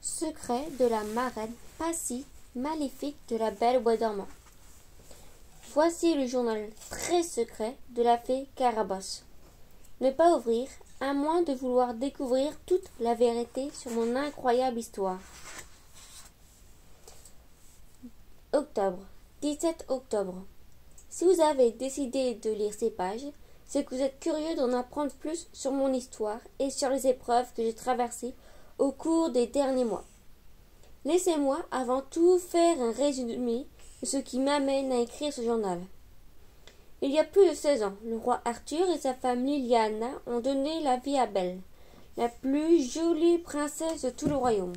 Secret de la marraine pas si maléfique de la belle bois dormant. Voici le journal très secret de la fée Carabosse. Ne pas ouvrir, à moins de vouloir découvrir toute la vérité sur mon incroyable histoire. Octobre, 17 octobre. Si vous avez décidé de lire ces pages, c'est que vous êtes curieux d'en apprendre plus sur mon histoire et sur les épreuves que j'ai traversées au cours des derniers mois. Laissez-moi avant tout faire un résumé de ce qui m'amène à écrire ce journal. Il y a plus de 16 ans, le roi Arthur et sa femme Liliana ont donné la vie à Belle, la plus jolie princesse de tout le royaume.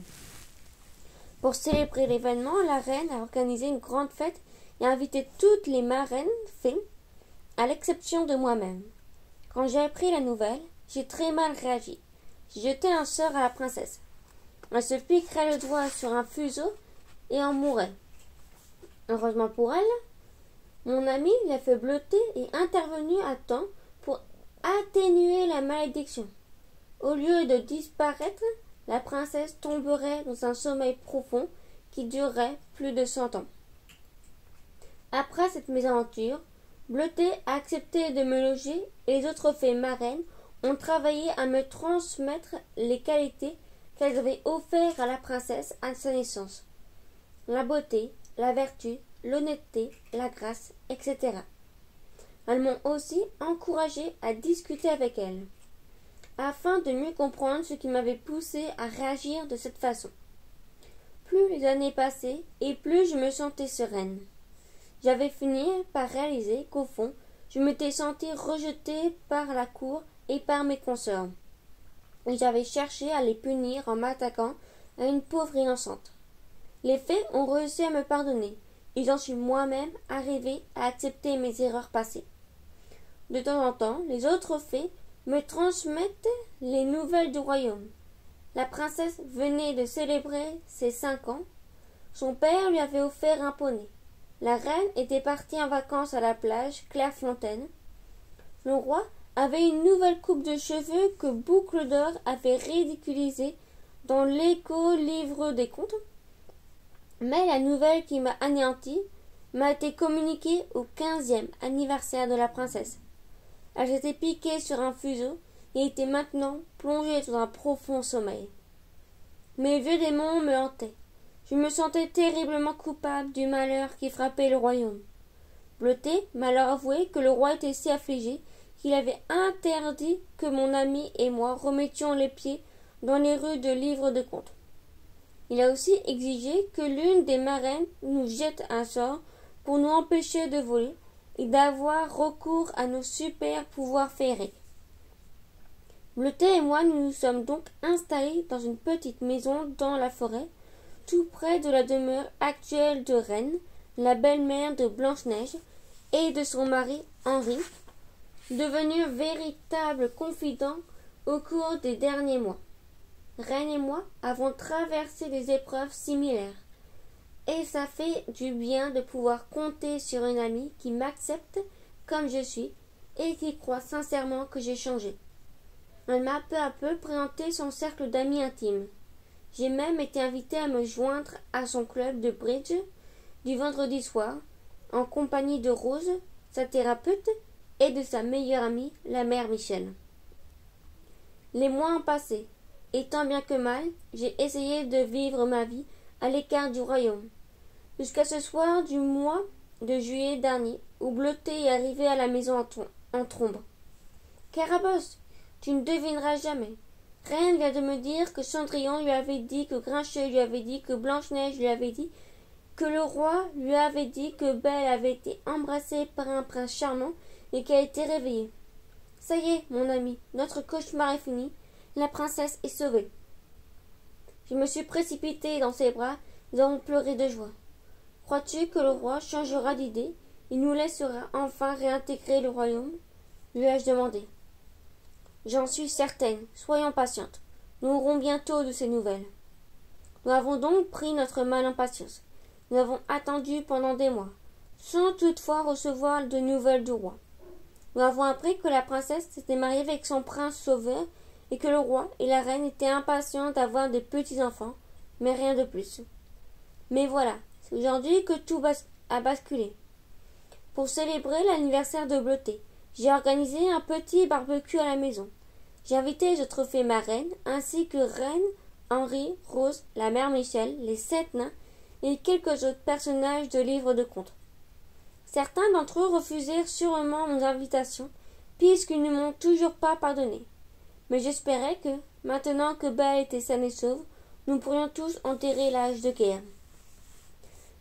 Pour célébrer l'événement, la reine a organisé une grande fête et a invité toutes les marraines fées, à l'exception de moi-même. Quand j'ai appris la nouvelle, j'ai très mal réagi. J'ai jeté un sort à la princesse. Elle se piquerait le doigt sur un fuseau et en mourrait. Heureusement pour elle, mon ami l'a fait bleuter et est intervenu à temps pour atténuer la malédiction. Au lieu de disparaître, la princesse tomberait dans un sommeil profond qui durerait plus de 100 ans. Après cette mésaventure, Bleuté a accepté de me loger et les autres fées marraines ont travaillé à me transmettre les qualités qu'elles avaient offertes à la princesse à sa naissance. La beauté, la vertu, l'honnêteté, la grâce, etc. Elles m'ont aussi encouragé à discuter avec elles, afin de mieux comprendre ce qui m'avait poussé à réagir de cette façon. Plus les années passaient et plus je me sentais sereine. J'avais fini par réaliser qu'au fond, je m'étais sentie rejetée par la cour et par mes consorts. Et j'avais cherché à les punir en m'attaquant à une pauvre innocente. Les fées ont réussi à me pardonner, et j'en suis moi-même arrivée à accepter mes erreurs passées. De temps en temps, les autres fées me transmettent les nouvelles du royaume. La princesse venait de célébrer ses 5 ans. Son père lui avait offert un poney. La reine était partie en vacances à la plage Clairefontaine. Le roi avait une nouvelle coupe de cheveux que Boucle d'Or avait ridiculisée dans l'éco-livre des contes. Mais la nouvelle qui m'a anéanti m'a été communiquée au 15e anniversaire de la princesse. Elle s'était piquée sur un fuseau et était maintenant plongée dans un profond sommeil. Mes vieux démons me hantaient. Je me sentais terriblement coupable du malheur qui frappait le royaume. Bleuté m'a alors avoué que le roi était si affligé qu'il avait interdit que mon ami et moi remettions les pieds dans les rues de livres de contes. Il a aussi exigé que l'une des marraines nous jette un sort pour nous empêcher de voler et d'avoir recours à nos super pouvoirs féeriques. Bleuté et moi nous nous sommes donc installés dans une petite maison dans la forêt, tout près de la demeure actuelle de Reine, la belle-mère de Blanche-Neige et de son mari Henri, devenus véritables confidents au cours des derniers mois. Reine et moi avons traversé des épreuves similaires, et ça fait du bien de pouvoir compter sur une amie qui m'accepte comme je suis et qui croit sincèrement que j'ai changé. Elle m'a peu à peu présenté son cercle d'amis intimes. J'ai même été invitée à me joindre à son club de bridge du vendredi soir, en compagnie de Rose, sa thérapeute, et de sa meilleure amie, la mère Michel. Les mois ont passé, et tant bien que mal, j'ai essayé de vivre ma vie à l'écart du royaume, jusqu'à ce soir du mois de juillet dernier, où Bleuté est arrivé à la maison en trombe. « Carabosse, tu ne devineras jamais. Reine vient de me dire que Cendrillon lui avait dit, que Grincheux lui avait dit, que Blanche-Neige lui avait dit, que le roi lui avait dit que Belle avait été embrassée par un prince charmant et qu'elle était réveillée. Ça y est, mon ami, notre cauchemar est fini, la princesse est sauvée. » Je me suis précipitée dans ses bras, nous avons pleuré de joie. Crois-tu que le roi changera d'idée et nous laissera enfin réintégrer le royaume? Lui ai-je demandé. J'en suis certaine, soyons patientes. Nous aurons bientôt de ces nouvelles. Nous avons donc pris notre mal en patience. Nous avons attendu pendant des mois, sans toutefois recevoir de nouvelles du roi. Nous avons appris que la princesse s'était mariée avec son prince sauveur et que le roi et la reine étaient impatients d'avoir des petits-enfants, mais rien de plus. Mais voilà, c'est aujourd'hui que tout a basculé. Pour célébrer l'anniversaire de Bleuté, j'ai organisé un petit barbecue à la maison. J'ai invité les autres fées marraines, ainsi que Reine, Henri, Rose, la mère Michel, les 7 nains et quelques autres personnages de livres de contes. Certains d'entre eux refusèrent sûrement mon invitation, puisqu'ils ne m'ont toujours pas pardonné. Mais j'espérais que, maintenant que Belle était saine et sauve, nous pourrions tous enterrer l'âge de guerre.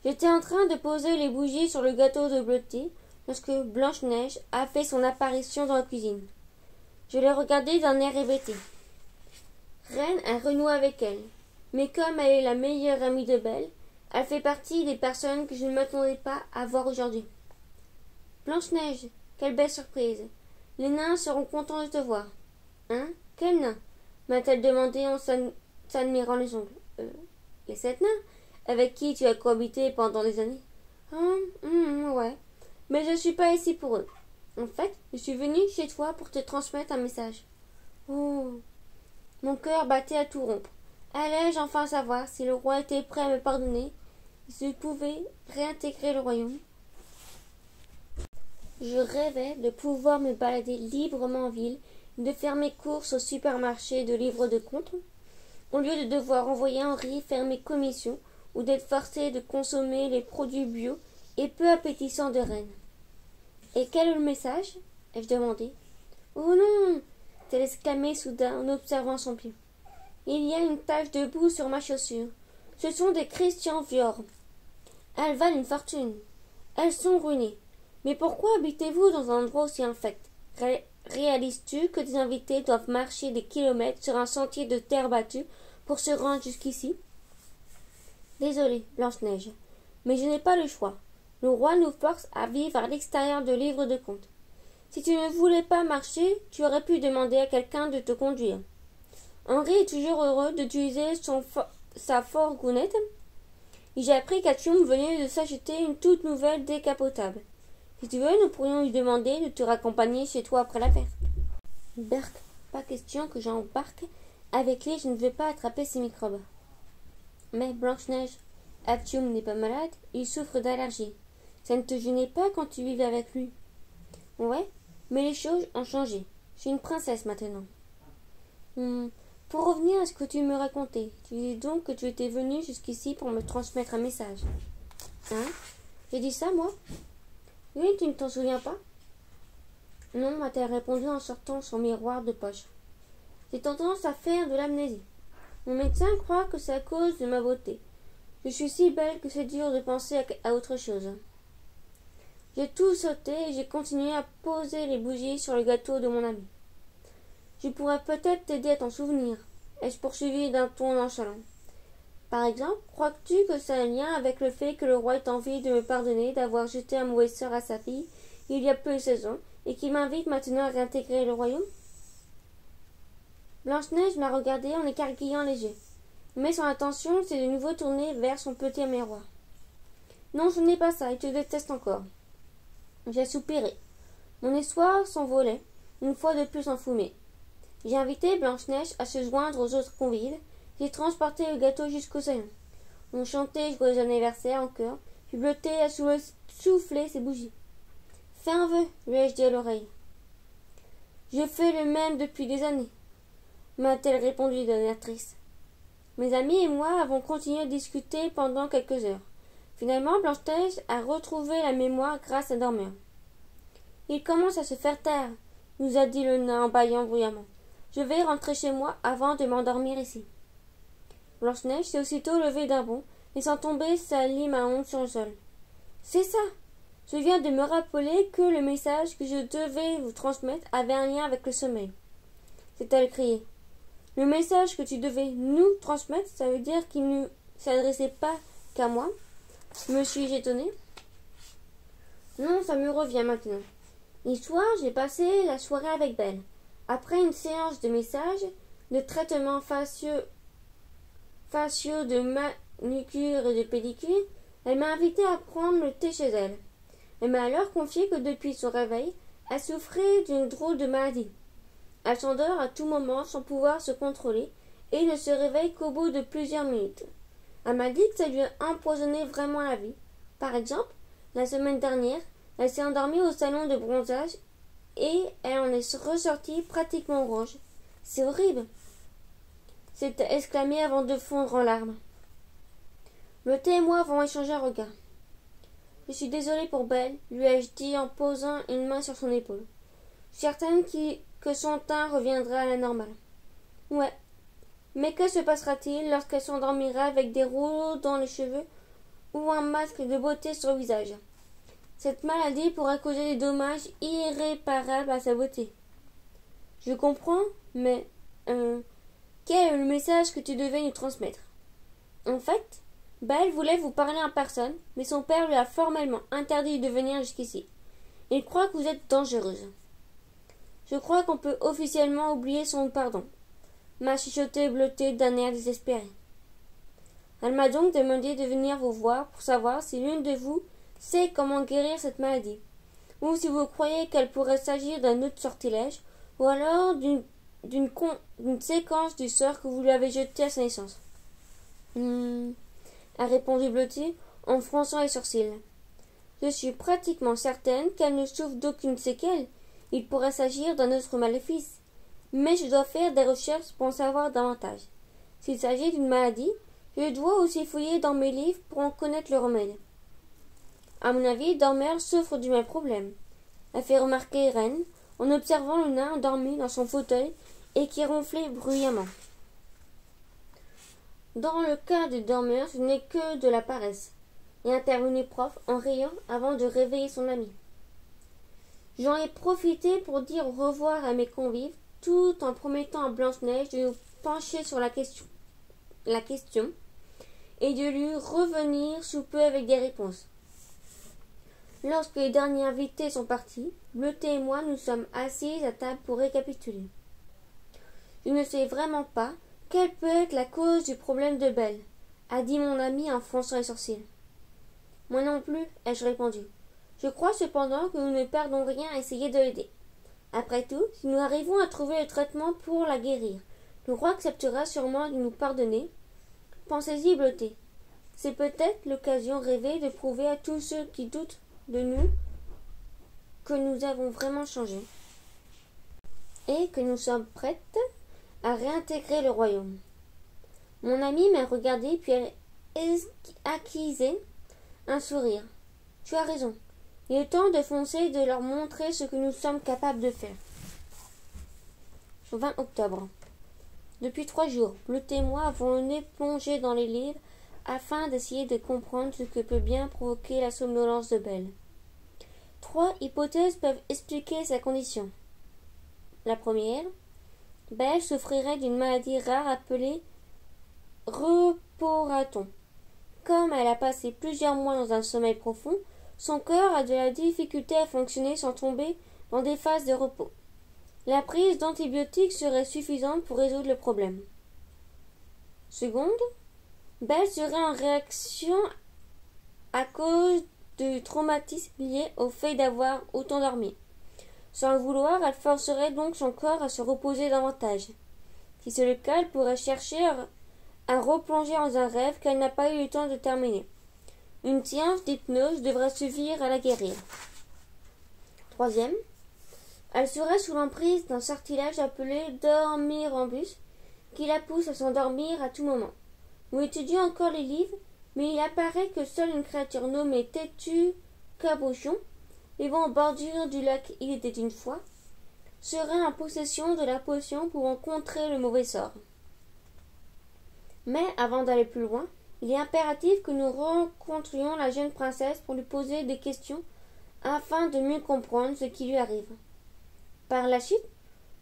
J'étais en train de poser les bougies sur le gâteau de Bleuté lorsque Blanche-Neige a fait son apparition dans la cuisine. Je l'ai regardée d'un air hébété. Reine a renoué avec elle, mais comme elle est la meilleure amie de Belle, elle fait partie des personnes que je ne m'attendais pas à voir aujourd'hui. Blanche-Neige, quelle belle surprise! Les nains seront contents de te voir. Hein? Quel nain? M'a-t-elle demandé en s'admirant les ongles. Les 7 nains, avec qui tu as cohabité pendant des années. Ouais. Mais je ne suis pas ici pour eux. En fait, je suis venue chez toi pour te transmettre un message. Oh. Mon cœur battait à tout rompre. Allais-je enfin savoir si le roi était prêt à me pardonner et si je pouvais réintégrer le royaume? Je rêvais de pouvoir me balader librement en ville et de faire mes courses au supermarché de livres de contes, au lieu de devoir envoyer Henri faire mes commissions ou d'être forcé de consommer les produits bio et peu appétissants de Reine. Et quel est le message? ai-je demandé. Oh non! a-t-elle exclamé soudain en observant son pied. Il y a une tache de boue sur ma chaussure. Ce sont des Christian Dior. Elles valent une fortune. Elles sont ruinées. Mais pourquoi habitez-vous dans un endroit aussi infect? Réalises-tu que des invités doivent marcher des kilomètres sur un sentier de terre battue pour se rendre jusqu'ici? Désolée, Blanche-Neige, mais je n'ai pas le choix. Le roi nous force à vivre à l'extérieur de livres de contes. Si tu ne voulais pas marcher, tu aurais pu demander à quelqu'un de te conduire. Henri est toujours heureux d'utiliser sa fourgonnette. J'ai appris qu'Atium venait de s'acheter une toute nouvelle décapotable. Si tu veux, nous pourrions lui demander de te raccompagner chez toi après la fête. Berk, pas question que j'embarque avec lui, je ne veux pas attraper ces microbes. Mais Blanche-Neige, Atium n'est pas malade, il souffre d'allergie. Ça ne te gênait pas quand tu vivais avec lui? Ouais, mais les choses ont changé. Je suis une princesse maintenant. Pour revenir à ce que tu me racontais, tu dis donc que tu étais venue jusqu'ici pour me transmettre un message. Hein? J'ai dit ça, moi? Oui, tu ne t'en souviens pas? Non, m'a-t-elle répondu en sortant son miroir de poche. J'ai tendance à faire de l'amnésie. Mon médecin croit que c'est à cause de ma beauté. Je suis si belle que c'est dur de penser à autre chose. J'ai tout sauté et j'ai continué à poser les bougies sur le gâteau de mon ami. Je pourrais peut-être t'aider à t'en souvenir, ai-je poursuivi d'un ton nonchalant. Par exemple, crois-tu que ça a un lien avec le fait que le roi ait envie de me pardonner d'avoir jeté un mauvais sort à sa fille il y a peu de saisons et qu'il m'invite maintenant à réintégrer le royaume? Blanche-Neige m'a regardé en écarquillant les yeux, mais son attention s'est de nouveau tournée vers son petit miroir. Non, ce n'est pas ça, il te déteste encore. J'ai soupiré. Mon espoir s'envolait, une fois de plus enfumé. J'ai invité Blanche-Neige à se joindre aux autres convives. J'ai transporté le gâteau jusqu'au salon. On chantait joyeux anniversaire en chœur, puis Bleuté a soufflé ses bougies. Fais un vœu, lui ai-je dit à l'oreille. Je fais le même depuis des années, m'a-t-elle répondu d'un air triste. Mes amis et moi avons continué à discuter pendant quelques heures. Finalement, Blanche-Neige a retrouvé la mémoire grâce à dormir. Il commence à se faire taire, nous a dit le nain en bâillant bruyamment. Je vais rentrer chez moi avant de m'endormir ici. Blanche-Neige s'est aussitôt levée d'un bond, laissant tomber sa lime à ongles sur le sol. C'est ça! Je viens de me rappeler que le message que je devais vous transmettre avait un lien avec le sommeil. s'est-elle criée. Le message que tu devais nous transmettre, ça veut dire qu'il ne s'adressait pas qu'à moi? Me suis-je étonnée? Non, ça me revient maintenant. Hier soir, j'ai passé la soirée avec Belle. Après une séance de messages, de traitements faciaux de manucure et de pédicure, elle m'a invité à prendre le thé chez elle. Elle m'a alors confié que depuis son réveil, elle souffrait d'une drôle de maladie. Elle s'endort à tout moment sans pouvoir se contrôler et ne se réveille qu'au bout de plusieurs minutes. Elle m'a dit que ça lui a empoisonné vraiment la vie. Par exemple, la semaine dernière, elle s'est endormie au salon de bronzage et elle en est ressortie pratiquement orange. C'est horrible, s'est exclamé avant de fondre en larmes. Bleuté et moi avons échangé un regard. Je suis désolée pour Belle, lui ai-je dit en posant une main sur son épaule. Je suis certaine que son teint reviendra à la normale. Ouais. Mais que se passera-t-il lorsqu'elle s'endormira avec des rouleaux dans les cheveux ou un masque de beauté sur le visage? Cette maladie pourrait causer des dommages irréparables à sa beauté. Je comprends, mais quel est le message que tu devais nous transmettre? En fait, Belle voulait vous parler en personne, mais son père lui a formellement interdit de venir jusqu'ici. Il croit que vous êtes dangereuse. Je crois qu'on peut officiellement oublier son pardon, m'a chuchoté Bleuté d'un air désespéré. Elle m'a donc demandé de venir vous voir pour savoir si l'une de vous sait comment guérir cette maladie, ou si vous croyez qu'elle pourrait s'agir d'un autre sortilège, ou alors d'une séquence du sort que vous lui avez jeté à sa naissance. A répondu Bleuté en fronçant les sourcils. Je suis pratiquement certaine qu'elle ne souffre d'aucune séquelle. Il pourrait s'agir d'un autre maléfice. Mais je dois faire des recherches pour en savoir davantage. S'il s'agit d'une maladie, je dois aussi fouiller dans mes livres pour en connaître le remède. À mon avis, Dormer souffre du même problème, a fait remarquer Ren en observant le nain endormi dans son fauteuil et qui ronflait bruyamment. Dans le cas de Dormer, ce n'est que de la paresse, et intervenait Prof en riant avant de réveiller son ami. J'en ai profité pour dire au revoir à mes convives, tout en promettant à Blanche-Neige de nous pencher sur la question et de lui revenir sous peu avec des réponses. Lorsque les derniers invités sont partis, Bleuté et moi nous sommes assis à table pour récapituler. Je ne sais vraiment pas quelle peut être la cause du problème de Belle, a dit mon ami en fronçant les sourcils. Moi non plus, ai-je répondu. Je crois cependant que nous ne perdons rien à essayer de l'aider. Après tout, si nous arrivons à trouver le traitement pour la guérir, le roi acceptera sûrement de nous pardonner. Pensez-y, Bleuté. C'est peut-être l'occasion rêvée de prouver à tous ceux qui doutent de nous que nous avons vraiment changé et que nous sommes prêtes à réintégrer le royaume. Mon amie m'a regardé puis elle acquisait un sourire. Tu as raison. Il est temps de foncer et de leur montrer ce que nous sommes capables de faire. 20 octobre. Depuis 3 jours, Bleuté et moi avons le nez plongé dans les livres afin d'essayer de comprendre ce que peut bien provoquer la somnolence de Belle. 3 hypothèses peuvent expliquer sa condition. La première, Belle souffrirait d'une maladie rare appelée reporaton. Comme elle a passé plusieurs mois dans un sommeil profond, son corps a de la difficulté à fonctionner sans tomber dans des phases de repos. La prise d'antibiotiques serait suffisante pour résoudre le problème. Seconde, Belle serait en réaction à cause du traumatisme lié au fait d'avoir autant dormi. Sans le vouloir, elle forcerait donc son corps à se reposer davantage. Si c'est le cas, elle pourrait chercher à replonger dans un rêve qu'elle n'a pas eu le temps de terminer. Une séance d'hypnose devrait suffire à la guérir. Troisième, elle serait sous l'emprise d'un sortilège appelé dormirambus qui la pousse à s'endormir à tout moment. Nous étudions encore les livres, mais il apparaît que seule une créature nommée Têtu Cabochon, vivant en bordure du lac Il était une fois, serait en possession de la potion pouvant contrer le mauvais sort. Mais avant d'aller plus loin, il est impératif que nous rencontrions la jeune princesse pour lui poser des questions afin de mieux comprendre ce qui lui arrive. Par la suite,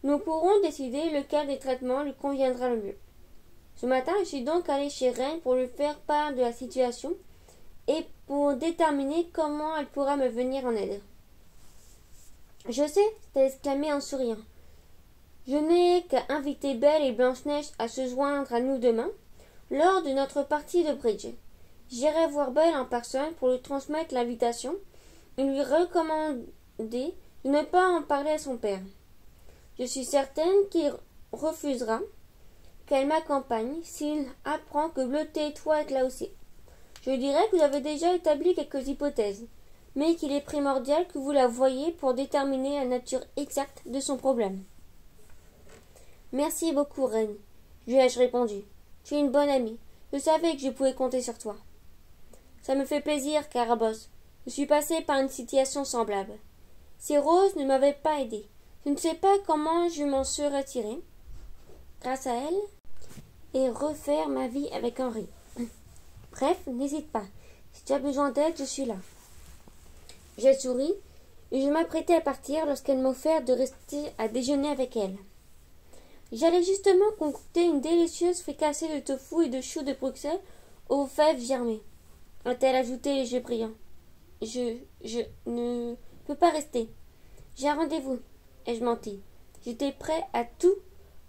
nous pourrons décider lequel des traitements lui conviendra le mieux. Ce matin, je suis donc allée chez Reine pour lui faire part de la situation et pour déterminer comment elle pourra me venir en aide. Je sais, t'as exclamé en souriant. Je n'ai qu'à inviter Belle et Blanche-Neige à se joindre à nous demain, lors de notre partie de bridge. J'irai voir Belle en personne pour lui transmettre l'invitation et lui recommander de ne pas en parler à son père. Je suis certaine qu'il refusera, qu'elle m'accompagne s'il apprend que Bleuté et toi êtes là aussi. Je dirais que vous avez déjà établi quelques hypothèses, mais qu'il est primordial que vous la voyiez pour déterminer la nature exacte de son problème. Merci beaucoup, Reine, lui ai-je répondu. Tu es une bonne amie. Je savais que je pouvais compter sur toi. Ça me fait plaisir, Carabosse. Je suis passé par une situation semblable. Si Rose ne m'avait pas aidé, je ne sais pas comment je m'en serais tiré, grâce à elle, et refaire ma vie avec Henri. Bref, n'hésite pas. Si tu as besoin d'aide, je suis là. J'ai souri et je m'apprêtais à partir lorsqu'elle m'a offert de rester à déjeuner avec elle. J'allais justement concocter une délicieuse fricassée de tofu et de choux de Bruxelles aux fèves germées, a-t-elle ajouté les yeux brillants. Je ne peux pas rester. J'ai un rendez-vous, ai-je menti. J'étais prêt à tout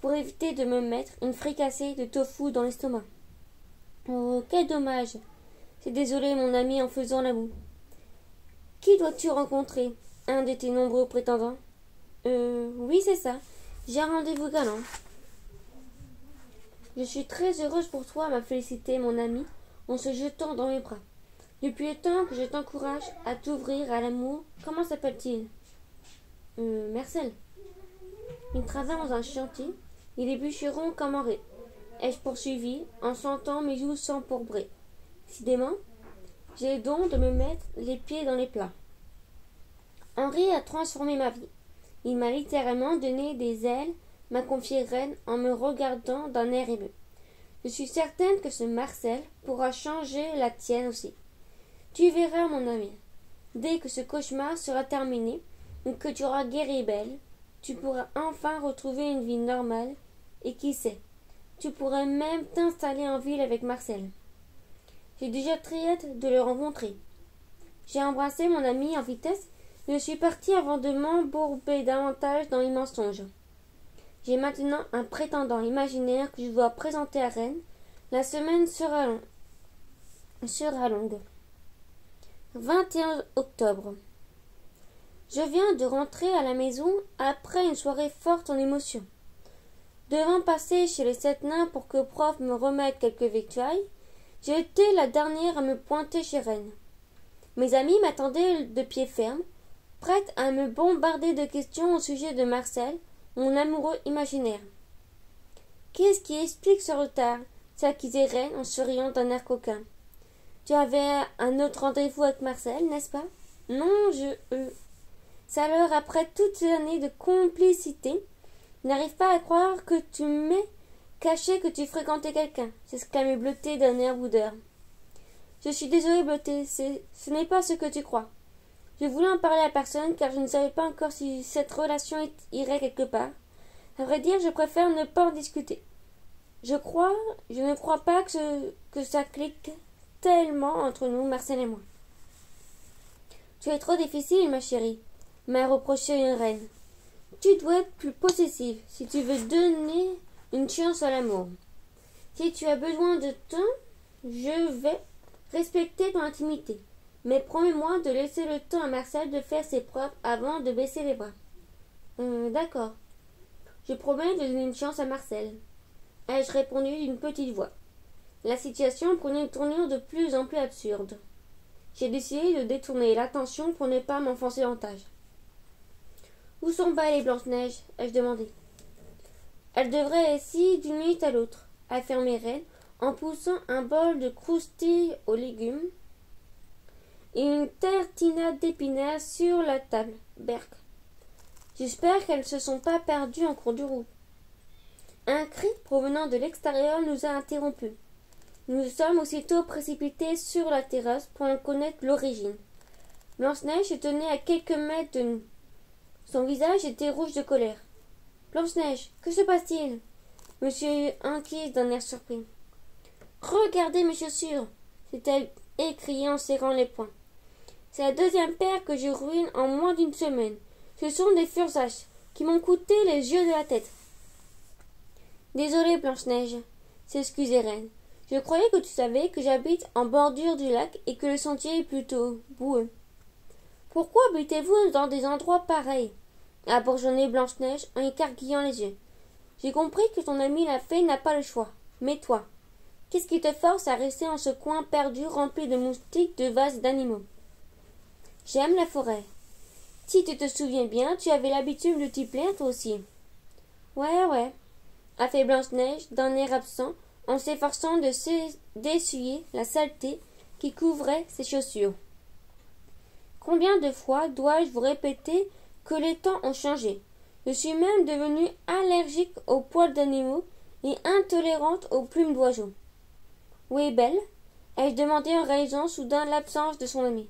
pour éviter de me mettre une fricassée de tofu dans l'estomac. Oh, quel dommage. C'est désolé, mon ami, en faisant la moue. Qui dois-tu rencontrer? Un de tes nombreux prétendants? Oui, c'est ça. J'ai un rendez-vous galant. Je suis très heureuse pour toi, m'a félicité mon ami en se jetant dans mes bras. Depuis le temps que je t'encourage à t'ouvrir à l'amour, comment s'appelle-t-il? Marcel. Il travaille dans un chantier. Il est bûcheron comme Henri. Ai-je poursuivi en sentant mes joues s'empourprer. Décidément, j'ai le don de me mettre les pieds dans les plats. Henri a transformé ma vie. Il m'a littéralement donné des ailes, m'a confié Reine en me regardant d'un air ému. Je suis certaine que ce Marcel pourra changer la tienne aussi. Tu verras, mon ami, dès que ce cauchemar sera terminé ou que tu auras guéri Belle, tu pourras enfin retrouver une vie normale et qui sait, tu pourrais même t'installer en ville avec Marcel. J'ai déjà très hâte de le rencontrer. J'ai embrassé mon ami en vitesse et je suis partie avant de m'embourber davantage dans les mensonges. J'ai maintenant un prétendant imaginaire que je dois présenter à Rennes. La semaine sera longue. 21 octobre. Je viens de rentrer à la maison après une soirée forte en émotions. Devant passer chez les 7 nains pour que prof me remette quelques victuailles, j'ai été la dernière à me pointer chez Rennes. Mes amis m'attendaient de pied ferme, prête à me bombarder de questions au sujet de Marcel, mon amoureux imaginaire. Qu'est-ce qui explique ce retard? s'accusait Reine en souriant d'un air coquin. Tu avais un autre rendez-vous avec Marcel, n'est-ce pas? Non, Ça alors, après toutes ces années de complicité, je n'arrive pas à croire que tu m'aies caché que tu fréquentais quelqu'un, s'exclamait Bleuté d'un air boudeur. Je suis désolée, Bleuté, ce n'est pas ce que tu crois. Je voulais en parler à personne car je ne savais pas encore si cette relation irait quelque part. À vrai dire, je préfère ne pas en discuter. Je ne crois pas que ça clique tellement entre nous, Marcel et moi. Tu es trop difficile, ma chérie, m'a reproché une reine. Tu dois être plus possessive si tu veux donner une chance à l'amour. Si tu as besoin de temps, je vais respecter ton intimité. Mais promets-moi de laisser le temps à Marcel de faire ses preuves avant de baisser les bras. D'accord. Je promets de donner une chance à Marcel, ai-je répondu d'une petite voix. La situation prenait une tournure de plus en plus absurde. J'ai décidé de détourner l'attention pour ne pas m'enfoncer davantage. Où sont Belle et Blanche-Neige? ai-je demandé. Elles devraient ici d'une minute à l'autre, affirmait Reine en poussant un bol de croustilles aux légumes et une tartinade d'épinards sur la table. Berk. J'espère qu'elles ne se sont pas perdues en cours de route. Un cri provenant de l'extérieur nous a interrompus. Nous nous sommes aussitôt précipités sur la terrasse pour en connaître l'origine. Blanche-Neige se tenait à quelques mètres de nous. Son visage était rouge de colère. Blanche-Neige, que se passe-t-il? Monsieur inquiet d'un air surpris. Regardez mes chaussures, s'est-elle écriée en serrant les poings. C'est la deuxième paire que je ruine en moins d'une semaine. Ce sont des fursaches qui m'ont coûté les yeux de la tête. Désolée, Blanche-Neige, s'excusait Reine. Je croyais que tu savais que j'habite en bordure du lac et que le sentier est plutôt boueux. Pourquoi habitez-vous dans des endroits pareils? A bourgeonné Blanche-Neige en écarquillant les yeux. J'ai compris que ton ami la fée n'a pas le choix. Mais toi, qu'est-ce qui te force à rester en ce coin perdu rempli de moustiques, de vases et d'animaux? J'aime la forêt. Si tu te souviens bien, tu avais l'habitude de t'y plaire toi aussi. Ouais, a fait Blanche-Neige d'un air absent en s'efforçant d'essuyer la saleté qui couvrait ses chaussures. Combien de fois dois-je vous répéter que les temps ont changé? Je suis même devenue allergique aux poils d'animaux et intolérante aux plumes d'oiseaux. Où est Belle? Ai-je demandé en réalisant soudain l'absence de son amie.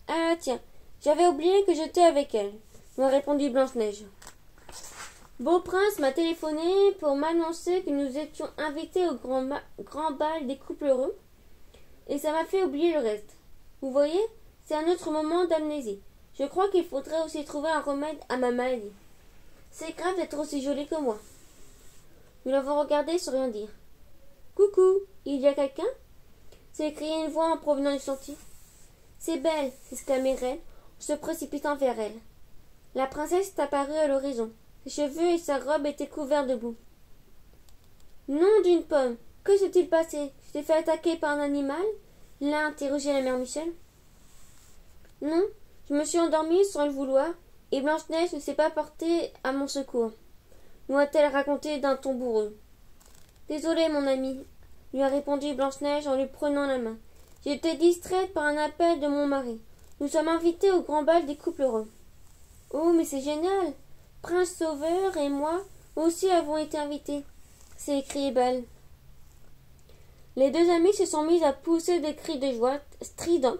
Ah tiens, j'avais oublié que j'étais avec elle, me répondit Blanche-Neige. Beauprince m'a téléphoné pour m'annoncer que nous étions invités au grand bal des couples heureux, et ça m'a fait oublier le reste. Vous voyez, c'est un autre moment d'amnésie. Je crois qu'il faudrait aussi trouver un remède à ma maladie. C'est grave d'être aussi jolie que moi. Nous l'avons regardé sans rien dire. Coucou, il y a quelqu'un? S'est écriée une voix en provenant du sentier. C'est Belle, s'exclamait Reine, en se précipitant vers elle. La princesse est apparue à l'horizon. Ses cheveux et sa robe étaient couverts de boue. Nom d'une pomme, que s'est-il passé? Tu t'es fait attaquer par un animal? L'a interrogé la mère Michel. Non, je me suis endormie sans le vouloir, et Blanche-Neige ne s'est pas portée à mon secours, nous a-t-elle raconté d'un ton bourreux. Désolée, mon ami, lui a répondu Blanche-Neige en lui prenant la main. J'ai été distraite par un appel de mon mari. Nous sommes invités au grand bal des couples heureux. Oh, mais c'est génial! Prince Sauveur et moi aussi avons été invités, s'est écrié Belle. Les deux amis se sont mis à pousser des cris de joie stridents.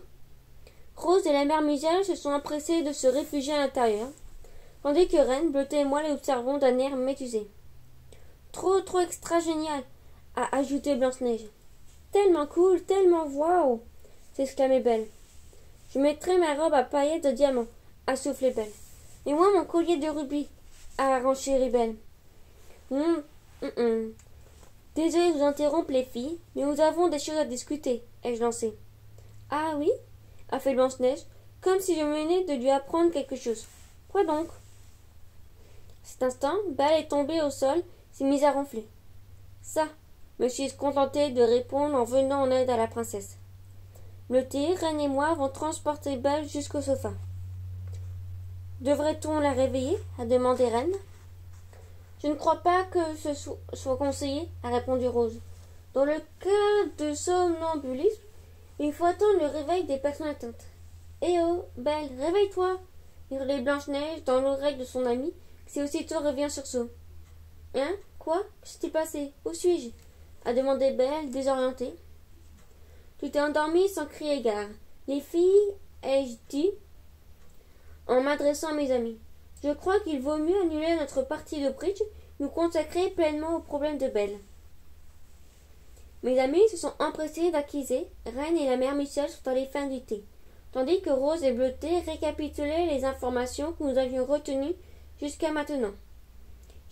Rose et la mère Michel se sont empressées de se réfugier à l'intérieur, tandis que Reine, Bleutée et moi les observons d'un air médusé. Trop extra génial, a ajouté Blanche-Neige. Tellement cool, tellement waouh, s'exclamait Belle. Je mettrai ma robe à paillettes de diamants, a soufflé Belle. Et moi mon collier de rubis, a renchéri Belle. Désolée de vous interrompre les filles, mais nous avons des choses à discuter, ai-je lancé. Ah oui, a fait Blanche-Neige, comme si je venais de lui apprendre quelque chose. Quoi donc? À cet instant, Belle est tombée au sol, s'est mise à ronfler. Ça, me suis contentée de répondre en venant en aide à la princesse. Bleutée, Reine et moi avons transporté Belle jusqu'au sofa. Devrait-on la réveiller? A demandé Reine. Je ne crois pas que ce soit conseillé, a répondu Rose. Dans le cas de somnambulisme, il faut attendre le réveil des personnes atteintes. Eh oh, Belle, réveille-toi, hurlait Blanche-Neige dans l'oreille de son amie, qui s'est aussitôt réveillée en sursaut. Hein? Quoi? Que s'est-il passé? Où suis-je? A demandé Belle, désorientée. Tu t'es endormie sans crier gare. Les filles, ai-je dit, en m'adressant à mes amis. Je crois qu'il vaut mieux annuler notre partie de bridge, nous consacrer pleinement au problème de Belle. Mes amis se sont empressés d'acquiser. Reine et la mère Michel sont allées faire du thé, tandis que Rose et Bleutée récapitulaient les informations que nous avions retenues jusqu'à maintenant.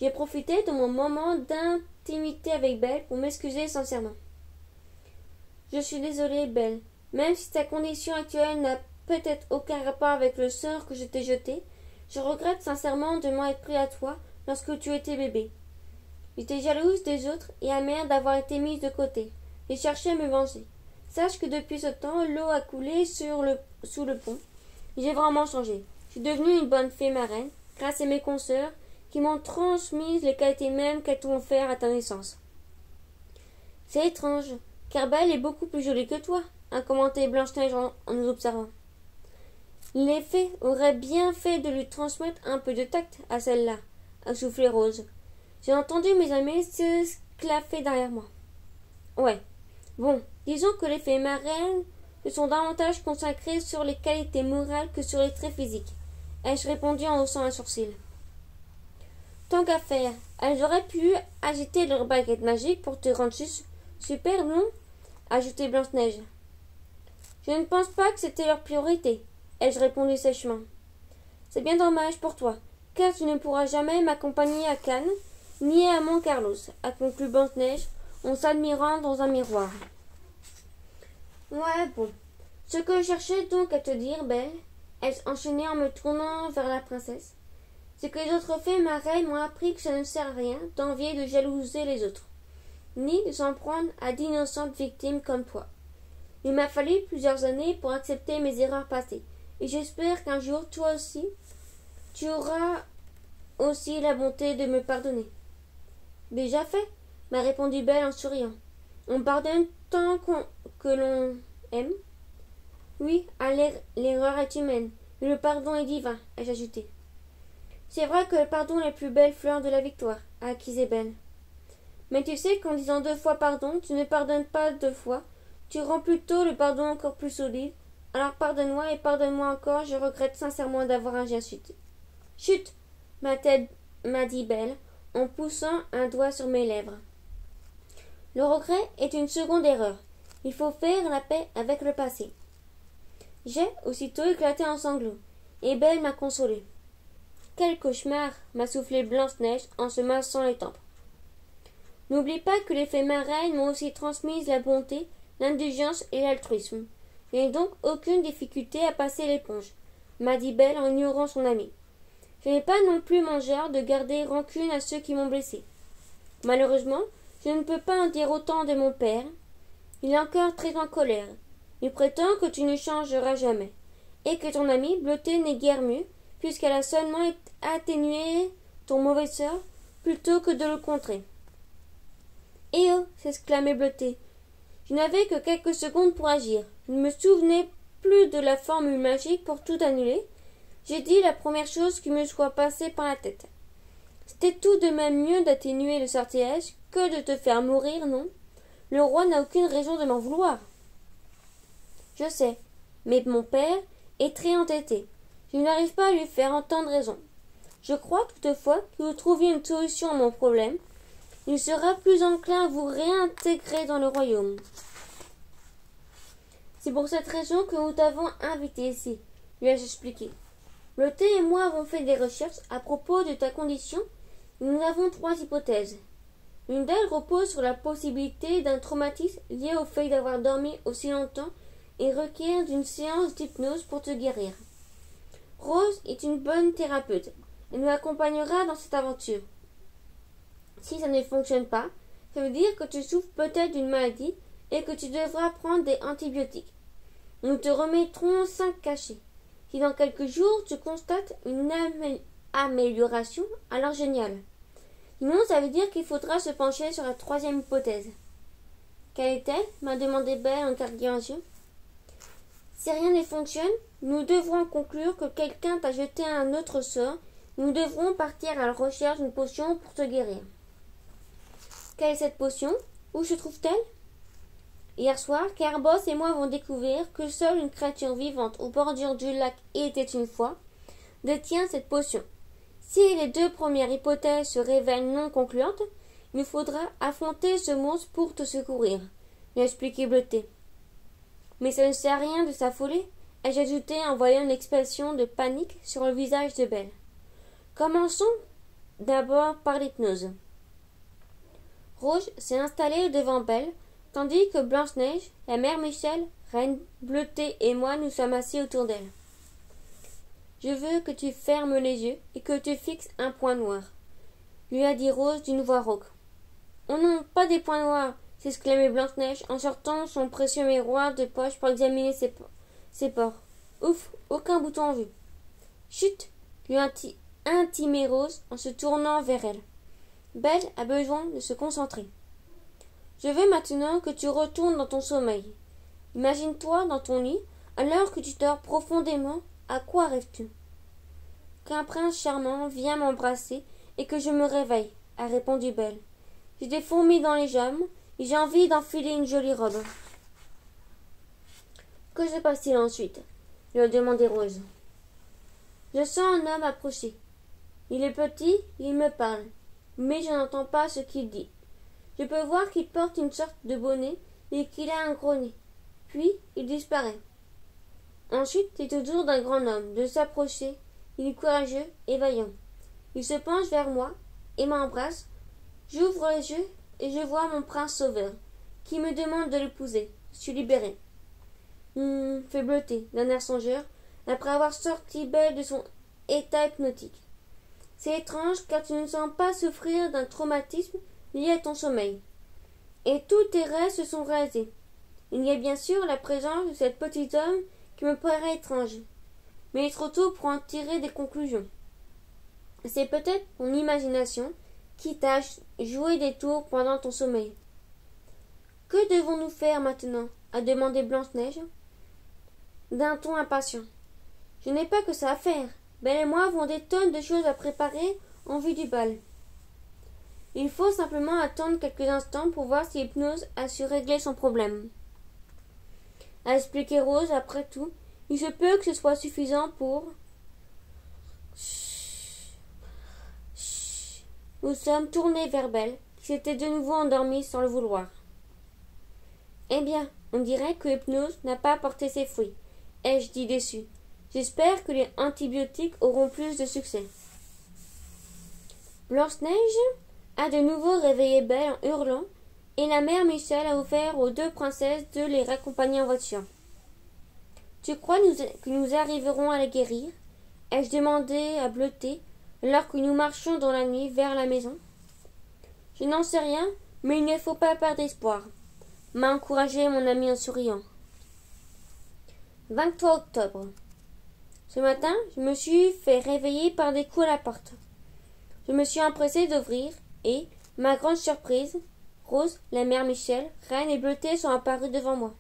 J'ai profité de mon moment d'intimité avec Belle pour m'excuser sincèrement. Je suis désolée, Belle. Même si ta condition actuelle n'a peut-être aucun rapport avec le sort que je t'ai jeté, je regrette sincèrement de m'en être pris à toi lorsque tu étais bébé. J'étais jalouse des autres et amère d'avoir été mise de côté. J'ai cherché à me venger. Sache que depuis ce temps, l'eau a coulé sous le pont. J'ai vraiment changé. Je suis devenue une bonne fée marraine, grâce à mes consoeurs, qui m'ont transmis les qualités mêmes qu'elles t'ont offert à ta naissance. C'est étrange, car Belle est beaucoup plus jolie que toi, a commenté Blanche-Neige en nous observant. Les fées auraient bien fait de lui transmettre un peu de tact à celle-là, a soufflé Rose. J'ai entendu mes amis s'esclaffer derrière moi. Ouais. Bon, disons que les fées marraines se sont davantage consacrées sur les qualités morales que sur les traits physiques, ai-je répondu en haussant un sourcil. Tant qu'à faire, elles auraient pu agiter leur baguette magique pour te rendre super, non? Ajoutait Blanche-Neige. Je ne pense pas que c'était leur priorité, ai-je répondu sèchement. C'est bien dommage pour toi, car tu ne pourras jamais m'accompagner à Cannes, ni à Mont Carlos, a conclu Blanche-Neige en s'admirant dans un miroir. Ouais, bon. Ce que je cherchais donc à te dire, Belle, ai-je enchaîné en me tournant vers la princesse, C'est que les autres faits marraines m'ont appris que ça ne sert à rien d'envier et de jalouser les autres, ni de s'en prendre à d'innocentes victimes comme toi. Il m'a fallu plusieurs années pour accepter mes erreurs passées, et j'espère qu'un jour, toi aussi, tu auras aussi la bonté de me pardonner. Déjà fait, m'a répondu Belle en souriant. On pardonne tant que l'on aime. Oui, l'erreur est humaine, mais le pardon est divin, ai-je ajouté. C'est vrai que le pardon est la plus belle fleur de la victoire, a accusé Belle. Mais tu sais qu'en disant 2 fois pardon, tu ne pardonnes pas 2 fois, tu rends plutôt le pardon encore plus solide. Alors pardonne-moi et pardonne-moi encore, je regrette sincèrement d'avoir agi ainsi. Chut, m'a dit Belle, en poussant un doigt sur mes lèvres. Le regret est une seconde erreur. Il faut faire la paix avec le passé. J'ai aussitôt éclaté en sanglots, et Belle m'a consolée. Quel cauchemar, m'a soufflé Blanche-Neige en se massant les tempes. N'oublie pas que les fées marraines m'ont aussi transmis la bonté, l'indulgence et l'altruisme. Je n'ai donc aucune difficulté à passer l'éponge, m'a dit Belle en ignorant son amie. Je n'ai pas non plus mon genre de garder rancune à ceux qui m'ont blessé. Malheureusement, je ne peux pas en dire autant de mon père. Il est encore très en colère. Il prétend que tu ne changeras jamais, et que ton amie Bleutée n'est guère mieux, puisqu'elle a seulement atténué ton mauvais sort, plutôt que de le contrer. Eh oh, s'exclamait Bleutée. Je n'avais que quelques secondes pour agir. Je ne me souvenais plus de la formule magique pour tout annuler. J'ai dit la première chose qui me soit passée par la tête. C'était tout de même mieux d'atténuer le sortilège que de te faire mourir, non? Le roi n'a aucune raison de m'en vouloir. Je sais, mais mon père est très entêté. Je n'arrive pas à lui faire entendre raison. Je crois toutefois que vous trouviez une solution à mon problème. Il sera plus enclin à vous réintégrer dans le royaume. C'est pour cette raison que nous t'avons invité ici, lui ai-je expliqué. Bleutée et moi avons fait des recherches à propos de ta condition et nous avons 3 hypothèses. Une d'elles repose sur la possibilité d'un traumatisme lié au fait d'avoir dormi aussi longtemps et requiert d'une séance d'hypnose pour te guérir. Rose est une bonne thérapeute. Elle nous accompagnera dans cette aventure. Si ça ne fonctionne pas, ça veut dire que tu souffres peut-être d'une maladie et que tu devras prendre des antibiotiques. Nous te remettrons 5 cachets. Si dans quelques jours tu constates une amélioration, alors génial. Sinon, ça veut dire qu'il faudra se pencher sur la 3e hypothèse. Quelle est-elle? M'a demandé Belle en carguant les yeux. Si rien ne fonctionne, nous devrons conclure que quelqu'un t'a jeté un autre sort. Nous devrons partir à la recherche d'une potion pour te guérir. Quelle est cette potion? Où se trouve-t-elle? Hier soir, Carbos et moi avons découvert que seule une créature vivante aux bordures du lac était une fois détient cette potion. Si les 2 premières hypothèses se révèlent non concluantes, il nous faudra affronter ce monstre pour te secourir, lui a expliqué Bleutée. Mais ça ne sert à rien de s'affoler, ai-je ajouté en voyant une expression de panique sur le visage de Belle. Commençons d'abord par l'hypnose. Rouge s'est installée devant Belle, tandis que Blanche-Neige, la mère Michel, Reine Bleutée et moi nous sommes assis autour d'elle. Je veux que tu fermes les yeux et que tu fixes un point noir, lui a dit Rose d'une voix rauque. Oh non, pas des points noirs, s'exclamait Blanche-Neige en sortant son précieux miroir de poche pour examiner ses pores. Ouf, aucun bouton en vue. Chut, lui a intimé Rose en se tournant vers elle. Belle a besoin de se concentrer. Je veux maintenant que tu retournes dans ton sommeil. Imagine-toi dans ton lit, alors que tu dors profondément. À quoi rêves-tu? Qu'un prince charmant vient m'embrasser et que je me réveille, a répondu Belle. J'ai des fourmis dans les jambes et j'ai envie d'enfiler une jolie robe. Que se passe-t-il ensuite? Lui a demandé Rose. Je sens un homme approcher. Il est petit, il me parle, mais je n'entends pas ce qu'il dit. Je peux voir qu'il porte une sorte de bonnet et qu'il a un gros nez. Puis il disparaît. Ensuite, c'est au tour d'un grand homme de s'approcher. Il est courageux et vaillant. Il se penche vers moi et m'embrasse. J'ouvre les yeux et je vois mon prince sauveur, qui me demande de l'épouser. Je suis libérée. Fait Bleutée, d'un air songeur, après avoir sorti Belle de son état hypnotique. C'est étrange car tu ne sens pas souffrir d'un traumatisme lié à ton sommeil. Et tous tes rêves se sont réalisés. Il y a bien sûr la présence de cet petit homme qui me paraît étrange. Mais il est trop tôt pour en tirer des conclusions. C'est peut-être ton imagination qui t'a joué des tours pendant ton sommeil. Que devons-nous faire maintenant? A demandé Blanche-Neige, d'un ton impatient. Je n'ai pas que ça à faire. Belle et moi avons des tonnes de choses à préparer en vue du bal. Il faut simplement attendre quelques instants pour voir si Hypnose a su régler son problème. A expliqué Rose, après tout, il se peut que ce soit suffisant pour... Nous sommes tournés vers Belle, qui s'était de nouveau endormie sans le vouloir. Eh bien, on dirait que Hypnose n'a pas porté ses fruits, ai-je dit déçu. J'espère que les antibiotiques auront plus de succès. Blanche-Neige a de nouveau réveillé Belle en hurlant, et la mère Michel a offert aux deux princesses de les raccompagner en voiture. Tu crois que nous arriverons à la guérir? Ai-je demandé à Bleuté, alors que nous marchions dans la nuit vers la maison. Je n'en sais rien, mais il ne faut pas perdre espoir, m'a encouragé mon ami en souriant. 23 octobre. Ce matin, je me suis fait réveiller par des coups à la porte. Je me suis empressée d'ouvrir et, ma grande surprise, Rose, la mère Michel, Reine et Bleuté sont apparus devant moi.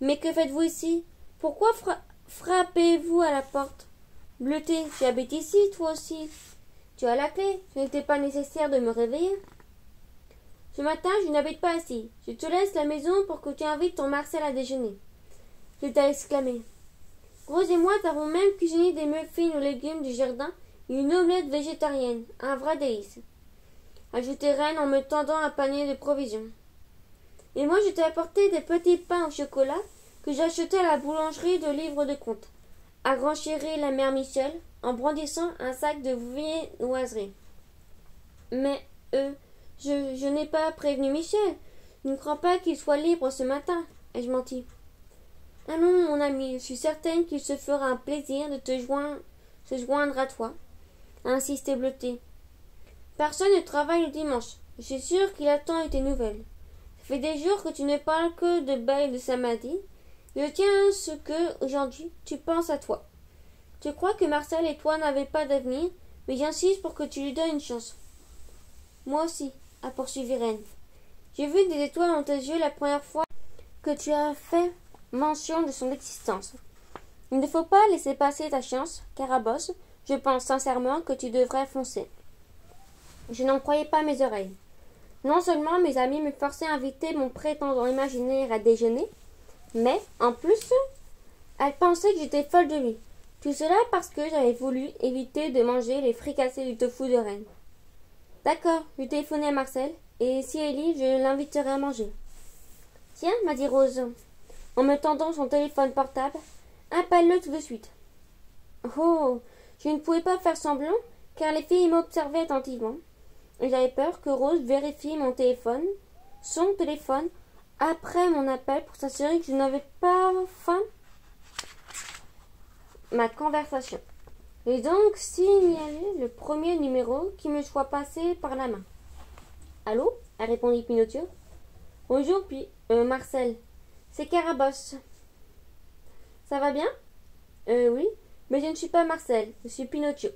Mais que faites-vous ici? Pourquoi frappez-vous à la porte? Bleuté, tu habites ici, toi aussi. Tu as la clé. Ce n'était pas nécessaire de me réveiller. Ce matin, je n'habite pas ici. Je te laisse la maison pour que tu invites ton Marcel à déjeuner. Je t'ai exclamé. Rose et moi avons même cuisiné des muffins aux légumes du jardin et une omelette végétarienne, un vrai délice. Ajoutait Reine en me tendant un panier de provisions. Et moi, je t'ai apporté des petits pains au chocolat que j'ai achetés à la boulangerie de livres de comptes, a renchéri la mère Michel en brandissant un sac de viennoiseries. Mais, je n'ai pas prévenu Michel. Je ne crois pas qu'il soit libre ce matin, ai-je menti. Ah non, mon ami, je suis certaine qu'il se fera un plaisir de se joindre à toi, a insisté Bleuté. Personne ne travaille le dimanche. Je suis sûre qu'il attend tes nouvelles. Ça fait des jours que tu ne parles que de Belle et de Samadi. Je tiens à ce que, aujourd'hui, tu penses à toi. Je crois que Marcel et toi n'avaient pas d'avenir, mais j'insiste pour que tu lui donnes une chance. Moi aussi, a poursuivi Reine. J'ai vu des étoiles dans tes yeux la première fois que tu as fait mention de son existence. Il ne faut pas laisser passer ta chance, Carabosse. Je pense sincèrement que tu devrais foncer. Je n'en croyais pas mes oreilles. Non seulement mes amis me forçaient à inviter mon prétendant imaginaire à déjeuner, mais, en plus, elles pensaient que j'étais folle de lui. Tout cela parce que j'avais voulu éviter de manger les fricassés du tofu de Reine. D'accord, je téléphonais à Marcel, et si elle est libre, je l'inviterai à manger. Tiens, m'a dit Rose, en me tendant son téléphone portable, appelle-le tout de suite. Oh, je ne pouvais pas faire semblant, car les filles m'observaient attentivement, et j'avais peur que Rose vérifie son téléphone, après mon appel pour s'assurer que je n'avais pas faim ma conversation. J'ai donc signalé le premier numéro qui me soit passé par la main. Allô? A répondu Pinocchio. Bonjour, Marcel. C'est Carabosse. Ça va bien? Oui, mais je ne suis pas Marcel, je suis Pinocchio.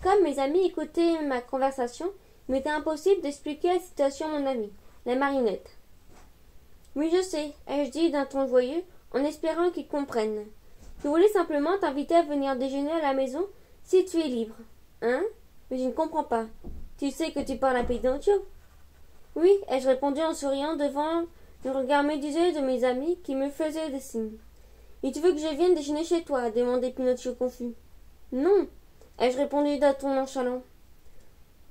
Comme mes amis écoutaient ma conversation, il m'était impossible d'expliquer la situation à mon ami, la marionnette. Oui, je sais, ai-je dit d'un ton joyeux, en espérant qu'il comprenne. Je voulais simplement t'inviter à venir déjeuner à la maison si tu es libre. Hein? Mais je ne comprends pas. Tu sais que tu parles à Pinocchio? Oui, ai-je répondu en souriant devant le regard médusé de mes amis qui me faisaient des signes. Et tu veux que je vienne déjeuner chez toi? Demandait Pinocchio confus. Non, ai-je répondu d'un ton nonchalant.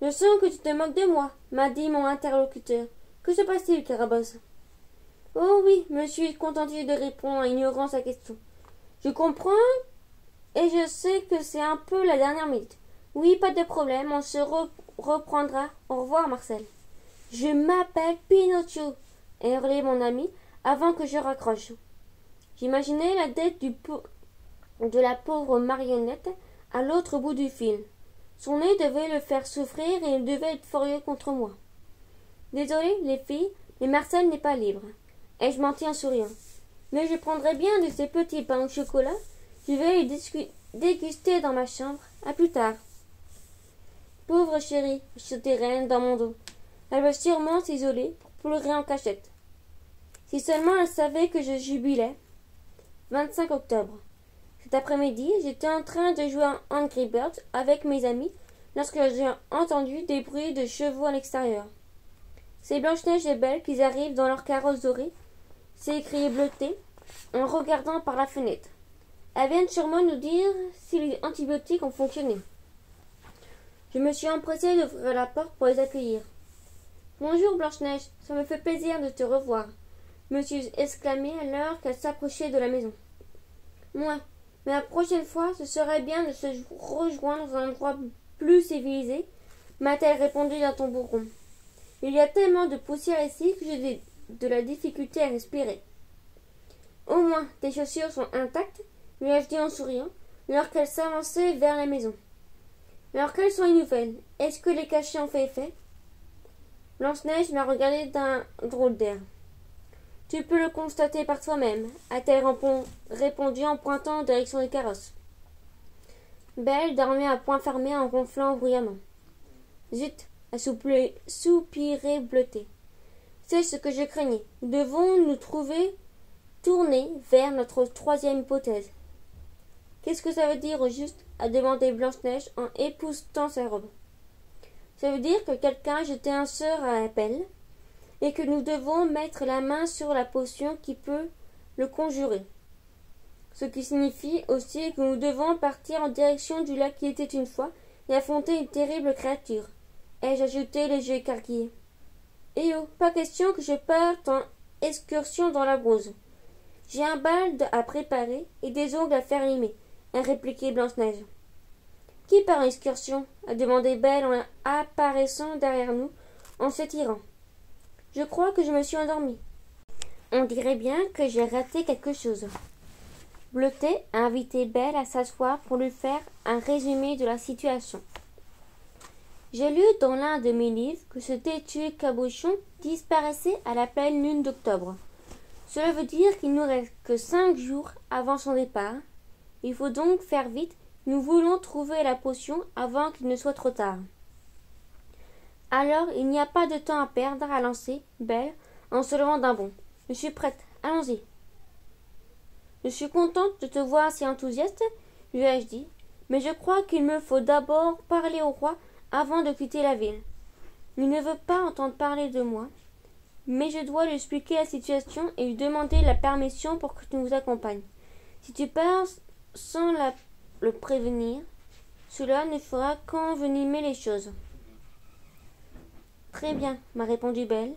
Je sens que tu te moques de moi, m'a dit mon interlocuteur. Que se passe-t-il, Carabosse? Oh oui, me suis contenté de répondre en ignorant sa question. Je comprends et je sais que c'est un peu la dernière minute. Oui, pas de problème, on se reprendra. Au revoir, Marcel. Je m'appelle Pinocchio, a hurlé mon ami avant que je raccroche. J'imaginais la tête de la pauvre marionnette à l'autre bout du fil. Son nez devait le faire souffrir et il devait être furieux contre moi. Désolée, les filles, mais Marcel n'est pas libre. Ai-je menti en souriant? Mais je prendrai bien de ces petits pains au chocolat. Je vais les déguster dans ma chambre. À plus tard. Pauvre chérie, chuchotait Reine dans mon dos. Elle va sûrement s'isoler pour pleurer en cachette. Si seulement elle savait que je jubilais. 25 octobre. Cet après-midi, j'étais en train de jouer à Angry Birds avec mes amis lorsque j'ai entendu des bruits de chevaux à l'extérieur. C'est Blanche-Neige et Belle qui arrivent dans leur carrosse dorée, s'est écrié Bleuté en regardant par la fenêtre. Elles viennent sûrement nous dire si les antibiotiques ont fonctionné. Je me suis empressée d'ouvrir la porte pour les accueillir. Bonjour Blanche-Neige, ça me fait plaisir de te revoir, me suis exclamée alors qu'elle s'approchait de la maison. Moi, mais la prochaine fois, ce serait bien de se rejoindre dans un endroit plus civilisé, m'a-t-elle répondu d'un ton bourron. Il y a tellement de poussière ici que j'ai de la difficulté à respirer. Au moins, tes chaussures sont intactes, lui ai-je dit en souriant, alors qu'elle s'avançait vers la maison. Alors quelles sont les nouvelles? Est-ce que les cachets ont fait effet? Blanche-Neige m'a regardé d'un drôle d'air. Tu peux le constater par toi-même, a-t-elle répondu en pointant en direction du carrosse. Belle dormait à poing fermé en ronflant bruyamment. Zut, a soupiré Bleuté. C'est ce que je craignais. Nous devons nous tourner vers notre troisième hypothèse. Qu'est-ce que ça veut dire au juste? A demandé Blanche-Neige en époussetant sa robe. Ça veut dire que quelqu'un a jeté un sort à la pelle et que nous devons mettre la main sur la potion qui peut le conjurer. Ce qui signifie aussi que nous devons partir en direction du lac qui était une fois et affronter une terrible créature. Ai-je ajouté les yeux écarquillés. Eh oh, pas question que je parte en excursion dans la brousse. J'ai un bal à préparer et des ongles à faire limer, a répliqué Blanche-Neige. Qui part en excursion? A demandé Belle en apparaissant derrière nous, en s'étirant. Je crois que je me suis endormie. On dirait bien que j'ai raté quelque chose. Bleuté a invité Belle à s'asseoir pour lui faire un résumé de la situation. J'ai lu dans l'un de mes livres que ce têtu cabochon disparaissait à la pleine lune d'octobre. Cela veut dire qu'il nous reste que 5 jours avant son départ. Il faut donc faire vite. Nous voulons trouver la potion avant qu'il ne soit trop tard. Alors, il n'y a pas de temps à perdre, a lancé Belle en se levant d'un bond. Je suis prête, allons-y. Je suis contente de te voir si enthousiaste, lui ai-je dit, mais je crois qu'il me faut d'abord parler au roi avant de quitter la ville. Il ne veut pas entendre parler de moi, mais je dois lui expliquer la situation et lui demander la permission pour que tu nous accompagnes. Si tu pars sans le prévenir, cela ne fera qu'envenimer les choses. Très bien, m'a répondu Belle.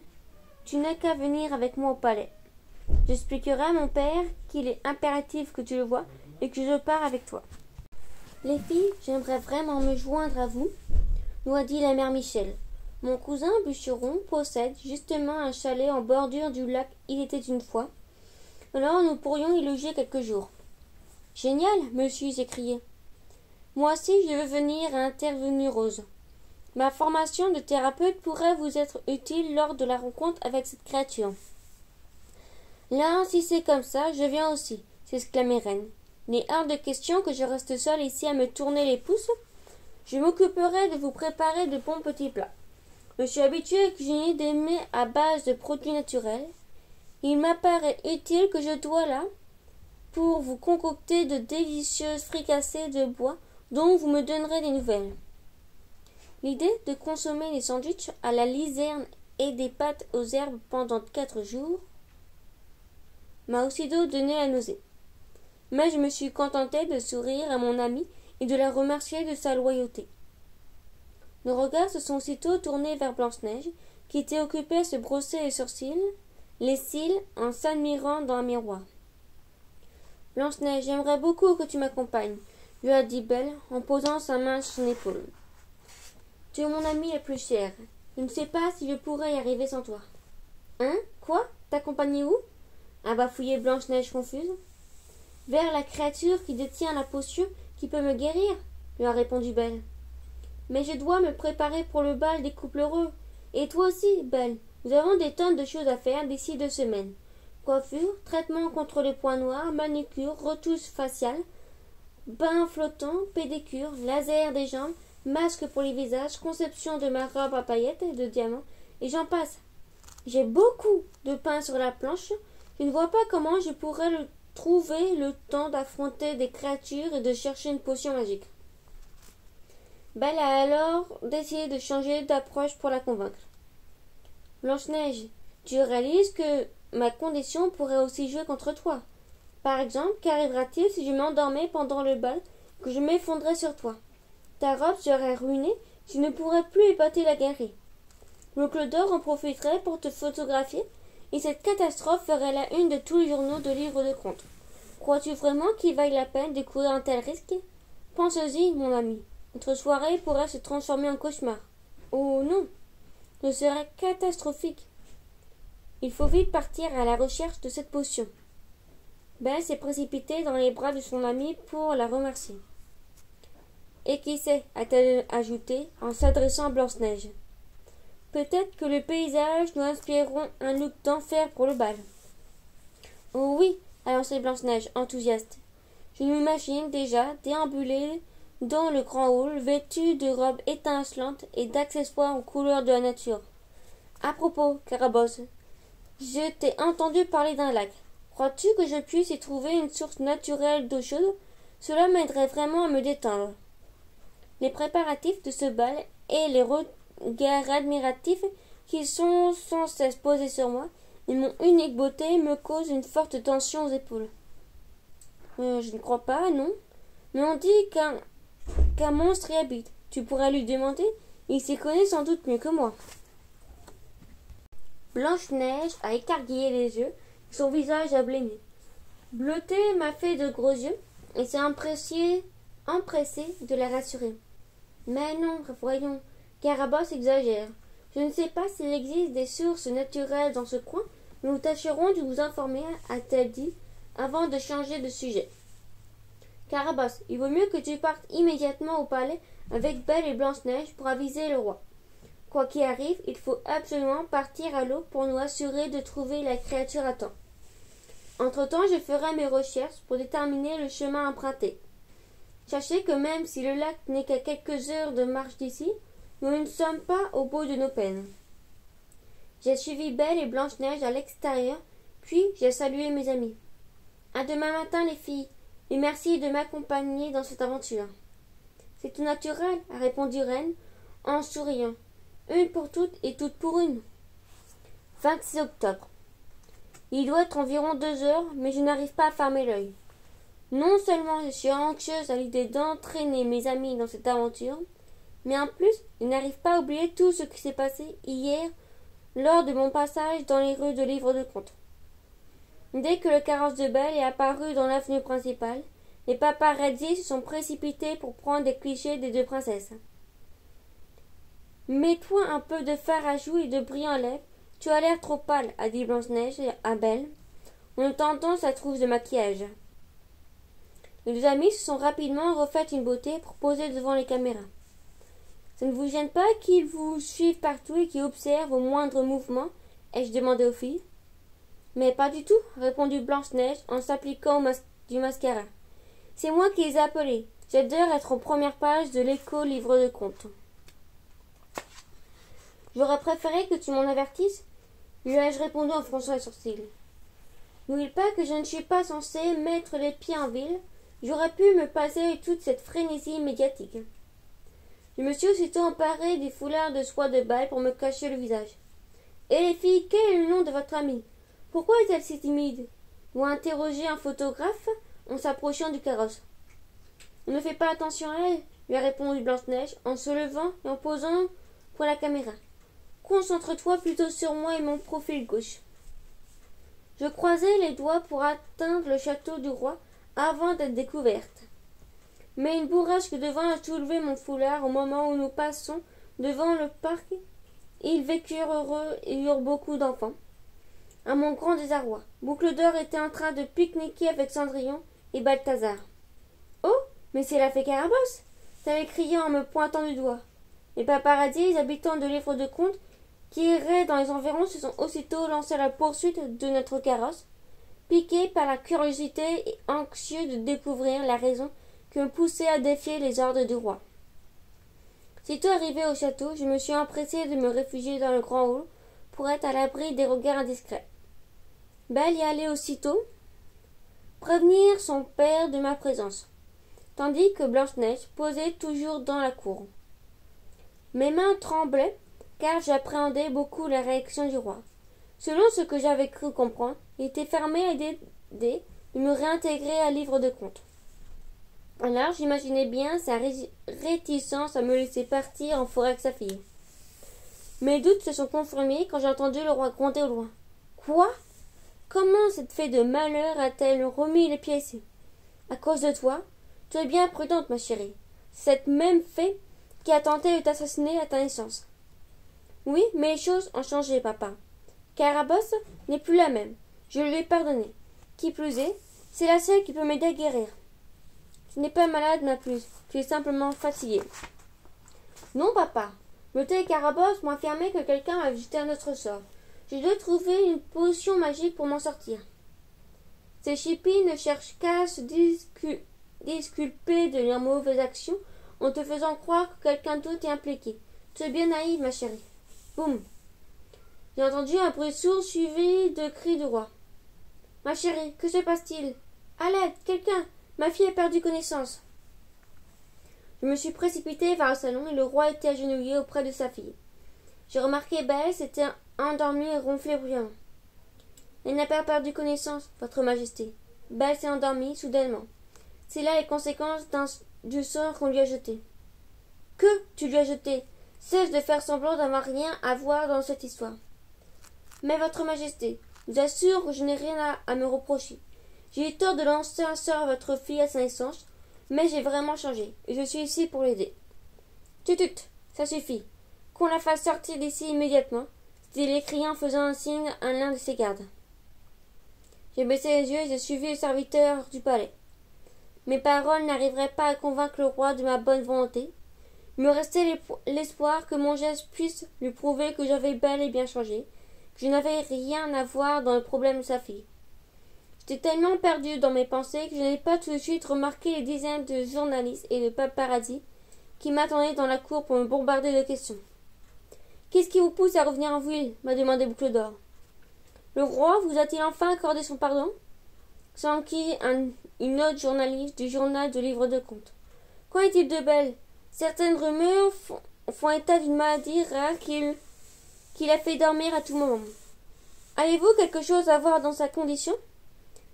Tu n'as qu'à venir avec moi au palais. J'expliquerai à mon père qu'il est impératif que tu le voies et que je pars avec toi. Les filles, j'aimerais vraiment me joindre à vous, nous a dit la mère Michel. Mon cousin bûcheron possède justement un chalet en bordure du lac Il était une fois. Alors nous pourrions y loger quelques jours. Génial, me suis écrié. Moi aussi je veux venir, a intervenu Rose. Ma formation de thérapeute pourrait vous être utile lors de la rencontre avec cette créature. Là, si c'est comme ça, je viens aussi, s'exclamait Reine. Il est hors de question que je reste seule ici à me tourner les pouces. Je m'occuperai de vous préparer de bons petits plats. Je suis habituée à cuisiner des mets à base de produits naturels. Il m'apparaît utile que je sois là pour vous concocter de délicieuses fricassées de bois dont vous me donnerez des nouvelles. L'idée de consommer des sandwichs à la lizerne et des pâtes aux herbes pendant 4 jours m'a aussitôt donné la nausée. Mais je me suis contentée de sourire à mon amie et de la remercier de sa loyauté. Nos regards se sont aussitôt tournés vers Blanche-Neige, qui était occupée à se brosser les cils en s'admirant dans un miroir. Blanche-Neige, j'aimerais beaucoup que tu m'accompagnes, lui a dit Belle en posant sa main sur son épaule. Tu es mon amie la plus chère. Je ne sais pas si je pourrais y arriver sans toi. Hein? Quoi? T'accompagner où? A bafouillé Blanche-Neige confuse. Vers la créature qui détient la potion qui peut me guérir, lui a répondu Belle. Mais je dois me préparer pour le bal des couples heureux. Et toi aussi, Belle. Nous avons des tonnes de choses à faire d'ici 2 semaines. Coiffure, traitement contre les points noirs, manucure, retouche faciale, bain flottant, pédicure, laser des jambes, masque pour les visages, conception de ma robe à paillettes et de diamants, et j'en passe. J'ai beaucoup de pain sur la planche. Je ne vois pas comment je pourrais trouver le temps d'affronter des créatures et de chercher une potion magique. Belle a alors décidé de changer d'approche pour la convaincre. Blanche-Neige, tu réalises que ma condition pourrait aussi jouer contre toi. Par exemple, qu'arrivera-t-il si je m'endormais pendant le bal, que je m'effondrais sur toi? Ta robe serait ruinée, tu ne pourrais plus épater la galerie. L'oncle d'or en profiterait pour te photographier, et cette catastrophe ferait la une de tous les journaux de livres de contes. Crois-tu vraiment qu'il vaille la peine de courir un tel risque? Pense-y, mon ami. Notre soirée pourrait se transformer en cauchemar. Oh non, ce serait catastrophique. Il faut vite partir à la recherche de cette potion. Ben s'est précipitée dans les bras de son ami pour la remercier. Et qui sait, a-t-elle ajouté en s'adressant à Blanche-Neige. Peut-être que le paysage nous inspireront un look d'enfer pour le bal. Oh oui, a lancé Blanche-Neige, enthousiaste. Je m'imagine déjà déambuler dans le grand hall, vêtu de robes étincelantes et d'accessoires aux couleurs de la nature. À propos, Carabosse, je t'ai entendu parler d'un lac. Crois-tu que je puisse y trouver une source naturelle d'eau chaude? Cela m'aiderait vraiment à me détendre. Les préparatifs de ce bal et les regards admiratifs qui sont sans cesse posés sur moi et mon unique beauté me causent une forte tension aux épaules. Je ne crois pas, non. Mais on dit qu'un monstre y habite. Tu pourrais lui demander, il s'y connaît sans doute mieux que moi. Blanche-Neige a écarquillé les yeux, son visage a blêmi. Bleuté m'a fait de gros yeux et s'est empressé de la rassurer. Mais non, voyons, Carabosse exagère. Je ne sais pas s'il existe des sources naturelles dans ce coin, mais nous tâcherons de vous informer, a-t-elle dit, avant de changer de sujet. Carabosse, il vaut mieux que tu partes immédiatement au palais avec Belle et Blanche-Neige pour aviser le roi. Quoi qu'il arrive, il faut absolument partir à l'eau pour nous assurer de trouver la créature à temps. Entre-temps, je ferai mes recherches pour déterminer le chemin à emprunter. Sachez que même si le lac n'est qu'à quelques heures de marche d'ici, nous ne sommes pas au bout de nos peines. J'ai suivi Belle et Blanche-Neige à l'extérieur, puis j'ai salué mes amis. À demain matin, les filles, et merci de m'accompagner dans cette aventure. C'est tout naturel, a répondu Reine en souriant. Une pour toutes et toutes pour une. 26 octobre. Il doit être environ 2 heures, mais je n'arrive pas à fermer l'œil. Non seulement je suis anxieuse à l'idée d'entraîner mes amis dans cette aventure, mais en plus, je n'arrive pas à oublier tout ce qui s'est passé hier lors de mon passage dans les rues de livres de contes. Dès que le carrosse de Belle est apparu dans l'avenue principale, les paparazzi se sont précipités pour prendre des clichés des 2 princesses. Mets-toi un peu de fard à joues et de brillants lèvres. Tu as l'air trop pâle, a dit Blanche-Neige à Belle, en attendant sa trousse de maquillage. Les 2 amies se sont rapidement refaites une beauté pour poser devant les caméras. Ça ne vous gêne pas qu'ils vous suivent partout et qu'ils observent au moindre mouvement? Ai-je demandé aux filles. Mais pas du tout, répondit Blanche-Neige en s'appliquant du mascara. C'est moi qui les ai appelés. J'adore être aux premières pages de l'écho-livre de contes. J'aurais préféré que tu m'en avertisses, lui ai-je répondu en fronçant les sourcils. N'oublie pas que je ne suis pas censée mettre les pieds en ville. J'aurais pu me passer toute cette frénésie médiatique. Je me suis aussitôt emparée du foulard de soie de Belle pour me cacher le visage. Et les filles, quel est le nom de votre amie? Pourquoi est-elle si timide? Ou interroger un photographe en s'approchant du carrosse. On ne fait pas attention à elle, lui a répondu Blanche-Neige en se levant et en posant pour la caméra. Concentre-toi plutôt sur moi et mon profil gauche. Je croisais les doigts pour atteindre le château du roi avant d'être découverte. Mais une bourrasque de vent a soulevé mon foulard au moment où nous passons devant le parc. Ils vécurent heureux et eurent beaucoup d'enfants. À mon grand désarroi, Boucle d'Or était en train de pique-niquer avec Cendrillon et Balthazar. « Oh, mais c'est la fée Carabosse !» t'avais crié en me pointant du doigt. Les paparazzis, les habitants de livres de contes, qui erraient dans les environs, se sont aussitôt lancés à la poursuite de notre carrosse, piqués par la curiosité et anxieux de découvrir la raison qui me poussait à défier les ordres du roi. Sitôt arrivé au château, je me suis empressé de me réfugier dans le grand hall pour être à l'abri des regards indiscrets. Belle y allait aussitôt prévenir son père de ma présence, tandis que Blanche-Neige posait toujours dans la cour. Mes mains tremblaient, car j'appréhendais beaucoup la réaction du roi. Selon ce que j'avais cru comprendre, il était fermé à l'idée de me réintégrer à livre de contes. Alors j'imaginais bien sa réticence à me laisser partir en forêt avec sa fille. Mes doutes se sont confirmés quand j'ai entendu le roi gronder au loin. Quoi? Comment cette fée de malheur a-t-elle remis les pieds ici? À cause de toi? Tu es bien prudente, ma chérie. Cette même fée qui a tenté de t'assassiner à ta naissance. Oui, mais les choses ont changé, papa. Carabosse n'est plus la même. Je lui ai pardonné. Qui plus est, c'est la seule qui peut m'aider à guérir. Tu n'es pas malade, ma puce. Tu es simplement fatiguée. Non, papa. Bleuté et Carabosse m'ont affirmé que quelqu'un m'a jeté un autre sort. Je dois trouver une potion magique pour m'en sortir. Ces chippies ne cherchent qu'à se disculper de leurs mauvaises actions en te faisant croire que quelqu'un d'autre est impliqué. Tu es bien naïve, ma chérie. Boum. J'ai entendu un bruit sourd suivi de cris du roi. Ma chérie, que se passe-t-il? À l'aide, quelqu'un! Ma fille a perdu connaissance. Je me suis précipitée vers le salon et le roi était agenouillé auprès de sa fille. J'ai remarqué Belle s'était endormie et ronflait bruyamment. Elle n'a pas perdu connaissance, votre majesté. Belle s'est endormie soudainement. C'est là les conséquences du sort qu'on lui a jeté. Que tu lui as jeté? Cesse de faire semblant d'avoir rien à voir dans cette histoire. Mais votre majesté, je vous assure que je n'ai rien à me reprocher. J'ai eu tort de lancer un sort à votre fille à sa naissance, mais j'ai vraiment changé, et je suis ici pour l'aider. Tutut, ça suffit. Qu'on la fasse sortir d'ici immédiatement, dit-il écriant en faisant un signe à l'un de ses gardes. J'ai baissé les yeux et j'ai suivi le serviteur du palais. Mes paroles n'arriveraient pas à convaincre le roi de ma bonne volonté. Il me restait l'espoir que mon geste puisse lui prouver que j'avais bel et bien changé, que je n'avais rien à voir dans le problème de sa fille. J'étais tellement perdue dans mes pensées que je n'ai pas tout de suite remarqué les dizaines de journalistes et de paparazzis qui m'attendaient dans la cour pour me bombarder de questions. « Qu'est-ce qui vous pousse à revenir en ville » m'a demandé Boucle d'Or. « Le roi vous a-t-il enfin accordé son pardon » s'enquit une autre journaliste du journal de livre de contes. « Qu'en est-il de Belle ? Certaines rumeurs font état d'une maladie rare qui la fait dormir à tout moment. Avez-vous quelque chose à voir dans sa condition »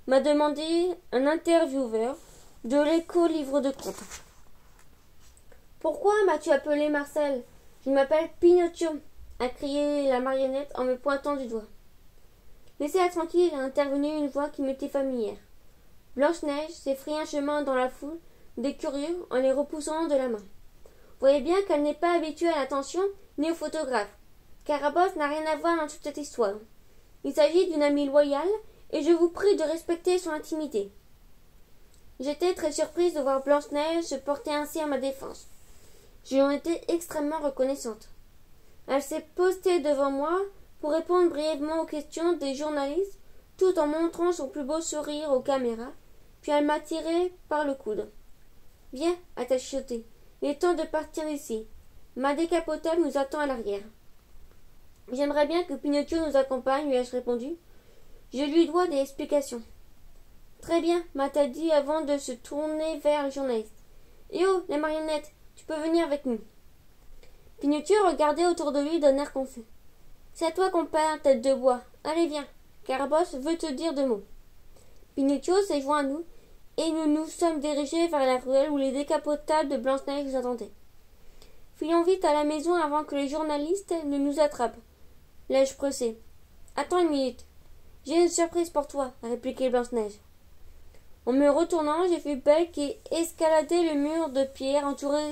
m'a demandé un intervieweur de l'Écho livre de contes. « Pourquoi m'as-tu appelé Marcel ? Je m'appelle Pinocchio, a crié la marionnette en me pointant du doigt. Laissez-la tranquille, a intervenu une voix qui m'était familière. Blanche-Neige s'est frayé un chemin dans la foule des curieux en les repoussant de la main. Vous voyez bien qu'elle n'est pas habituée à l'attention ni aux photographes. Carabosse n'a rien à voir dans toute cette histoire. Il s'agit d'une amie loyale et je vous prie de respecter son intimité. J'étais très surprise de voir Blanche-Neige se porter ainsi à ma défense. Je lui en étais extrêmement reconnaissante. Elle s'est postée devant moi pour répondre brièvement aux questions des journalistes tout en montrant son plus beau sourire aux caméras, puis elle m'a tiré par le coude. « Viens, a-t-elle chuchoté, il est temps de partir d'ici. Ma décapotable nous attend à l'arrière. »« J'aimerais bien que Pinocchio nous accompagne, lui ai-je répondu. Je lui dois des explications. »« Très bien, m'a-t-elle dit avant de se tourner vers le journaliste. Et oh, les marionnettes, tu peux venir avec nous. » Pinocchio regardait autour de lui d'un air confus. « C'est à toi qu'on parle, tête de bois. Allez, viens. Carabosse veut te dire 2 mots. » Pinocchio s'est joint à nous, et nous nous sommes dirigés vers la ruelle où les décapotables de Blanche-Neige nous attendaient. « Filons vite à la maison avant que les journalistes ne nous attrapent. » l'ai-je pressé. « Attends une minute. J'ai une surprise pour toi, » a répliqué Blanche-Neige. En me retournant, j'ai vu Belle qui escaladait le mur de pierre entouré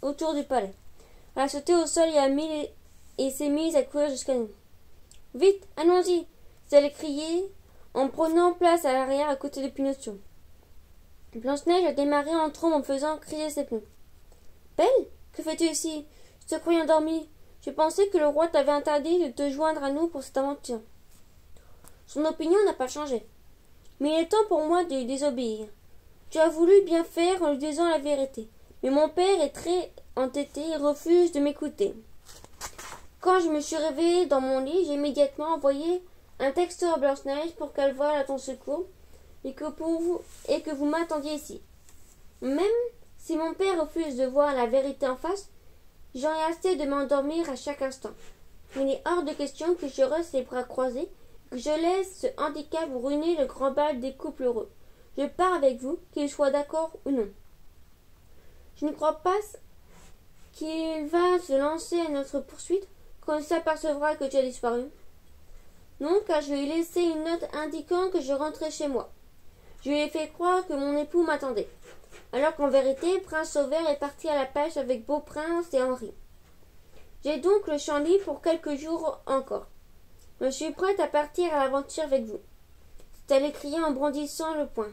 autour du palais. Elle a sauté au sol et s'est mise à courir jusqu'à nous. « Vite, allons-y !» s'est-elle criée en prenant place à l'arrière à côté de Pinocchio. Blanche-Neige a démarré en trombe en me faisant crier ses pneus. « Belle, que fais-tu ici ? Je te croyais endormi. Je pensais que le roi t'avait interdit de te joindre à nous pour cette aventure. Son opinion n'a pas changé. Mais il est temps pour moi de lui désobéir. Tu as voulu bien faire en lui disant la vérité. Mais mon père est très entêté et refuse de m'écouter. Quand je me suis réveillée dans mon lit, j'ai immédiatement envoyé un texto à Blanche-Neige pour qu'elle vole à ton secours et que vous m'attendiez ici. Même si mon père refuse de voir la vérité en face, j'en ai assez de m'endormir à chaque instant. Il est hors de question que je reste les bras croisés et que je laisse ce handicap ruiner le grand bal des couples heureux. Je pars avec vous, qu'il soit d'accord ou non. Je ne crois pas qu'il va se lancer à notre poursuite quand il s'apercevra que tu as disparu. Non, car je lui ai laissé une note indiquant que je rentrais chez moi. Je lui ai fait croire que mon époux m'attendait, alors qu'en vérité, Prince Sauveur est parti à la pêche avec Beauprince et Henri. J'ai donc le champ libre pour quelques jours encore. Je suis prête à partir à l'aventure avec vous. C'est-elle écriée en brandissant le poing.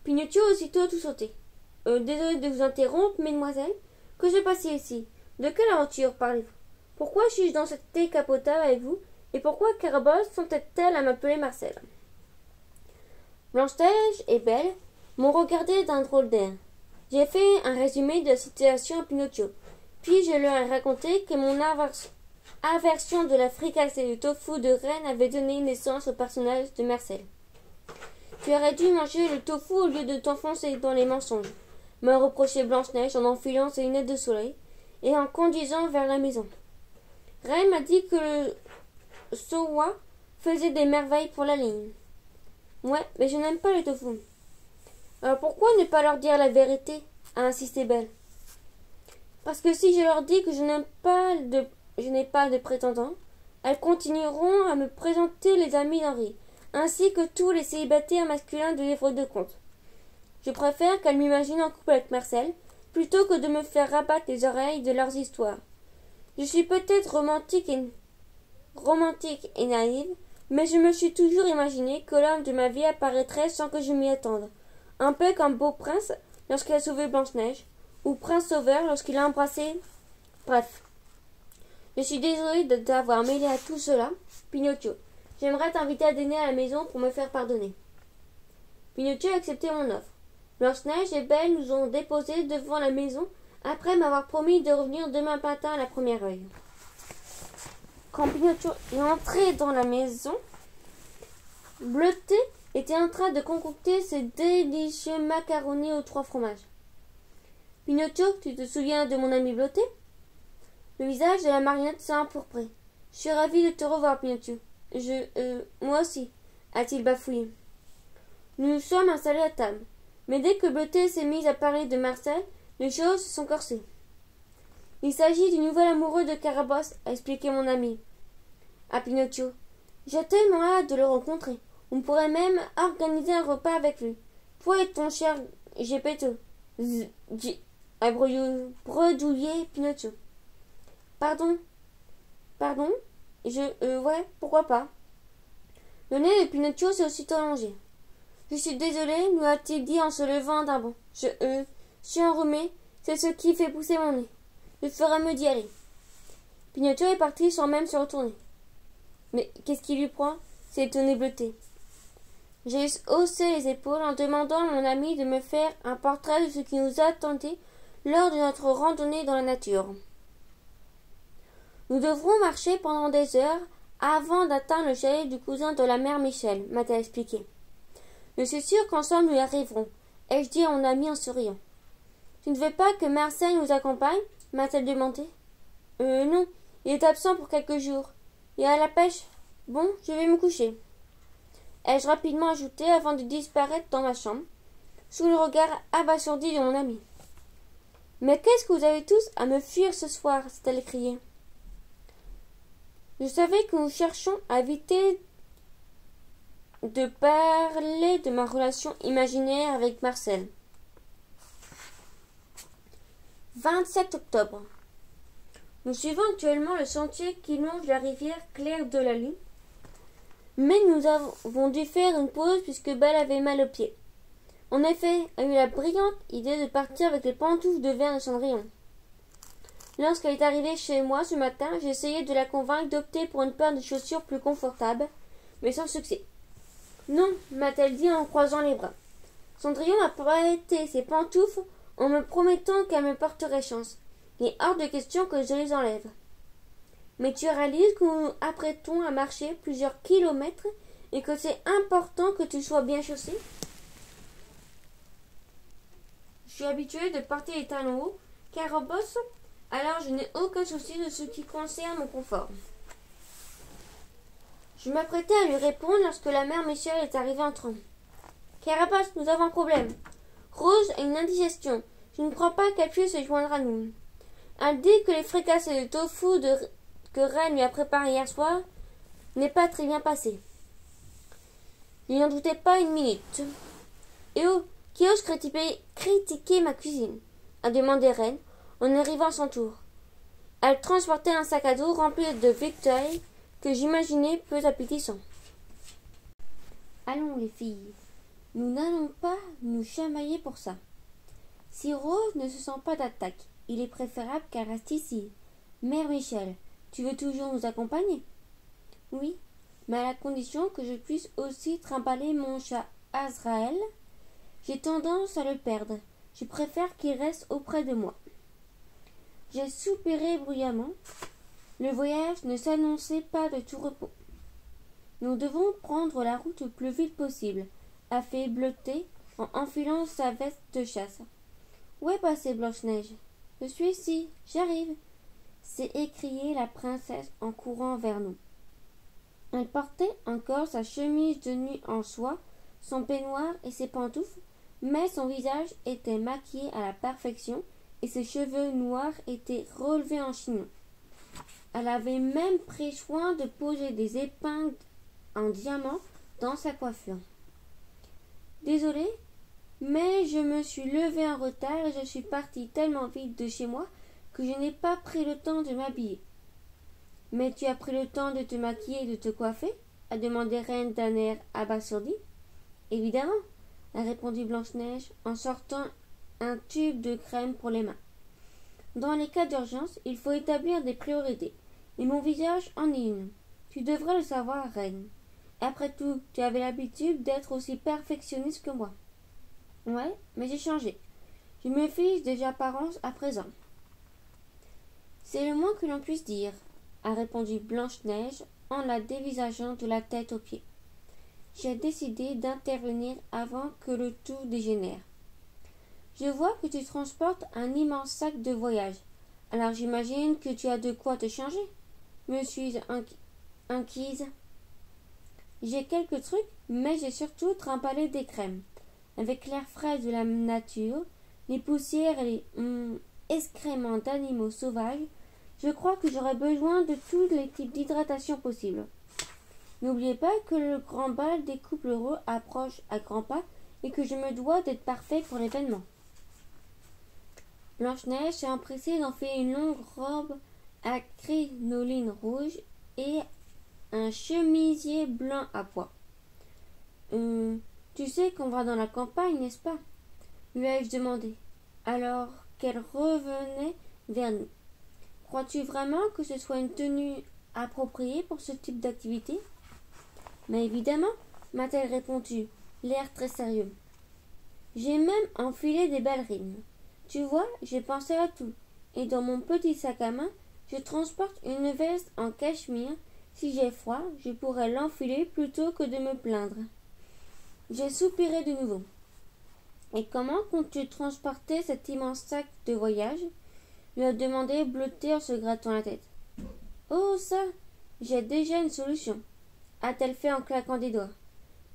Pinocchio aussitôt a tout sauté. Désolé de vous interrompre, mesdemoiselles. Que se passe ici? De quelle aventure parlez-vous? Pourquoi suis-je dans cette décapotable avec vous? Et pourquoi Carabosse s'entête-t-elle à m'appeler Marcel? Blanche-Neige et Belle m'ont regardé d'un drôle d'air. J'ai fait un résumé de la situation à Pinocchio. Puis je leur ai raconté que mon aversion de la fricasse et du tofu de reine avait donné naissance au personnage de Marcel. Tu aurais dû manger le tofu au lieu de t'enfoncer dans les mensonges, m'a reproché Blanche-Neige en enfilant ses lunettes de soleil et en conduisant vers la maison. Reine m'a dit que le Sowa faisait des merveilles pour la ligne. Ouais, mais je n'aime pas le tofu. Alors pourquoi ne pas leur dire la vérité? A insisté Belle. Parce que si je leur dis que je n'ai pas de prétendant, elles continueront à me présenter les amis d'Henri, ainsi que tous les célibataires masculins de livres de contes. Je préfère qu'elles m'imaginent en couple avec Marcel, plutôt que de me faire rabattre les oreilles de leurs histoires. Je suis peut-être romantique et naïve, mais je me suis toujours imaginé que l'homme de ma vie apparaîtrait sans que je m'y attende, un peu comme Beauprince lorsqu'il a sauvé Blanche-Neige, ou Prince Sauveur lorsqu'il a embrassé. Bref, je suis désolée de t'avoir mêlé à tout cela, Pinocchio. J'aimerais t'inviter à dîner à la maison pour me faire pardonner. Pinocchio a accepté mon offre. Blanche-Neige et Belle nous ont déposés devant la maison après m'avoir promis de revenir demain matin à la première heure. Quand Pinocchio est entré dans la maison, Bleuté était en train de concocter ses délicieux macaronis aux 3 fromages. Pinocchio, tu te souviens de mon ami Bleuté? Le visage de la marionnette s'est empourpré. Je suis ravie de te revoir, Pinocchio. Moi aussi, a-t-il bafouillé. Nous nous sommes installés à table. Mais dès que Bleuté s'est mise à parler de Marcel, les choses se sont corsées. Il s'agit du nouvel amoureux de Carabosse, a expliqué mon ami. À Pinocchio. J'ai tellement hâte de le rencontrer. On pourrait même organiser un repas avec lui. Toi et ton cher Geppetto. A bredouillé Pinocchio. Pardon? Ouais, pourquoi pas? Le nez de Pinocchio s'est aussitôt allongé. Je suis désolé, nous a-t-il dit en se levant d'un bond. Je suis enrhumé, c'est ce qui fait pousser mon nez. Je ferai mieux d'y aller. Pinocchio est parti sans même se retourner. Mais qu'est-ce qui lui prend? S'est étonné Bleuté. J'ai haussé les épaules en demandant à mon ami de me faire un portrait de ce qui nous attendait lors de notre randonnée dans la nature. Nous devrons marcher pendant des heures avant d'atteindre le chalet du cousin de la mère Michel, m'a-t-elle expliqué. Je suis sûre qu'ensemble nous y arriverons, ai-je dit à mon ami en souriant. Tu ne veux pas que Marcel nous accompagne? M'a-t-elle demandé. Non, il est absent pour quelques jours. Il est à la pêche. Bon, je vais me coucher. Ai-je rapidement ajouté avant de disparaître dans ma chambre, sous le regard abasourdi de mon ami. Mais qu'est-ce que vous avez tous à me fuir ce soir? s'est-elle écriée. Je savais que nous cherchions à éviter de parler de ma relation imaginaire avec Marcel. 27 octobre. Nous suivons actuellement le sentier qui longe la rivière claire de la Lune, mais nous avons dû faire une pause puisque Belle avait mal aux pieds. En effet, a eu la brillante idée de partir avec les pantoufles de verre de Cendrillon. Lorsqu'elle est arrivée chez moi ce matin, j'ai essayé de la convaincre d'opter pour une paire de chaussures plus confortable, mais sans succès. Non, m'a-t-elle dit en croisant les bras. Cendrillon a prêté ses pantoufles en me promettant qu'elle me porterait chance. Il est hors de question que je les enlève. Mais tu réalises que nous nous apprêtons à marcher plusieurs kilomètres et que c'est important que tu sois bien chaussé? Je suis habituée de porter les talons hauts, Carabosse, alors je n'ai aucun souci de ce qui concerne mon confort. Je m'apprêtais à lui répondre lorsque la mère Michel est arrivée en train. Carapace, nous avons un problème. Rose a une indigestion. Je ne crois pas qu'elle puisse se joindre à nous. Elle dit que les fricassés de tofu que Reine lui a préparés hier soir n'est pas très bien passé. Il n'en doutait pas une minute. Et oh, qui ose critiquer ma cuisine? A demandé Reine en arrivant à son tour. Elle transportait un sac à dos rempli de victuailles que j'imaginais peu appétissants. Allons, les filles, nous n'allons pas nous chamailler pour ça. Si Rose ne se sent pas d'attaque, il est préférable qu'elle reste ici. Mère Michel, tu veux toujours nous accompagner? Oui, mais à la condition que je puisse aussi trimballer mon chat Azraël. J'ai tendance à le perdre. Je préfère qu'il reste auprès de moi. J'ai soupiré bruyamment. Le voyage ne s'annonçait pas de tout repos. Nous devons prendre la route le plus vite possible, a fait Bleuté en enfilant sa veste de chasse. Où est passée Blanche-Neige? Je suis ici, j'arrive, s'est écriée la princesse en courant vers nous. Elle portait encore sa chemise de nuit en soie, son peignoir et ses pantoufles, mais son visage était maquillé à la perfection et ses cheveux noirs étaient relevés en chignon. Elle avait même pris soin de poser des épingles en diamant dans sa coiffure. Désolée, mais je me suis levée en retard et je suis partie tellement vite de chez moi que je n'ai pas pris le temps de m'habiller. Mais tu as pris le temps de te maquiller et de te coiffer? A demandé Reine d'un air abasourdi. Évidemment, a répondu Blanche-Neige en sortant un tube de crème pour les mains. Dans les cas d'urgence, il faut établir des priorités. Et mon visage en est une. Tu devrais le savoir, Reine. Après tout, tu avais l'habitude d'être aussi perfectionniste que moi. Ouais, mais j'ai changé. Je me fiche des apparences à présent. C'est le moins que l'on puisse dire, a répondu Blanche-Neige en la dévisageant de la tête aux pieds. J'ai décidé d'intervenir avant que le tout dégénère. Je vois que tu transportes un immense sac de voyage. Alors j'imagine que tu as de quoi te changer. Me suis-je inquise. J'ai quelques trucs, mais j'ai surtout trimballé des crèmes. Avec l'air frais de la nature, les poussières et les excréments d'animaux sauvages, je crois que j'aurai besoin de tous les types d'hydratation possibles. N'oubliez pas que le grand bal des couples heureux approche à grands pas et que je me dois d'être parfait pour l'événement. Blanche-Neige s'est empressée d'enfiler une longue robe à crinoline rouge et un chemisier blanc à pois. Tu sais qu'on va dans la campagne, n'est-ce pas? Lui ai-je demandé, alors qu'elle revenait vers nous. Crois-tu vraiment que ce soit une tenue appropriée pour ce type d'activité? Mais évidemment, m'a-t-elle répondu, l'air très sérieux. J'ai même enfilé des ballerines. Tu vois, j'ai pensé à tout, et dans mon petit sac à main, je transporte une veste en cachemire. Si j'ai froid, je pourrais l'enfiler plutôt que de me plaindre. J'ai soupiré de nouveau. Et comment comptes-tu transporter cet immense sac de voyage? Lui a demandé Bleuté en se grattant la tête. Oh ça, j'ai déjà une solution, a-t-elle fait en claquant des doigts.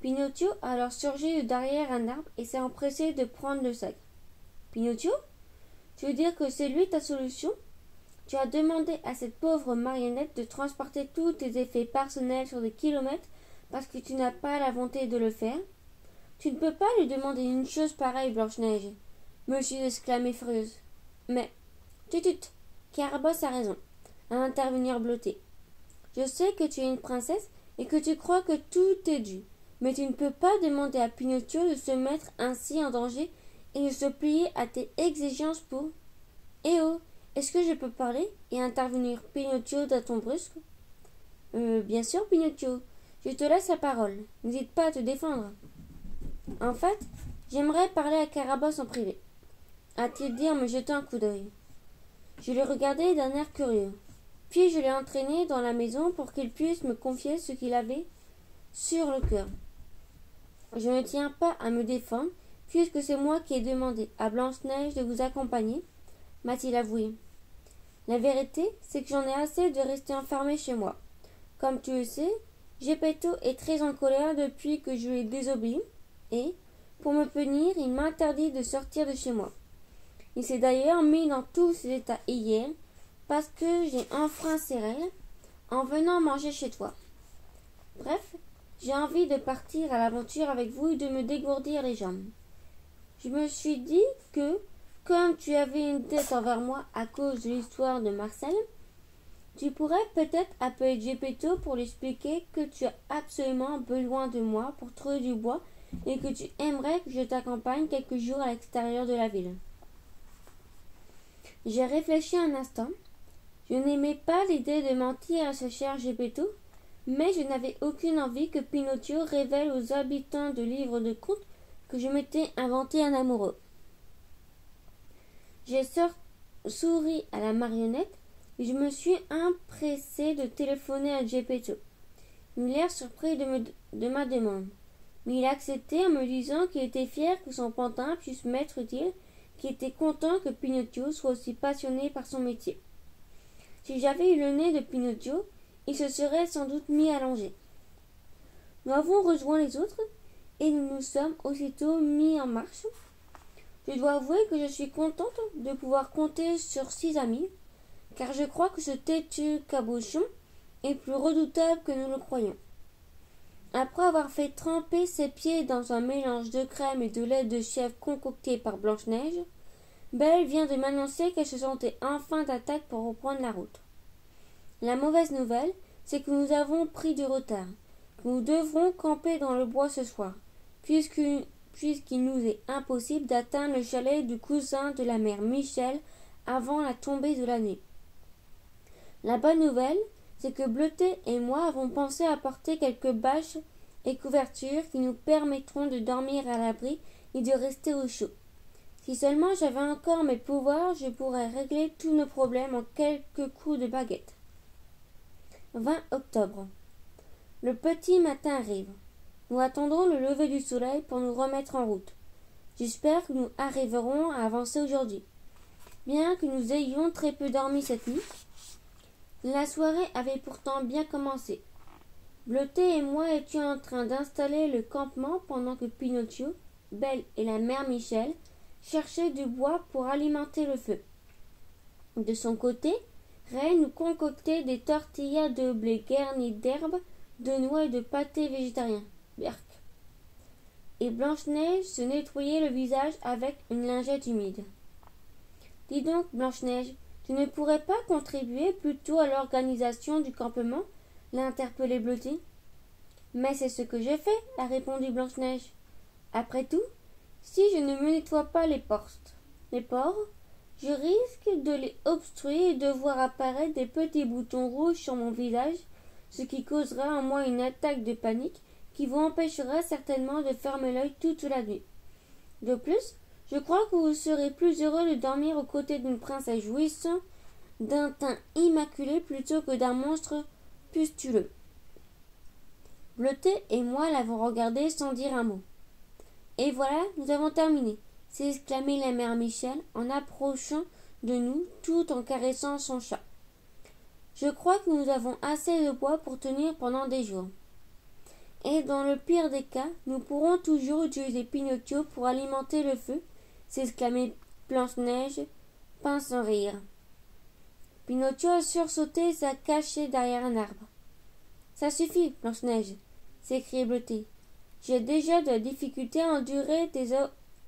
Pinocchio a alors surgi de derrière un arbre et s'est empressé de prendre le sac. Pinocchio? Tu veux dire que c'est lui ta solution? Tu as demandé à cette pauvre marionnette de transporter tous tes effets personnels sur des kilomètres parce que tu n'as pas la volonté de le faire? Tu ne peux pas lui demander une chose pareille, Blanche-Neige, me suis exclamée furieuse. Mais, tutut, Carabosse a raison, à intervenir Bleuté. Je sais que tu es une princesse et que tu crois que tout est dû, mais tu ne peux pas demander à Pinocchio de se mettre ainsi en danger et de se plier à tes exigences pour... Eh oh, Est-ce que je peux parler et intervenir, Pinocchio, d'un ton brusque? Bien sûr, Pinocchio. Je te laisse la parole. N'hésite pas à te défendre. En fait, j'aimerais parler à Carabosse en privé, a-t-il dit en me jetant un coup d'œil. Je le regardais d'un air curieux. Puis je l'ai entraîné dans la maison pour qu'il puisse me confier ce qu'il avait sur le cœur. Je ne tiens pas à me défendre, puisque c'est moi qui ai demandé à Blanche-Neige de vous accompagner, m'a-t-il avoué. La vérité, c'est que j'en ai assez de rester enfermé chez moi. Comme tu le sais, Geppetto est très en colère depuis que je lui ai désobéi, et, pour me punir, il m'interdit de sortir de chez moi. Il s'est d'ailleurs mis dans tous ses états hier, parce que j'ai enfreint ses règles en venant manger chez toi. Bref, j'ai envie de partir à l'aventure avec vous et de me dégourdir les jambes. Je me suis dit que, comme tu avais une dette envers moi à cause de l'histoire de Marcel, tu pourrais peut-être appeler Geppetto pour lui expliquer que tu as absolument besoin de moi pour trouver du bois et que tu aimerais que je t'accompagne quelques jours à l'extérieur de la ville. J'ai réfléchi un instant. Je n'aimais pas l'idée de mentir à ce cher Geppetto, mais je n'avais aucune envie que Pinocchio révèle aux habitants de livres de contes que je m'étais inventé un amoureux. J'ai souri à la marionnette et je me suis empressé de téléphoner à Geppetto. Il eut l'air surpris de ma demande, mais il a accepté en me disant qu'il était fier que son pantin puisse m'être utile, qu'il était content que Pinocchio soit aussi passionné par son métier. Si j'avais eu le nez de Pinocchio, il se serait sans doute mis à longer. Nous avons rejoint les autres et nous nous sommes aussitôt mis en marche. Je dois avouer que je suis contente de pouvoir compter sur 6 amis, car je crois que ce têtu cabochon est plus redoutable que nous le croyons. Après avoir fait tremper ses pieds dans un mélange de crème et de lait de chèvre concocté par Blanche-Neige, Belle vient de m'annoncer qu'elle se sentait enfin d'attaque pour reprendre la route. La mauvaise nouvelle, c'est que nous avons pris du retard, que nous devrons camper dans le bois ce soir, puisqu'il nous est impossible d'atteindre le chalet du cousin de la mère Michel avant la tombée de la nuit. La bonne nouvelle, c'est que Bleuté et moi avons pensé apporter quelques bâches et couvertures qui nous permettront de dormir à l'abri et de rester au chaud. Si seulement j'avais encore mes pouvoirs, je pourrais régler tous nos problèmes en quelques coups de baguette. 20 octobre. Le petit matin arrive. Nous attendons le lever du soleil pour nous remettre en route. J'espère que nous arriverons à avancer aujourd'hui. Bien que nous ayons très peu dormi cette nuit, la soirée avait pourtant bien commencé. Bleuté et moi étions en train d'installer le campement pendant que Pinocchio, Belle et la mère Michel cherchaient du bois pour alimenter le feu. De son côté, Ray nous concoctait des tortillas de blé garnies d'herbes, de noix et de pâté végétarien. Berk. Et Blanche-Neige se nettoyait le visage avec une lingette humide. Dis donc, Blanche-Neige, tu ne pourrais pas contribuer plutôt à l'organisation du campement? L'a interpellé Bleuté. Mais c'est ce que j'ai fait, a répondu Blanche-Neige. Après tout, si je ne me nettoie pas les pores, je risque de les obstruer et de voir apparaître des petits boutons rouges sur mon visage, ce qui causera en moi une attaque de panique qui vous empêchera certainement de fermer l'œil toute la nuit. De plus, je crois que vous serez plus heureux de dormir aux côtés d'une princesse jouissant d'un teint immaculé plutôt que d'un monstre pustuleux. Bleuté et moi l'avons regardé sans dire un mot. Et voilà, nous avons terminé, s'est exclamée la mère Michel en approchant de nous tout en caressant son chat. Je crois que nous avons assez de bois pour tenir pendant des jours. Et dans le pire des cas, nous pourrons toujours utiliser Pinocchio pour alimenter le feu, s'exclamait Blanche-Neige, pince en rire. Pinocchio a sursauté et s'est caché derrière un arbre. Ça suffit, Blanche-Neige, s'écriait Bleuté. J'ai déjà de la difficulté à endurer tes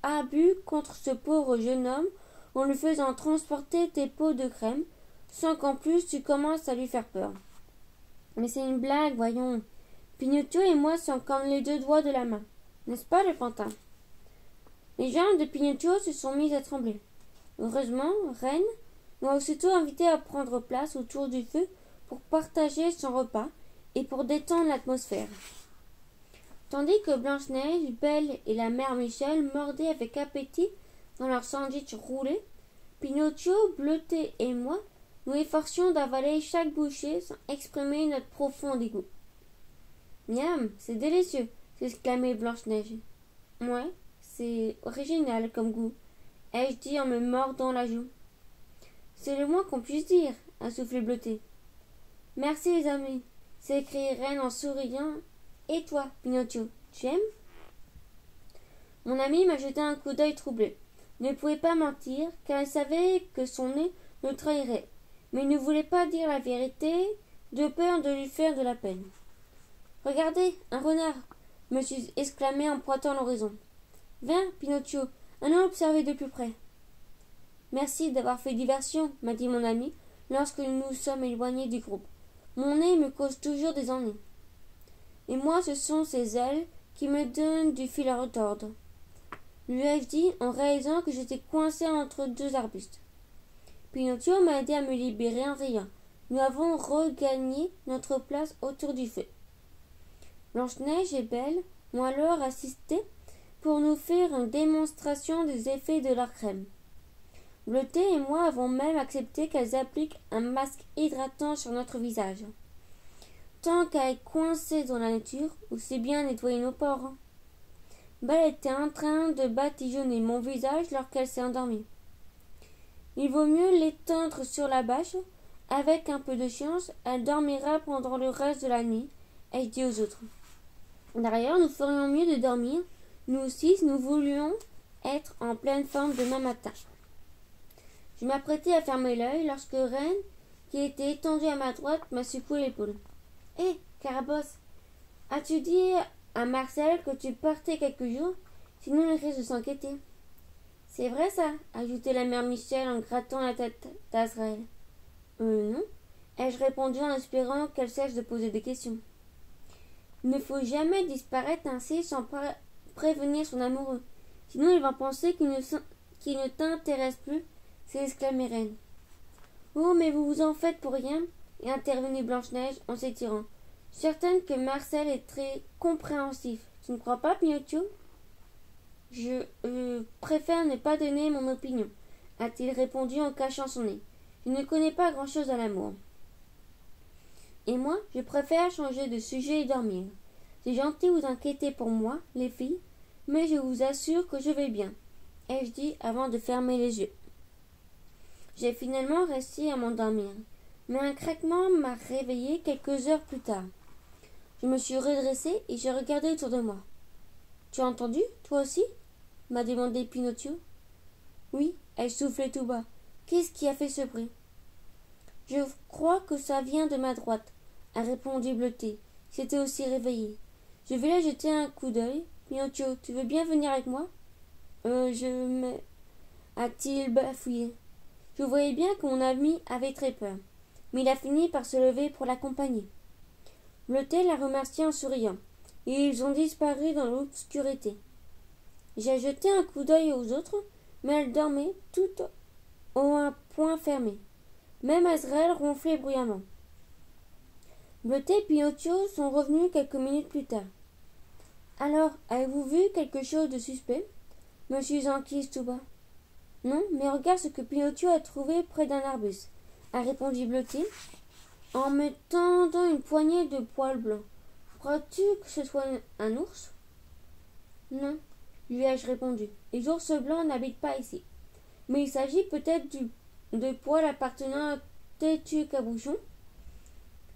abus contre ce pauvre jeune homme en lui faisant transporter tes pots de crème, sans qu'en plus tu commences à lui faire peur. Mais c'est une blague, voyons. Pinocchio et moi sommes comme les deux doigts de la main, n'est-ce pas, le pantin? Les jambes de Pinocchio se sont mises à trembler. Heureusement, Reine m'a aussitôt invité à prendre place autour du feu pour partager son repas et pour détendre l'atmosphère. Tandis que Blanche-Neige, Belle et la mère Michel mordaient avec appétit dans leur sandwich roulé, Pinocchio, Bleuté et moi nous efforcions d'avaler chaque bouchée sans exprimer notre profond dégoût. « Miam, c'est délicieux !» s'exclamait Blanche-Neige. « Ouais, c'est original comme goût », ai-je dit en me mordant la joue. « C'est le moins qu'on puisse dire », a soufflé Bleuté. « Merci les amis », s'écria Reine en souriant. « Et toi, Pinocchio, tu aimes ?» Mon ami m'a jeté un coup d'œil troublé. Il ne pouvait pas mentir, car il savait que son nez le trahirait, mais il ne voulait pas dire la vérité, de peur de lui faire de la peine. « Regardez, un renard !» me suis exclamé en pointant l'horizon. « Viens, Pinocchio, allons observer de plus près. »« Merci d'avoir fait diversion, » m'a dit mon ami, lorsque nous nous sommes éloignés du groupe. « Mon nez me cause toujours des ennuis. » Et moi, ce sont ces ailes qui me donnent du fil à retordre, lui ai-je dit en réalisant que j'étais coincé entre deux arbustes. Pinocchio m'a aidé à me libérer en riant. Nous avons regagné notre place autour du feu. Blanche-Neige et Belle m'ont alors assisté pour nous faire une démonstration des effets de leur crème. Bleuté et moi avons même accepté qu'elles appliquent un masque hydratant sur notre visage. Tant qu'à être coincée dans la nature, aussi bien nettoyer nos pores. Belle était en train de badigeonner mon visage lorsqu'elle s'est endormie. Il vaut mieux l'étendre sur la bâche. Avec un peu de chance, elle dormira pendant le reste de la nuit, ai-je dit aux autres. D'ailleurs, nous ferions mieux de dormir, nous aussi, si nous voulions être en pleine forme demain matin. Je m'apprêtais à fermer l'œil lorsque Reine, qui était étendue à ma droite, m'a secoué l'épaule. « Hé, Carabosse, as-tu dit à Marcel que tu partais quelques jours, sinon il risque de s'inquiéter. »« C'est vrai ça, » ajoutait la mère Michel en grattant la tête d'Azraël. « Non, » ai-je répondu en espérant qu'elle cesse de poser des questions. Il ne faut jamais disparaître ainsi sans prévenir son amoureux, sinon il va penser qu'il ne t'intéresse plus, s'est exclamée Reine. « Oh, mais vous vous en faites pour rien, » et intervenue Blanche-Neige en s'étirant. « Certaine que Marcel est très compréhensif. Tu ne crois pas, Pinocchio ?»« Je préfère ne pas donner mon opinion, » a-t-il répondu en cachant son nez. « Je ne connais pas grand-chose à l'amour. »« Et moi, je préfère changer de sujet et dormir. C'est gentil vous inquiéter pour moi, les filles, mais je vous assure que je vais bien, » ai-je dit avant de fermer les yeux. J'ai finalement réussi à m'endormir, mais un craquement m'a réveillé quelques heures plus tard. Je me suis redressée et j'ai regardé autour de moi. « Tu as entendu, toi aussi ?» m'a demandé Pinocchio. « Oui, » ai-je soufflé tout bas. « Qu'est-ce qui a fait ce bruit ?»« Je crois que ça vient de ma droite, » a répondu Bleuté. S'était aussi réveillé. « Je vais là jeter un coup d'œil. Pinocchio, tu veux bien venir avec moi ?»« a-t-il bafouillé. Je voyais bien que mon ami avait très peur, mais il a fini par se lever pour l'accompagner. Bleuté l'a remercié en souriant, et ils ont disparu dans l'obscurité. J'ai jeté un coup d'œil aux autres, mais elles dormaient toutes au un point fermé. Même Azraël ronflait bruyamment. Bleuté et Pinocchio sont revenus quelques minutes plus tard. « Alors, avez-vous vu quelque chose de suspect ?» me suis enquise tout bas. « Non, mais regarde ce que Pinocchio a trouvé près d'un arbuste, » a répondu Bleuté, en me tendant une poignée de poils blancs. « Crois-tu que ce soit un ours ?»« Non, » lui ai-je répondu. « Les ours blancs n'habitent pas ici. Mais il s'agit peut-être de poils appartenant à Têtu Cabochon.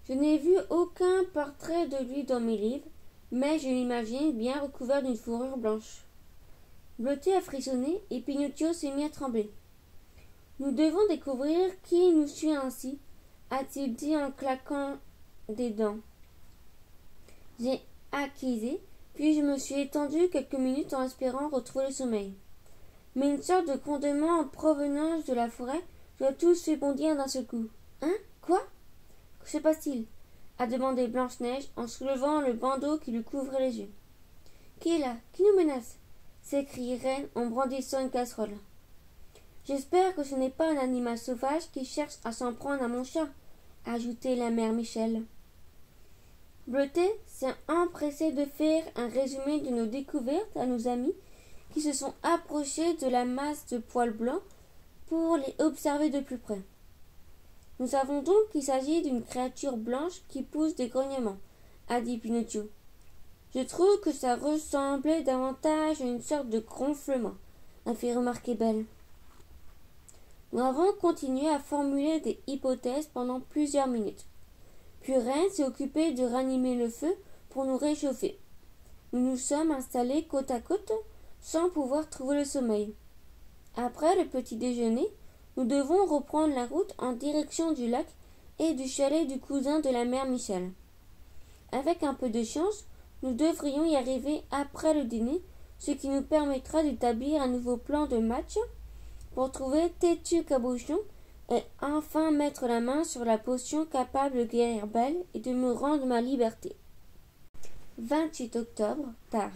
Je n'ai vu aucun portrait de lui dans mes livres, mais je l'imagine bien recouvert d'une fourrure blanche. » Bleuté a frissonné et Pinocchio s'est mis à trembler. « Nous devons découvrir qui nous suit ainsi, » a-t-il dit en claquant des dents. J'ai acquiescé, puis je me suis étendu quelques minutes en espérant retrouver le sommeil. Mais une sorte de grondement en provenance de la forêt doit tous fait bondir d'un seul coup. « Hein? Quoi? Que se passe-t-il » a demandé Blanche-Neige en soulevant le bandeau qui lui couvrait les yeux. « Qui est là? Qui nous menace » s'écrie Reine en brandissant une casserole. J'espère que ce n'est pas un animal sauvage qui cherche à s'en prendre à mon chat, ajoutait la mère Michel. Bleuté s'est empressé de faire un résumé de nos découvertes à nos amis qui se sont approchés de la masse de poils blancs pour les observer de plus près. Nous savons donc qu'il s'agit d'une créature blanche qui pousse des grognements, a dit Pinocchio. Je trouve que ça ressemblait davantage à une sorte de ronflement, a fait remarquer Belle. Nous avons continué à formuler des hypothèses pendant plusieurs minutes. Puis Reine s'est occupée de ranimer le feu pour nous réchauffer. Nous nous sommes installés côte à côte sans pouvoir trouver le sommeil. Après le petit déjeuner, nous devons reprendre la route en direction du lac et du chalet du cousin de la mère Michel. Avec un peu de chance, nous devrions y arriver après le dîner, ce qui nous permettra d'établir un nouveau plan de match pour trouver Têtu Cabochon et enfin mettre la main sur la potion capable de guérir Belle et de me rendre ma liberté. 28 octobre, tard.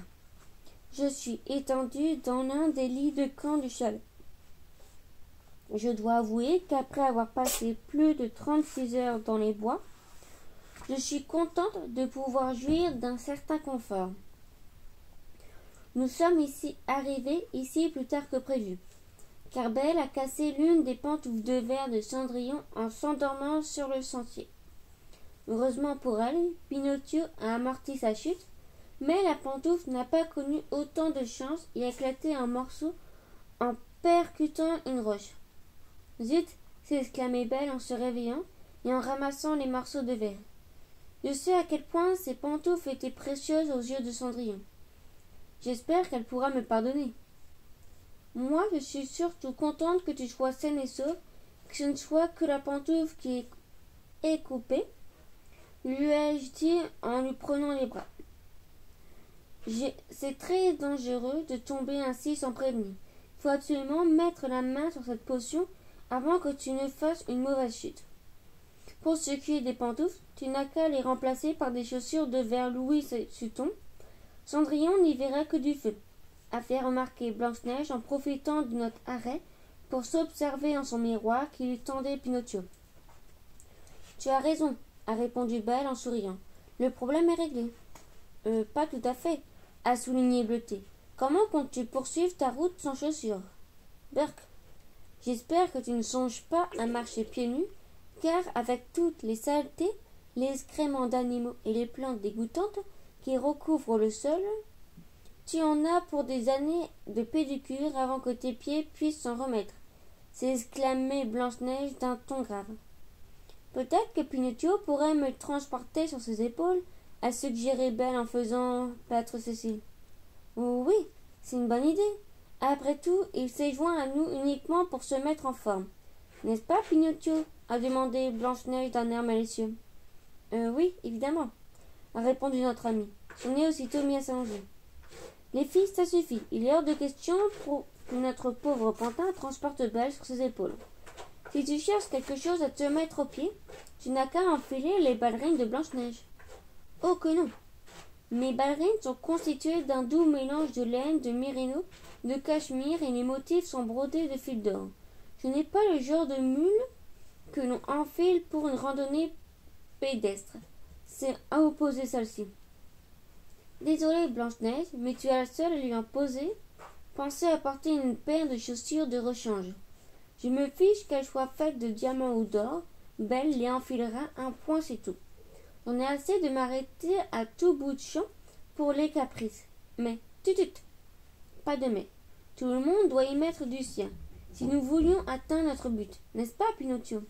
Je suis étendue dans l'un des lits de camp du chalet. Je dois avouer qu'après avoir passé plus de 36 heures dans les bois, je suis contente de pouvoir jouir d'un certain confort. Nous sommes arrivés ici plus tard que prévu, car Belle a cassé l'une des pantoufles de verre de Cendrillon en s'endormant sur le sentier. Heureusement pour elle, Pinocchio a amorti sa chute, mais la pantoufle n'a pas connu autant de chance et a éclaté en morceaux en percutant une roche. Zut, s'est exclamée Belle en se réveillant et en ramassant les morceaux de verre. Je sais à quel point ces pantoufles étaient précieuses aux yeux de Cendrillon. J'espère qu'elle pourra me pardonner. Moi, je suis surtout contente que tu sois saine et sauve, que ce ne soit que la pantoufle qui est coupée, lui ai-je dit en lui prenant les bras. C'est très dangereux de tomber ainsi sans prévenir. Il faut absolument mettre la main sur cette potion avant que tu ne fasses une mauvaise chute. Pour ce qui est des pantoufles, tu n'as qu'à les remplacer par des chaussures de verre Louis Sutton. Cendrillon n'y verra que du feu, a fait remarquer Blanche-Neige en profitant de notre arrêt pour s'observer dans son miroir qui lui tendait Pinocchio. Tu as raison, a répondu Belle en souriant. Le problème est réglé. Pas tout à fait, a souligné Bleuté. Comment comptes-tu poursuivre ta route sans chaussures? Burk, j'espère que tu ne songes pas à marcher pieds nus, car avec toutes les saletés, les excréments d'animaux et les plantes dégoûtantes qui recouvrent le sol, tu en as pour des années de pédicure avant que tes pieds puissent s'en remettre, s'est exclamée Blanche-Neige d'un ton grave. Peut-être que Pinocchio pourrait me transporter sur ses épaules, a suggéré Belle en faisant battre Cécile. Oh oui, c'est une bonne idée. Après tout, il s'est joint à nous uniquement pour se mettre en forme. N'est-ce pas, Pinocchio? A demandé Blanche-Neige d'un air malicieux. Oui, évidemment, a répondu notre ami. On est aussitôt mis à s'allonger. Les filles, ça suffit. Il est hors de question pour que notre pauvre pantin transporte Belle sur ses épaules. Si tu cherches quelque chose à te mettre aux pieds, tu n'as qu'à enfiler les ballerines de Blanche-Neige. Oh que non! Mes ballerines sont constituées d'un doux mélange de laine, de mérino, de cachemire et les motifs sont brodés de fil d'or. Je n'ai pas le genre de mule que l'on enfile pour une randonnée pédestre. C'est à opposer celle-ci. Désolée Blanche-Neige, mais tu es la seule à lui imposer. Pensez à porter une paire de chaussures de rechange. Je me fiche qu'elles soient faites de diamants ou d'or. Belle les enfilera un point, c'est tout. J'en ai assez de m'arrêter à tout bout de champ pour les caprices. Mais, tutut, pas de mais. Tout le monde doit y mettre du sien, si nous voulions atteindre notre but. N'est-ce pas, Pinocchio?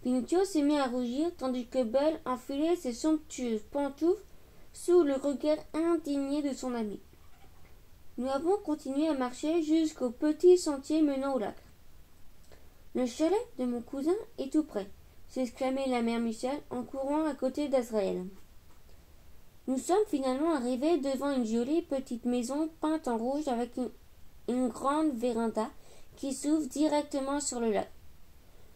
Pinocchio s'est mis à rougir, tandis que Belle enfilait ses somptueuses pantoufles sous le regard indigné de son ami. Nous avons continué à marcher jusqu'au petit sentier menant au lac. Le chalet de mon cousin est tout près, s'exclamait la mère Michel en courant à côté d'Azraël. Nous sommes finalement arrivés devant une jolie petite maison peinte en rouge avec une grande véranda qui s'ouvre directement sur le lac.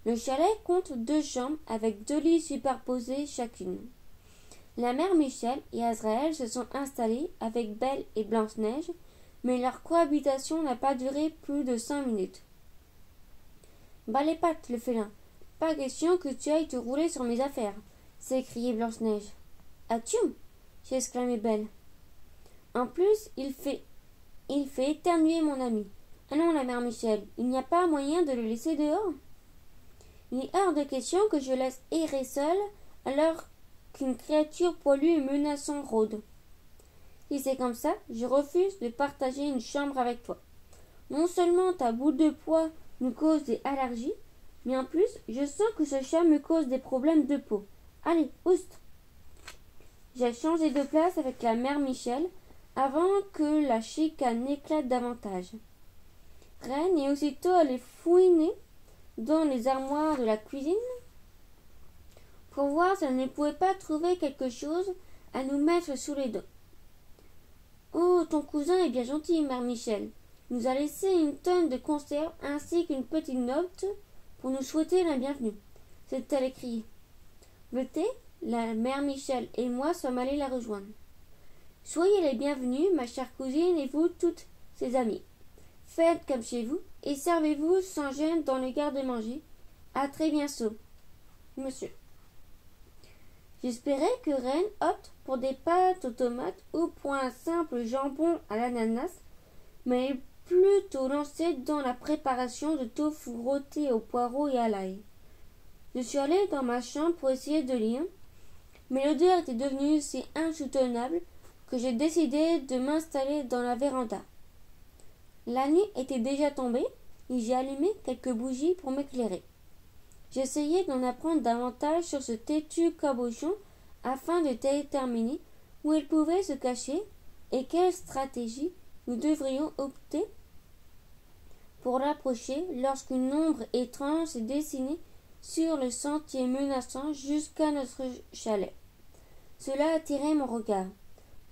Le chalet compte 2 chambres avec 2 lits superposés chacune. La mère Michel et Azraël se sont installés avec Belle et Blanche-Neige, mais leur cohabitation n'a pas duré plus de 5 minutes. Bas les pattes, le félin. Pas question que tu ailles te rouler sur mes affaires, s'écriait Blanche-Neige. Atchoum, j'ai exclamé Belle. En plus, il fait éternuer mon ami. Ah non, la mère Michel, il n'y a pas moyen de le laisser dehors. Il est hors de question que je laisse errer seul alors qu'une créature poilue et menaçante rôde. Si c'est comme ça, je refuse de partager une chambre avec toi. Non seulement ta boule de poids nous cause des allergies, mais en plus, je sens que ce chat me cause des problèmes de peau. Allez, oust! J'ai changé de place avec la mère Michel avant que la chicane n'éclate davantage. Reine est aussitôt allée fouiner dans les armoires de la cuisine pour voir si elle ne pouvait pas trouver quelque chose à nous mettre sous les dents. Oh, ton cousin est bien gentil, mère Michel. Il nous a laissé une tonne de conserves ainsi qu'une petite note pour nous souhaiter la bienvenue. C'est-elle écriée. Bleuté, la mère Michel et moi sommes allés la rejoindre. Soyez les bienvenus, ma chère cousine et vous toutes ses amies. Faites comme chez vous et servez-vous sans gêne dans les garde-manger. À très bientôt, monsieur. J'espérais que Reine opte pour des pâtes aux tomates ou pour un simple jambon à l'ananas, mais elle est plutôt lancée dans la préparation de tofu rôti au poireau et à l'ail. Je suis allée dans ma chambre pour essayer de lire, mais l'odeur était devenue si insoutenable que j'ai décidé de m'installer dans la véranda. La nuit était déjà tombée et j'ai allumé quelques bougies pour m'éclairer. J'essayais d'en apprendre davantage sur ce têtu cabochon afin de déterminer où il pouvait se cacher et quelle stratégie nous devrions opter pour l'approcher lorsqu'une ombre étrange s'est dessinée sur le sentier menaçant jusqu'à notre chalet. Cela attirait mon regard.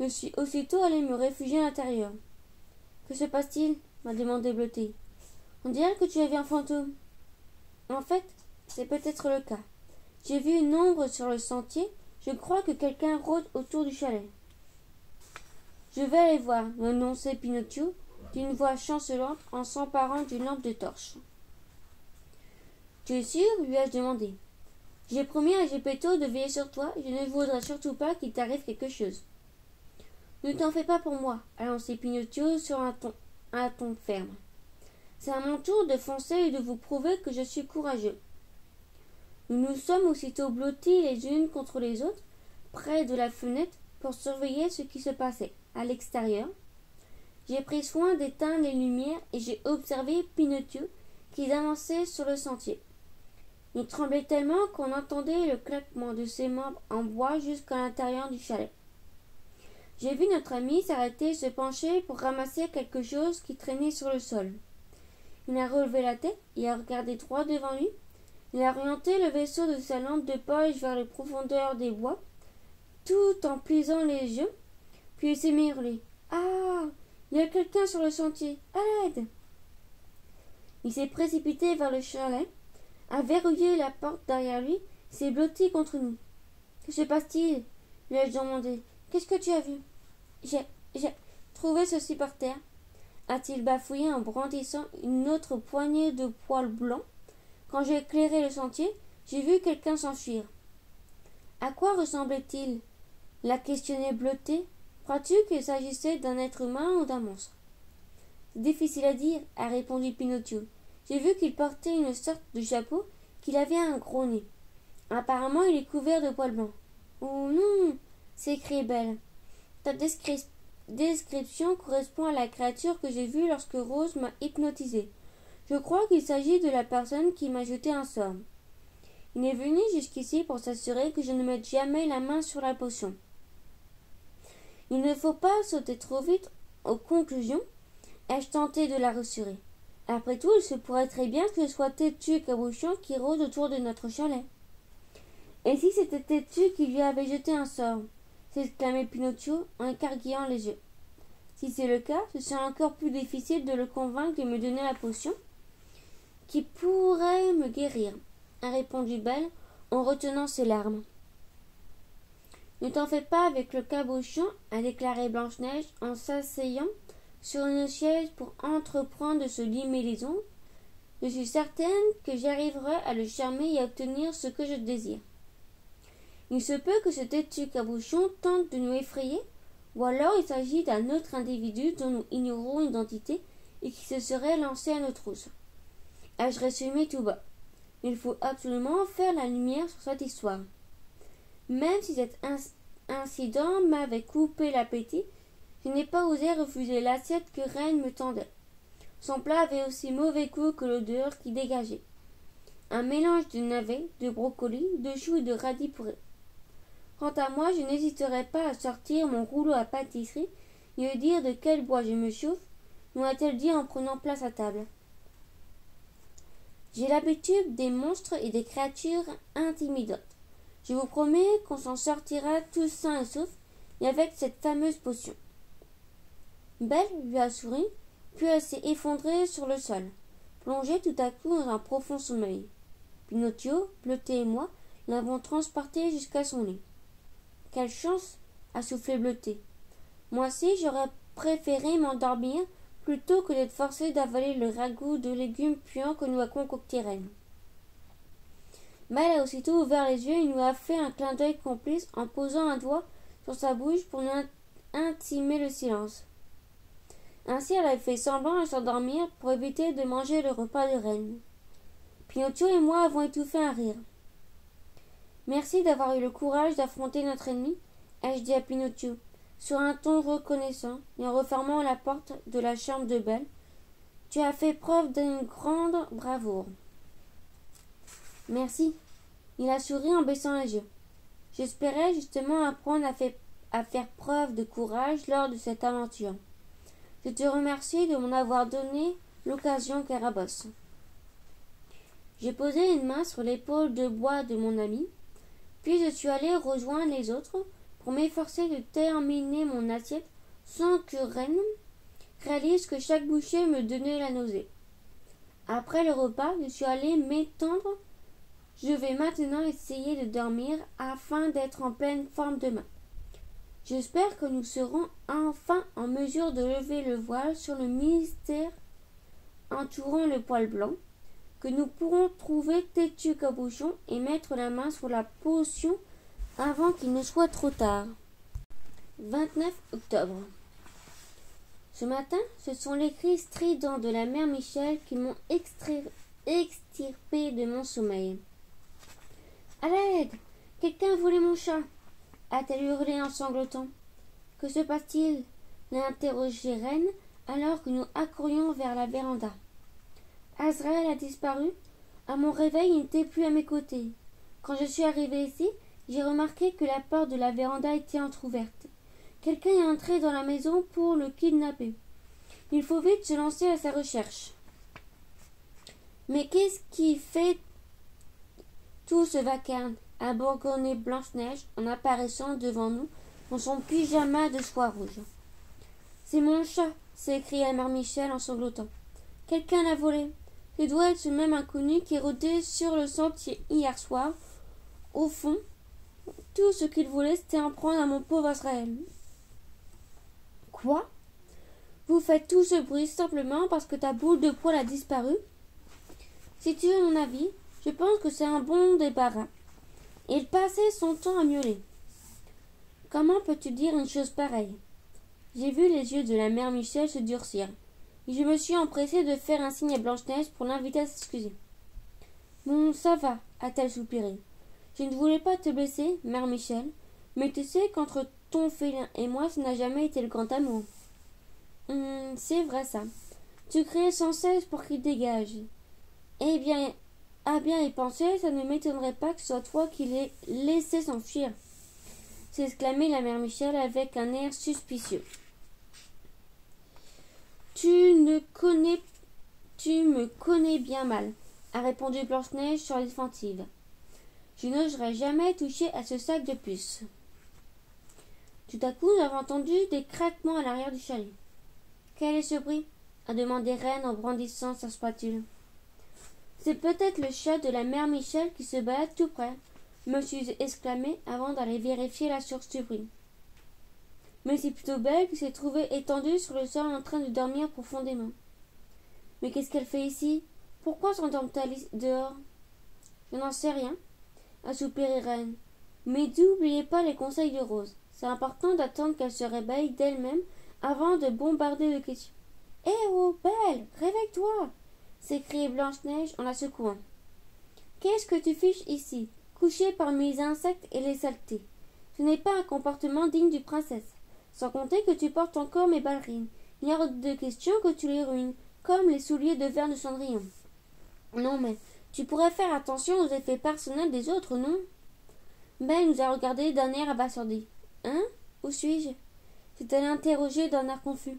Je suis aussitôt allé me réfugier à l'intérieur. Que se passe-t-il? M'a demandé Bleuté. On dirait que tu as vu un fantôme. En fait, c'est peut-être le cas. J'ai vu une ombre sur le sentier. Je crois que quelqu'un rôde autour du chalet. Je vais aller voir, annonçait Pinocchio d'une voix chancelante en s'emparant d'une lampe de torche. Tu es sûr? Lui ai-je demandé. J'ai promis à Geppetto de veiller sur toi et je ne voudrais surtout pas qu'il t'arrive quelque chose. Ne t'en fais pas pour moi, annonçait Pinocchio sur un ton ferme. C'est à mon tour de foncer et de vous prouver que je suis courageux. Nous nous sommes aussitôt blottis les unes contre les autres, près de la fenêtre, pour surveiller ce qui se passait à l'extérieur. J'ai pris soin d'éteindre les lumières et j'ai observé Pinocchio qui avançait sur le sentier. Il tremblait tellement qu'on entendait le claquement de ses membres en bois jusqu'à l'intérieur du chalet. J'ai vu notre ami s'arrêter et se pencher pour ramasser quelque chose qui traînait sur le sol. Il a relevé la tête et a regardé droit devant lui. Il a orienté le vaisseau de sa lampe de poche vers les profondeurs des bois, tout en plissant les yeux, puis il s'est mis à hurler. « Ah! Il y a quelqu'un sur le sentier! À l'aide !» Il s'est précipité vers le chalet, a verrouillé la porte derrière lui, s'est blotti contre nous. « Que se passe-t-il » lui ai-je demandé. « Qu'est-ce que tu as vu ?»« J'ai trouvé ceci par terre, » a-t-il bafouillé en brandissant une autre poignée de poils blancs. Quand j'ai éclairé le sentier, j'ai vu quelqu'un s'enfuir. À quoi ressemblait-il? L'a questionné Bleuté. Crois-tu qu'il s'agissait d'un être humain ou d'un monstre? C'est difficile à dire, a répondu Pinocchio. J'ai vu qu'il portait une sorte de chapeau, qu'il avait un gros nez. Apparemment, il est couvert de poils blancs. Oh non, s'écrie Belle. Ta description correspond à la créature que j'ai vue lorsque Rose m'a hypnotisée. Je crois qu'il s'agit de la personne qui m'a jeté un sort. Il est venu jusqu'ici pour s'assurer que je ne mette jamais la main sur la potion. Il ne faut pas sauter trop vite aux conclusions, ai-je tenté de la rassurer. Après tout, il se pourrait très bien que ce soit Têtu Cabochon qui rôde autour de notre chalet. Et si c'était Têtu qui lui avait jeté un sort? S'exclamait Pinocchio en écarquillant les yeux. Si c'est le cas, ce serait encore plus difficile de le convaincre de me donner la potion qui pourrait me guérir, a répondu Belle en retenant ses larmes. Ne t'en fais pas avec le cabochon, a déclaré Blanche-Neige en s'asseyant sur une chaise pour entreprendre de se limer les ongles. Je suis certaine que j'arriverai à le charmer et à obtenir ce que je désire. Il se peut que ce têtu cabochon tente de nous effrayer, ou alors il s'agit d'un autre individu dont nous ignorons l'identité et qui se serait lancé à nos trousses. Ai-je résumé tout bas? Il faut absolument faire la lumière sur cette histoire. Même si cet incident m'avait coupé l'appétit, je n'ai pas osé refuser l'assiette que Reine me tendait. Son plat avait aussi mauvais goût que l'odeur qui dégageait. Un mélange de navets, de brocolis, de choux et de radis pourris. Quant à moi, je n'hésiterai pas à sortir mon rouleau à pâtisserie et lui dire de quel bois je me chauffe, nous a-t-elle dit en prenant place à table. J'ai l'habitude des monstres et des créatures intimidantes. Je vous promets qu'on s'en sortira tous sains et saufs, et avec cette fameuse potion. Belle lui a souri, puis elle s'est effondrée sur le sol, plongée tout à coup dans un profond sommeil. Pinocchio, Bleuté et moi l'avons transportée jusqu'à son lit. Quelle chance, a soufflé Bleuté. Moi aussi, j'aurais préféré m'endormir plutôt que d'être forcé d'avaler le ragoût de légumes puants que nous a concocté Reine. Belle a aussitôt ouvert les yeux et nous a fait un clin d'œil complice en posant un doigt sur sa bouche pour nous intimer le silence. Ainsi, elle a fait semblant de s'endormir pour éviter de manger le repas de Reine. Pinocchio et moi avons étouffé un rire. Merci d'avoir eu le courage d'affronter notre ennemi, ai-je dit à Pinocchio, sur un ton reconnaissant et en refermant la porte de la chambre de Belle. Tu as fait preuve d'une grande bravoure. Merci. Il a souri en baissant les yeux. J'espérais justement apprendre à faire preuve de courage lors de cette aventure. Je te remercie de m'en avoir donné l'occasion, Carabosse. J'ai posé une main sur l'épaule de bois de mon ami, puis je suis allé rejoindre les autres pour m'efforcer de terminer mon assiette sans que Reine réalise que chaque bouchée me donnait la nausée. Après le repas, je suis allé m'étendre. Je vais maintenant essayer de dormir afin d'être en pleine forme demain. J'espère que nous serons enfin en mesure de lever le voile sur le mystère entourant le poil blanc, que nous pourrons trouver Têtu Cabochon et mettre la main sur la potion avant qu'il ne soit trop tard. 29 octobre. Ce matin, ce sont les cris stridents de la mère Michel qui m'ont extirpé de mon sommeil. À l'aide! Quelqu'un a volé mon chat! A-t-elle hurlé en sanglotant. Que se passe-t-il? L'a interrogé Reine alors que nous accourions vers la véranda. Azraël a disparu. À mon réveil, il n'était plus à mes côtés. Quand je suis arrivée ici, j'ai remarqué que la porte de la véranda était entr'ouverte. Quelqu'un est entré dans la maison pour le kidnapper. Il faut vite se lancer à sa recherche. Mais qu'est-ce qui fait tout ce vacarme? A bourgonné Blanche-Neige en apparaissant devant nous dans son pyjama de soie rouge. C'est mon chat, s'écria mère Michel en sanglotant. Quelqu'un l'a volé. Ce doit être ce même inconnu qui rôdait sur le sentier hier soir. Au fond, tout ce qu'il voulait, c'était en prendre à mon pauvre Azraël. Quoi? Vous faites tout ce bruit simplement parce que ta boule de poil a disparu? Si tu veux mon avis, je pense que c'est un bon débarras. Il passait son temps à miauler. Comment peux-tu dire une chose pareille? J'ai vu les yeux de la mère Michel se durcir, et je me suis empressée de faire un signe à Blanche-Neige pour l'inviter à s'excuser. Bon, ça va, a-t-elle soupiré. Je ne voulais pas te blesser, mère Michel, mais tu sais qu'entre ton félin et moi, ça n'a jamais été le grand amour. C'est vrai ça. Tu criais sans cesse pour qu'il dégage. Eh bien, à bien y penser, ça ne m'étonnerait pas que ce soit toi qui l'aies laissé s'enfuir, s'exclamait la mère Michel avec un air suspicieux. Tu me connais bien mal, a répondu Blanche-Neige sur la défensive. Je n'oserais jamais toucher à ce sac de puces. Tout à coup, nous avons entendu des craquements à l'arrière du chalet. Quel est ce bruit? A demandé Reine en brandissant sa spatule. C'est peut-être le chat de la mère Michel qui se balade tout près, me suis exclamé avant d'aller vérifier la source du bruit. Mais c'est plutôt Belle qui s'est trouvée étendue sur le sol en train de dormir profondément. Mais qu'est-ce qu'elle fait ici? Pourquoi s'endorment-elles dehors? Je n'en sais rien, a soupiré Reine. Mais n'oubliez pas les conseils de Rose. C'est important d'attendre qu'elle se réveille d'elle-même avant de bombarder de questions. Eh oh, Belle, réveille-toi! S'écriait Blanche-Neige en la secouant. Qu'est-ce que tu fiches ici, couchée parmi les insectes et les saletés? Ce n'est pas un comportement digne d'une princesse. Sans compter que tu portes encore mes ballerines. Il y a hors de question que tu les ruines, comme les souliers de verre de Cendrillon. Non, mais tu pourrais faire attention aux effets personnels des autres, non? Belle nous a regardé d'un air abasourdi. Hein? Où suis-je? s'est-elle interrogée d'un air confus.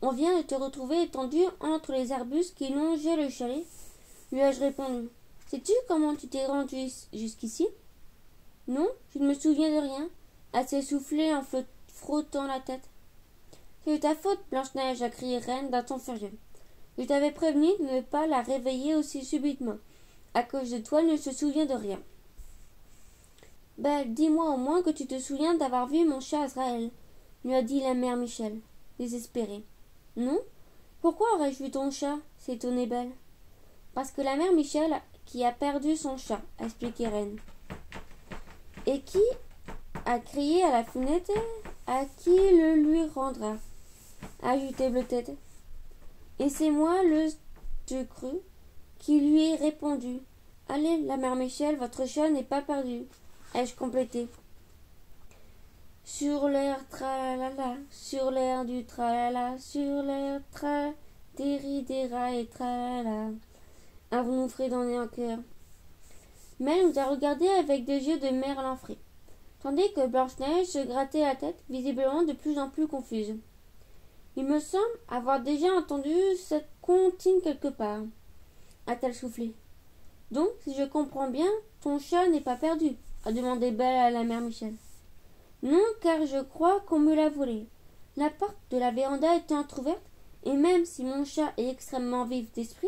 On vient de te retrouver étendu entre les arbustes qui longeaient le chalet, lui ai-je répondu. Sais-tu comment tu t'es rendu jusqu'ici? Non, je ne me souviens de rien, a s'essoufflé en frottant la tête. C'est de ta faute, Blanche-Neige, a crié Reine d'un ton furieux. Je t'avais prévenu de ne pas la réveiller aussi subitement. À cause de toi, elle ne se souvient de rien. Belle, dis-moi au moins que tu te souviens d'avoir vu mon chat Azraël, lui a dit la mère Michel, désespérée. Non? Pourquoi aurais-je vu ton chat? S'étonnait Belle. Parce que la mère Michel qui a perdu son chat, expliquait Reine. Et qui a crié à la fenêtre à qui le lui rendra, ajoutait Bleutette. Et c'est moi, le je crus, qui lui ai répondu. Allez, la mère Michel, votre chat n'est pas perdu, ai-je complété. Sur l'air tralala, sur l'air du tralala, sur l'air tra, déridera et tralala. Avons-nous fredonné en chœur. Mais elle nous a regardés avec des yeux de merlan frais, tandis que Blanche-Neige se grattait la tête, visiblement de plus en plus confuse. Il me semble avoir déjà entendu cette comptine quelque part, a-t-elle soufflé. Donc, si je comprends bien, ton chat n'est pas perdu, a demandé Belle à la mère Michel. Non, car je crois qu'on me l'a volé. La porte de la véranda était entr'ouverte, et même si mon chat est extrêmement vif d'esprit,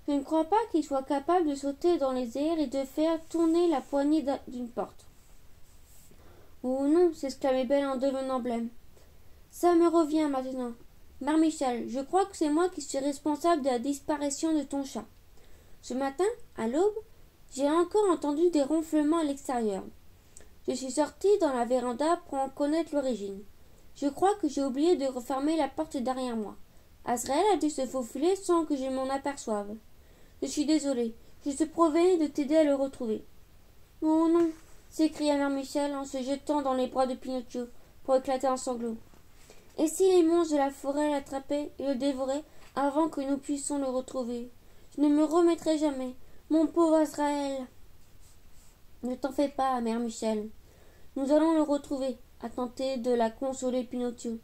je ne crois pas qu'il soit capable de sauter dans les airs et de faire tourner la poignée d'une porte. Oh non, s'exclamait Belle en devenant blême. Ça me revient maintenant. Mère Michel, je crois que c'est moi qui suis responsable de la disparition de ton chat. Ce matin, à l'aube, j'ai encore entendu des ronflements à l'extérieur. Je suis sortie dans la véranda pour en connaître l'origine. Je crois que j'ai oublié de refermer la porte derrière moi. Azraël a dû se faufiler sans que je m'en aperçoive. Je suis désolée. Je te promets de t'aider à le retrouver. Oh non, s'écria Mère Michel en se jetant dans les bras de Pinocchio pour éclater en sanglots. Et si les monstres de la forêt l'attrapaient et le dévoraient avant que nous puissions le retrouver? Je ne me remettrai jamais. Mon pauvre Azraël. Ne t'en fais pas, Mère Michel. Nous allons le retrouver, a tenté de la consoler Pinocchio.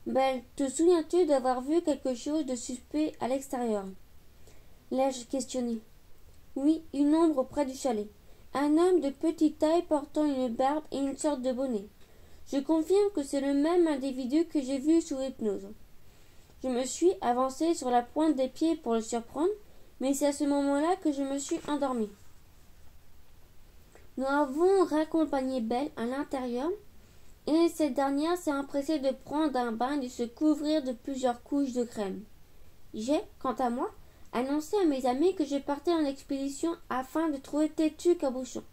Belle, te souviens-tu d'avoir vu quelque chose de suspect à l'extérieur? L'ai-je questionné. Oui, une ombre près du chalet. Un homme de petite taille portant une barbe et une sorte de bonnet. Je confirme que c'est le même individu que j'ai vu sous hypnose. Je me suis avancée sur la pointe des pieds pour le surprendre, mais c'est à ce moment-là que je me suis endormie. Nous avons raccompagné Belle à l'intérieur, et cette dernière s'est empressée de prendre un bain et de se couvrir de plusieurs couches de crème. J'ai, quant à moi, annoncé à mes amis que je partais en expédition afin de trouver Têtu Cabochon.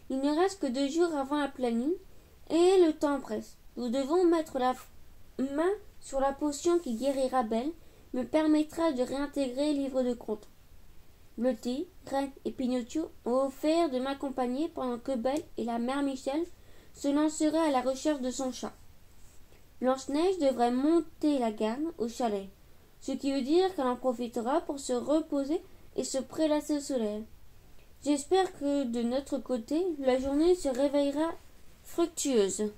Il ne reste que 2 jours avant la pleine lune, et le temps presse. Nous devons mettre la main sur la potion qui guérira Belle, me permettra de réintégrer le livre de comptes. Bleuté, Reine et Pinocchio ont offert de m'accompagner pendant que Belle et la mère Michel se lanceraient à la recherche de son chat. Blanche-Neige devrait monter la garde au chalet, ce qui veut dire qu'elle en profitera pour se reposer et se prélasser au soleil. J'espère que de notre côté, la journée se réveillera fructueuse.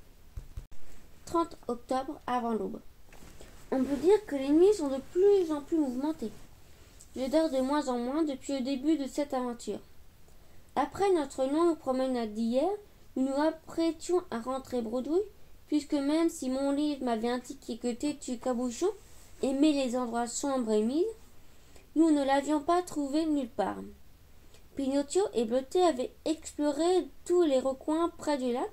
30 octobre avant l'aube. On peut dire que les nuits sont de plus en plus mouvementées. Je dors de moins en moins depuis le début de cette aventure. Après notre longue promenade d'hier, nous nous apprêtions à rentrer bredouille, puisque même si mon livre m'avait indiqué que Têtu Cabochon aimait les endroits sombres et humides, nous ne l'avions pas trouvé nulle part. Pinocchio et Bleuté avaient exploré tous les recoins près du lac,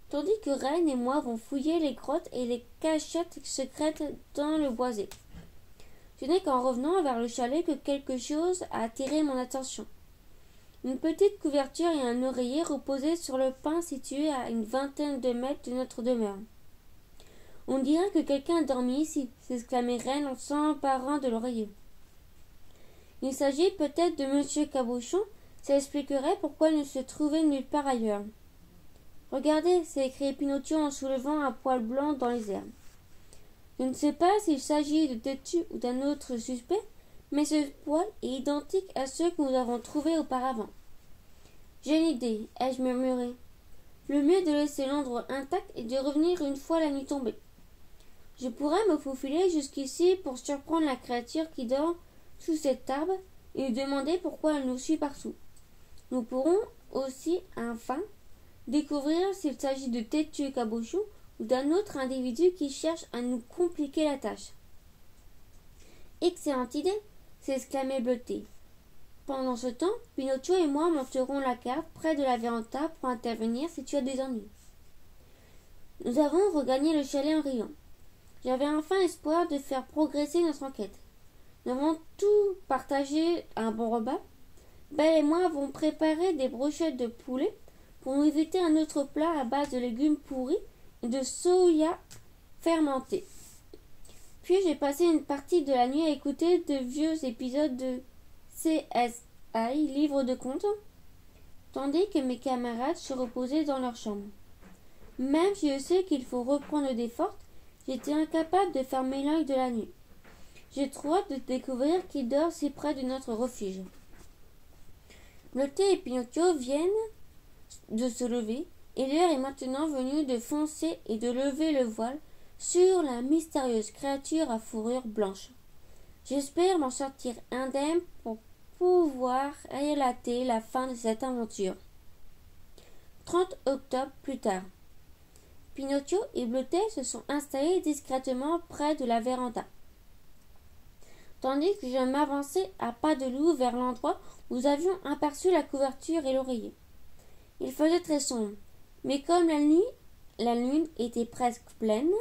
tandis que Reine et moi avons fouillé les grottes et les cachettes secrètes dans le boisé. Ce n'est qu'en revenant vers le chalet que quelque chose a attiré mon attention. Une petite couverture et un oreiller reposaient sur le pain situé à une vingtaine de mètres de notre demeure. « On dirait que quelqu'un a dormi ici, » s'exclamait Reine en s'emparant de l'oreiller. « Il s'agit peut-être de monsieur Cabochon, ça expliquerait pourquoi il ne se trouvait nulle part ailleurs. »« Regardez » s'est écrié Pinocchio en soulevant un poil blanc dans les airs. Je ne sais pas s'il s'agit de Tétu ou d'un autre suspect, mais ce poil est identique à ceux que nous avons trouvés auparavant. J'ai une idée, ai-je murmuré. Le mieux de laisser l'endroit intact et de revenir une fois la nuit tombée. Je pourrais me faufiler jusqu'ici pour surprendre la créature qui dort sous cet arbre et lui demander pourquoi elle nous suit partout. Nous pourrons aussi, enfin, découvrir s'il s'agit de Tétu et Cabochon ou d'un autre individu qui cherche à nous compliquer la tâche. Excellente idée, s'exclamait Bleuté. Pendant ce temps, Pinocchio et moi monterons la carte près de la véranda pour intervenir si tu as des ennuis. Nous avons regagné le chalet en riant. J'avais enfin espoir de faire progresser notre enquête. Nous avons tout partagé un bon repas. Belle et moi avons préparé des brochettes de poulet pour nous éviter un autre plat à base de légumes pourris et de soya fermenté. Puis j'ai passé une partie de la nuit à écouter de vieux épisodes de CSI, livre de contes, tandis que mes camarades se reposaient dans leur chambre. Même si je sais qu'il faut reprendre des forces, j'étais incapable de fermer l'œil de la nuit. J'ai trop hâte de découvrir qui dort si près de notre refuge. Bleuté et Pinocchio viennent de se lever, et l'heure est maintenant venue de foncer et de lever le voile sur la mystérieuse créature à fourrure blanche. J'espère m'en sortir indemne pour pouvoir relater la fin de cette aventure. 30 octobre plus tard. Pinocchio et Bleuté se sont installés discrètement près de la véranda, tandis que je m'avançais à pas de loup vers l'endroit où nous avions aperçu la couverture et l'oreiller. Il faisait très sombre, mais comme la lune était presque pleine,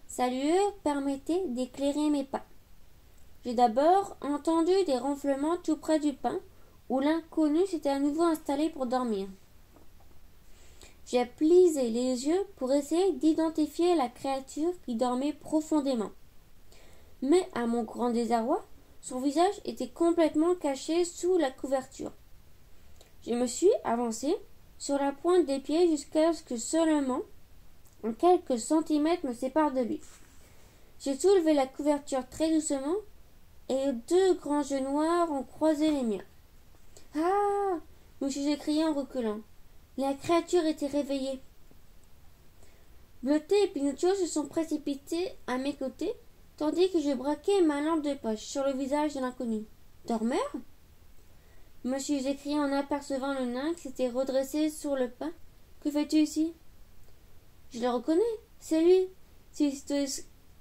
sa lueur permettait d'éclairer mes pas. J'ai d'abord entendu des ronflements tout près du pin, où l'inconnu s'était à nouveau installé pour dormir. J'ai plisé les yeux pour essayer d'identifier la créature qui dormait profondément. Mais à mon grand désarroi, son visage était complètement caché sous la couverture. Je me suis avancé sur la pointe des pieds jusqu'à ce que seulement quelques centimètres me séparent de lui. J'ai soulevé la couverture très doucement et deux grands yeux noirs ont croisé les miens. « Ah !» me suis écrié en reculant. La créature était réveillée. Bleuté et Pinocchio se sont précipités à mes côtés, tandis que je braquais ma lampe de poche sur le visage de l'inconnu. « Dormeur ?» me suis écrié en apercevant le nain qui s'était redressé sur le pain. « Que fais-tu ici ?»« Je le reconnais, c'est lui !»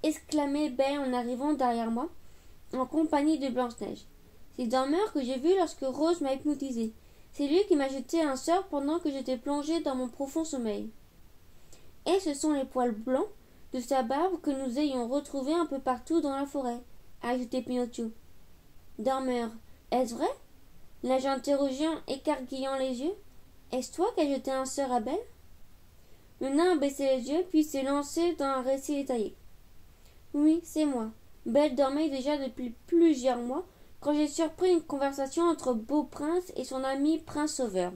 exclamait Belle en arrivant derrière moi, en compagnie de Blanche-Neige. « C'est Dormeur que j'ai vu lorsque Rose m'a hypnotisé. C'est lui qui m'a jeté un sort pendant que j'étais plongé dans mon profond sommeil. Et ce sont les poils blancs de sa barbe que nous ayons retrouvés un peu partout dans la forêt, » a ajouté Pinocchio. « Dormeur, est-ce vrai ?» l'ai-je interrogé en écarquillant les yeux. « Est-ce toi qui as jeté un sort à Belle ?» Le nain a baissé les yeux, puis s'est lancé dans un récit détaillé. « Oui, c'est moi. Belle dormait déjà depuis plusieurs mois quand j'ai surpris une conversation entre Beau-Prince et son ami Prince Sauveur.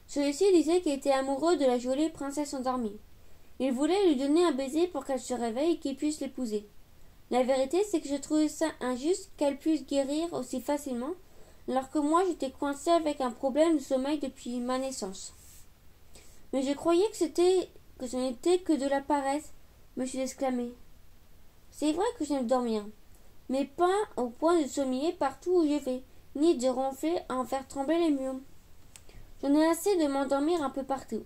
Celui-ci disait qu'il était amoureux de la jolie princesse endormie. Il voulait lui donner un baiser pour qu'elle se réveille et qu'il puisse l'épouser. La vérité, c'est que je trouvais ça injuste qu'elle puisse guérir aussi facilement, alors que moi j'étais coincée avec un problème de sommeil depuis ma naissance. Mais je croyais que ce n'était que de la paresse, me suis exclamée. C'est vrai que j'aime dormir, mais pas au point de sommeiller partout où je vais, ni de ronfler à en faire trembler les murs. J'en ai assez de m'endormir un peu partout.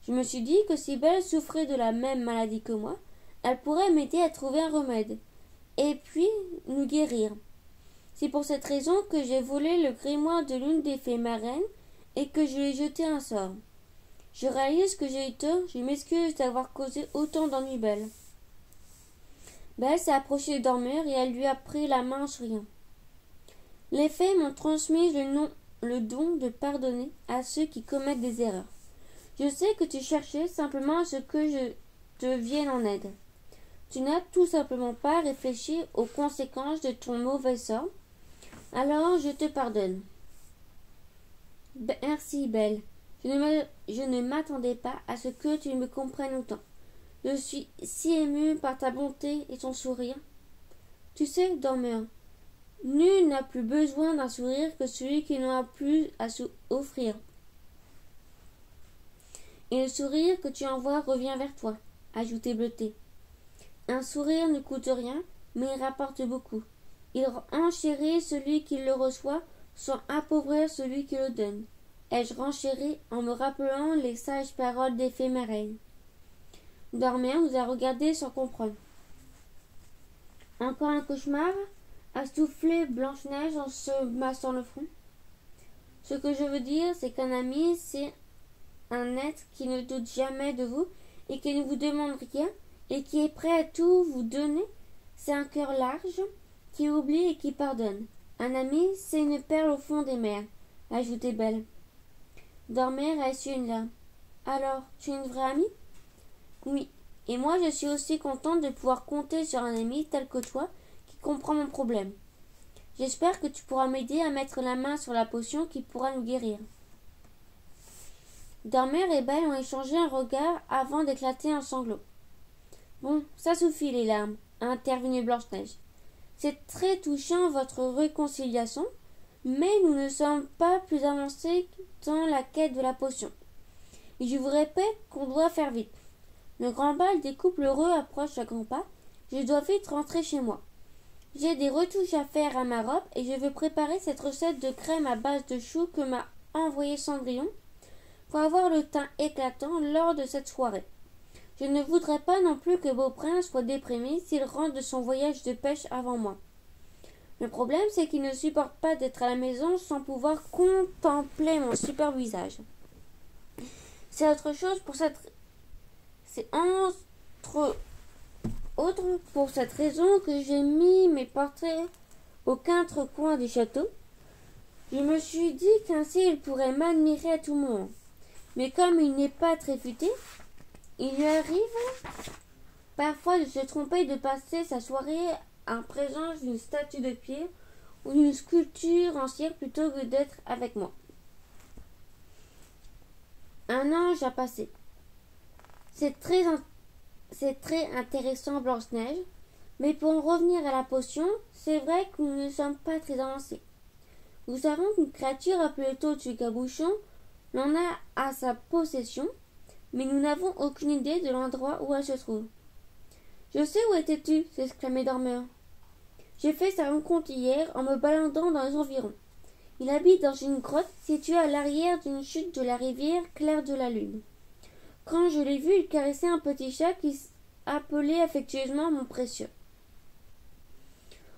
Je me suis dit que si Belle souffrait de la même maladie que moi, elle pourrait m'aider à trouver un remède, et puis nous guérir. C'est pour cette raison que j'ai volé le grimoire de l'une des fées marraines et que je lui ai jeté un sort. Je réalise que j'ai eu tort, je m'excuse d'avoir causé autant d'ennuis Belle. Belle s'est approchée de Dormeur et elle lui a pris la main en souriant. Les fées m'ont transmis le don de pardonner à ceux qui commettent des erreurs. Je sais que tu cherchais simplement à ce que je te vienne en aide. Tu n'as tout simplement pas réfléchi aux conséquences de ton mauvais sort. Alors je te pardonne. Merci, Belle. Je ne m'attendais pas à ce que tu me comprennes autant. Je suis si émue par ta bonté et ton sourire. Tu sais, Dormeur, nul n'a plus besoin d'un sourire que celui qui n'en a plus à offrir. Et le sourire que tu envoies revient vers toi, ajoutait Bleuté. Un sourire ne coûte rien, mais il rapporte beaucoup. Il enchérit celui qui le reçoit sans appauvrir celui qui le donne. Ai-je renchéri en me rappelant les sages paroles des fées marraines. Dormeur nous a regardés sans comprendre. Encore un cauchemar, a soufflé Blanche-Neige en se massant le front. Ce que je veux dire, c'est qu'un ami, c'est un être qui ne doute jamais de vous et qui ne vous demande rien et qui est prêt à tout vous donner. C'est un cœur large qui oublie et qui pardonne. Un ami, c'est une perle au fond des mers, ajoutait Belle. Dormeur a essuyé une larme. Alors, tu es une vraie amie? Oui, et moi je suis aussi contente de pouvoir compter sur un ami tel que toi qui comprend mon problème. J'espère que tu pourras m'aider à mettre la main sur la potion qui pourra nous guérir. Dormeur et Belle ont échangé un regard avant d'éclater en sanglots. Bon, ça suffit les larmes, a intervenu Blanche-Neige. C'est très touchant votre réconciliation, mais nous ne sommes pas plus avancés dans la quête de la potion. Et je vous répète qu'on doit faire vite. Le grand bal des couples heureux approche à grands pas. Je dois vite rentrer chez moi. J'ai des retouches à faire à ma robe et je veux préparer cette recette de crème à base de choux que m'a envoyée Cendrillon pour avoir le teint éclatant lors de cette soirée. Je ne voudrais pas non plus que Beauprince soit déprimé s'il rentre de son voyage de pêche avant moi. Le problème, c'est qu'il ne supporte pas d'être à la maison sans pouvoir contempler mon superbe visage. C'est autre chose pour cette... C'est entre autres pour cette raison que j'ai mis mes portraits aux 4 coins du château. Je me suis dit qu'ainsi il pourrait m'admirer à tout moment. Mais comme il n'est pas très futé, il lui arrive parfois de se tromper et de passer sa soirée en présence d'une statue de pierre ou d'une sculpture en cire plutôt que d'être avec moi. Un ange a passé. C'est très intéressant, Blanche-Neige, mais pour en revenir à la potion, c'est vrai que nous ne sommes pas très avancés. Nous savons qu'une créature appelée Tortue-Cabochon l'en a à sa possession, mais nous n'avons aucune idée de l'endroit où elle se trouve. Je sais où étais-tu, s'exclamait Dormeur. J'ai fait sa rencontre hier en me baladant dans les environs. Il habite dans une grotte située à l'arrière d'une chute de la rivière Claire de la Lune. Quand je l'ai vu, il caressait un petit chat qui appelait affectueusement mon précieux.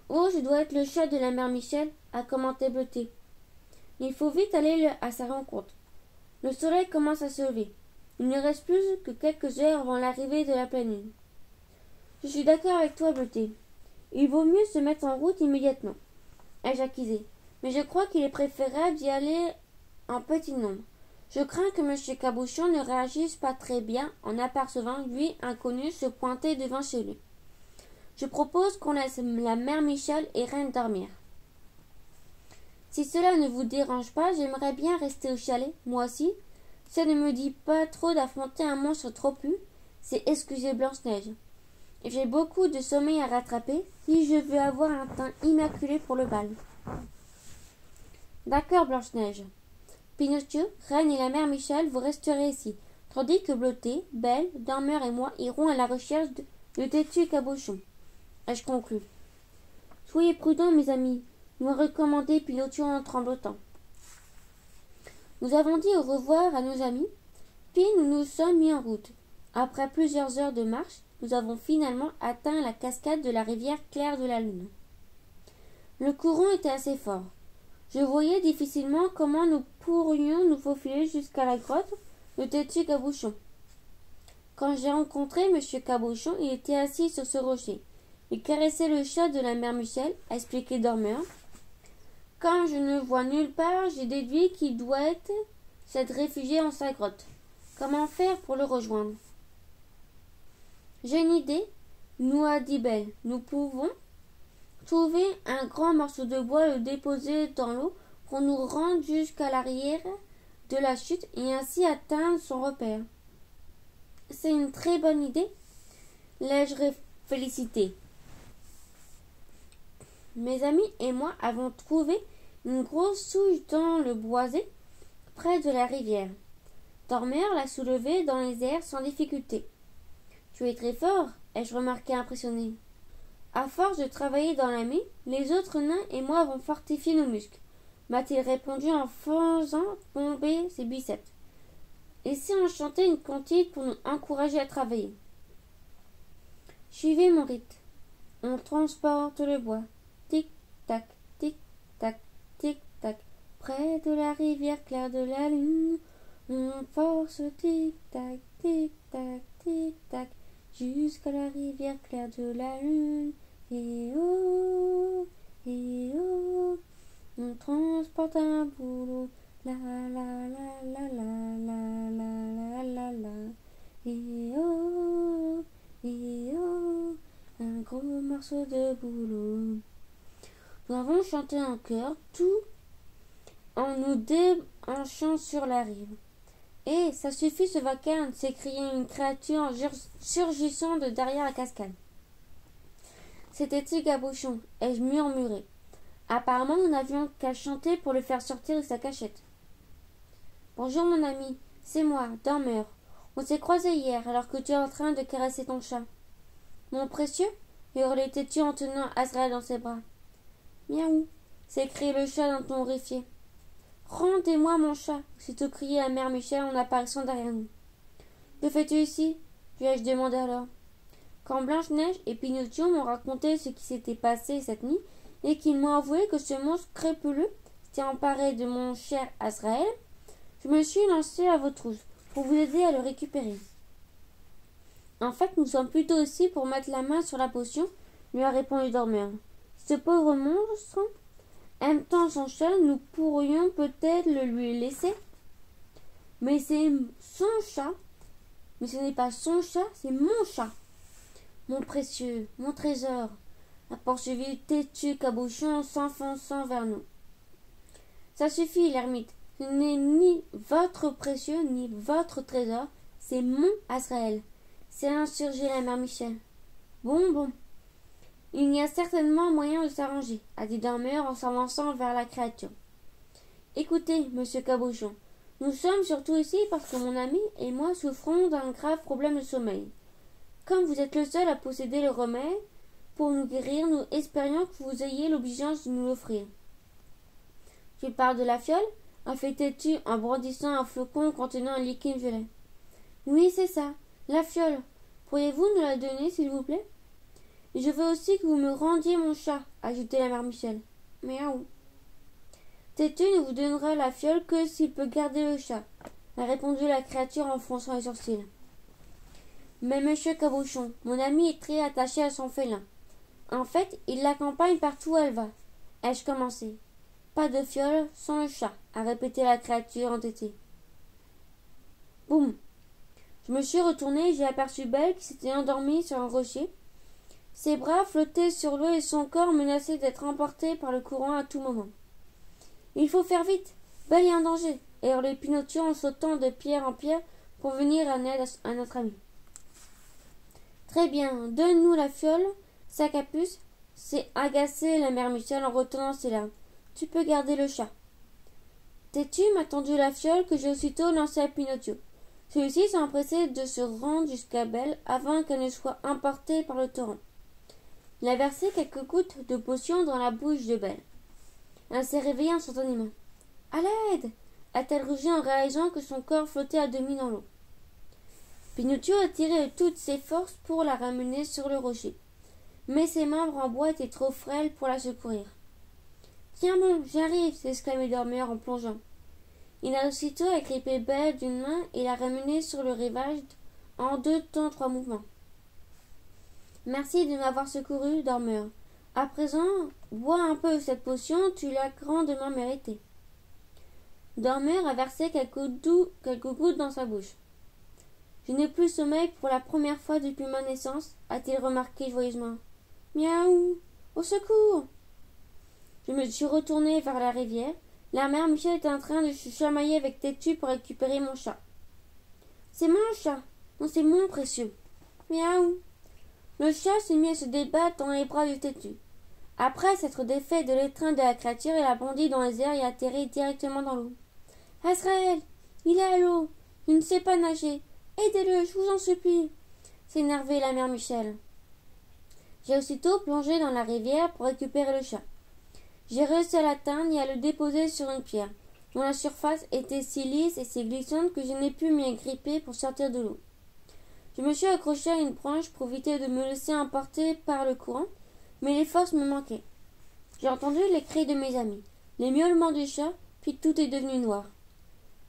Oh, je dois être le chat de la mère Michel, a commenté Bleuté. Il faut vite aller à sa rencontre. Le soleil commence à se lever. Il ne reste plus que quelques heures avant l'arrivée de la pleine lune. Je suis d'accord avec toi, Bleuté. Il vaut mieux se mettre en route immédiatement, ai-je accusé. Mais je crois qu'il est préférable d'y aller en petit nombre. Je crains que M. Cabochon ne réagisse pas très bien en apercevant, lui, inconnu, se pointer devant chez lui. Je propose qu'on laisse la mère Michel et Reine dormir. Si cela ne vous dérange pas, j'aimerais bien rester au chalet, moi aussi. Ça ne me dit pas trop d'affronter un monstre trop pu, c'est excuser Blanche-Neige. J'ai beaucoup de sommeil à rattraper si je veux avoir un teint immaculé pour le bal. D'accord, Blanche-Neige. Pinocchio, Reine et la mère Michel, vous resterez ici, tandis que Bleuté, Belle, Dormeur et moi irons à la recherche de Têtu et Cabochon. Ai-je conclu? Soyez prudents, mes amis, nous a recommandé Pinocchio en tremblotant. Nous avons dit au revoir à nos amis, puis nous nous sommes mis en route. Après plusieurs heures de marche, nous avons finalement atteint la cascade de la rivière Claire de la Lune. Le courant était assez fort. Je voyais difficilement comment nous pourrions nous faufiler jusqu'à la grotte de Têtu Cabochon. Quand j'ai rencontré M. Cabochon, il était assis sur ce rocher. et caresser le chat de la mère Michel, a expliqué Dormeur. Comme je ne vois nulle part, j'ai déduit qu'il doit s'être réfugié en sa grotte. Comment faire pour le rejoindre? J'ai une idée, nous a dit Belle. Nous pouvons trouver un grand morceau de bois, le déposer dans l'eau pour nous rendre jusqu'à l'arrière de la chute et ainsi atteindre son repère. C'est une très bonne idée, l'ai-je félicité. Mes amis et moi avons trouvé une grosse souche dans le boisé près de la rivière. Dormeur l'a soulevée dans les airs sans difficulté. Tu es très fort, ai-je remarqué impressionné. À force de travailler dans la mine, les autres nains et moi avons fortifié nos muscles, m'a-t-il répondu en faisant tomber ses biceps. Et si on chantait une cantique pour nous encourager à travailler? Suivez mon rythme. On transporte le bois. Tic-tac, tic-tac, tic-tac. Près de la rivière claire de la lune, on force tic-tac, tic-tac, tic-tac, jusqu'à la rivière claire de la lune. Et oh, on transporte un boulot. La la la la la la la la la la. Et oh, un gros morceau de boulot. Nous avons chanté en chœur, tout en nous déhanchant sur la rive. Et ça suffit ce vacarme, s'écriait une créature surgissant de derrière la cascade. C'était Tigabouchon, ai-je murmuré. Apparemment, nous n'avions qu'à chanter pour le faire sortir de sa cachette. Bonjour mon ami, c'est moi, Dormeur. On s'est croisés hier alors que tu es en train de caresser ton chat. Mon précieux, hurlait Tétu en tenant Azraël dans ses bras. Miaou, s'écriait le chat d'un ton horrifié. Rendez-moi mon chat, aussitôt crié la mère Michel en apparaissant derrière nous. Que fais-tu ici? Lui ai-je demandé alors. Quand Blanche-Neige et Pinocchio m'ont raconté ce qui s'était passé cette nuit et qu'ils m'ont avoué que ce monstre crépuleux s'était emparé de mon cher Azraël, je me suis lancé à votre trousse pour vous aider à le récupérer. En fait, nous sommes plutôt ici pour mettre la main sur la potion, lui a répondu Dormeur. Ce pauvre monstre aime tant son chat, nous pourrions peut-être le lui laisser. Mais c'est son chat. Mais ce n'est pas son chat, c'est mon chat. Mon précieux, mon trésor, a poursuivi Tétu Cabochon en s'enfonçant vers nous. Ça suffit, l'ermite. Ce n'est ni votre précieux, ni votre trésor, c'est mon Azraël. C'est insurgé la mère Michel. Bon. Il y a certainement moyen de s'arranger, a dit Dormeur en s'avançant vers la créature. Écoutez, monsieur Cabochon, nous sommes surtout ici parce que mon ami et moi souffrons d'un grave problème de sommeil. Comme vous êtes le seul à posséder le remède pour nous guérir, nous espérions que vous ayez l'obligeance de nous l'offrir. Tu parles de la fiole? A fait Tétu en brandissant un flocon contenant un liquide violet. Oui, c'est ça, la fiole. Pourriez-vous nous la donner, s'il vous plaît? Et je veux aussi que vous me rendiez mon chat, ajoutait la mère Michel. Miaou. Tétu ne vous donnera la fiole que s'il peut garder le chat, a répondu la créature en fronçant les sourcils. Mais monsieur Cabochon, mon ami est très attaché à son félin. En fait, il l'accompagne partout où elle va. Ai-je commencé? Pas de fiole sans le chat, a répété la créature entêtée. Boum. Je me suis retournée et j'ai aperçu Belle qui s'était endormie sur un rocher. Ses bras flottaient sur l'eau et son corps menaçait d'être emporté par le courant à tout moment. Il faut faire vite. Belle est en danger, hurlait Pinocchio en sautant de pierre en pierre pour venir en aide à notre ami. Très bien, donne-nous la fiole, sa capuce, s'est agacée la mère Michel en retenant ses larmes. Tu peux garder le chat. Tétu m'a tendu la fiole que j'ai aussitôt lancée à Pinocchio. Celui-ci s'est empressé de se rendre jusqu'à Belle avant qu'elle ne soit emportée par le torrent. Il a versé quelques gouttes de potion dans la bouche de Belle. Elle s'est réveillée instantanément. À l'aide! A-t-elle rugi en réalisant que son corps flottait à demi dans l'eau. Pinocchio a tiré de toutes ses forces pour la ramener sur le rocher. Mais ses membres en bois étaient trop frêles pour la secourir. Tiens bon, j'arrive, s'exclamait Dormeur en plongeant. Il a aussitôt agrippé Belle d'une main et l'a ramenée sur le rivage en 2 temps 3 mouvements. Merci de m'avoir secouru, dormeur. À présent, bois un peu cette potion, tu l'as grandement méritée. Dormeur a versé quelques gouttes dans sa bouche. Je n'ai plus sommeil pour la première fois depuis ma naissance, a-t-il remarqué joyeusement. Miaou! Au secours! Je me suis retournée vers la rivière. La mère Michel était en train de se chamailler avec Têtu pour récupérer mon chat. C'est mon chat! Non, c'est mon précieux! Miaou! Le chat s'est mis à se débattre dans les bras de Têtu. Après s'être défait de l'étreinte de la créature, il a bondi dans les airs et atterri directement dans l'eau. Azraël! Il est à l'eau! Il ne sait pas nager! Aidez-le, je vous en supplie! S'énervait la mère Michel. J'ai aussitôt plongé dans la rivière pour récupérer le chat. J'ai réussi à l'atteindre et à le déposer sur une pierre, dont la surface était si lisse et si glissante que je n'ai pu m'y agripper pour sortir de l'eau. Je me suis accroché à une branche pour éviter de me laisser emporter par le courant, mais les forces me manquaient. J'ai entendu les cris de mes amis, les miaulements du chat, puis tout est devenu noir.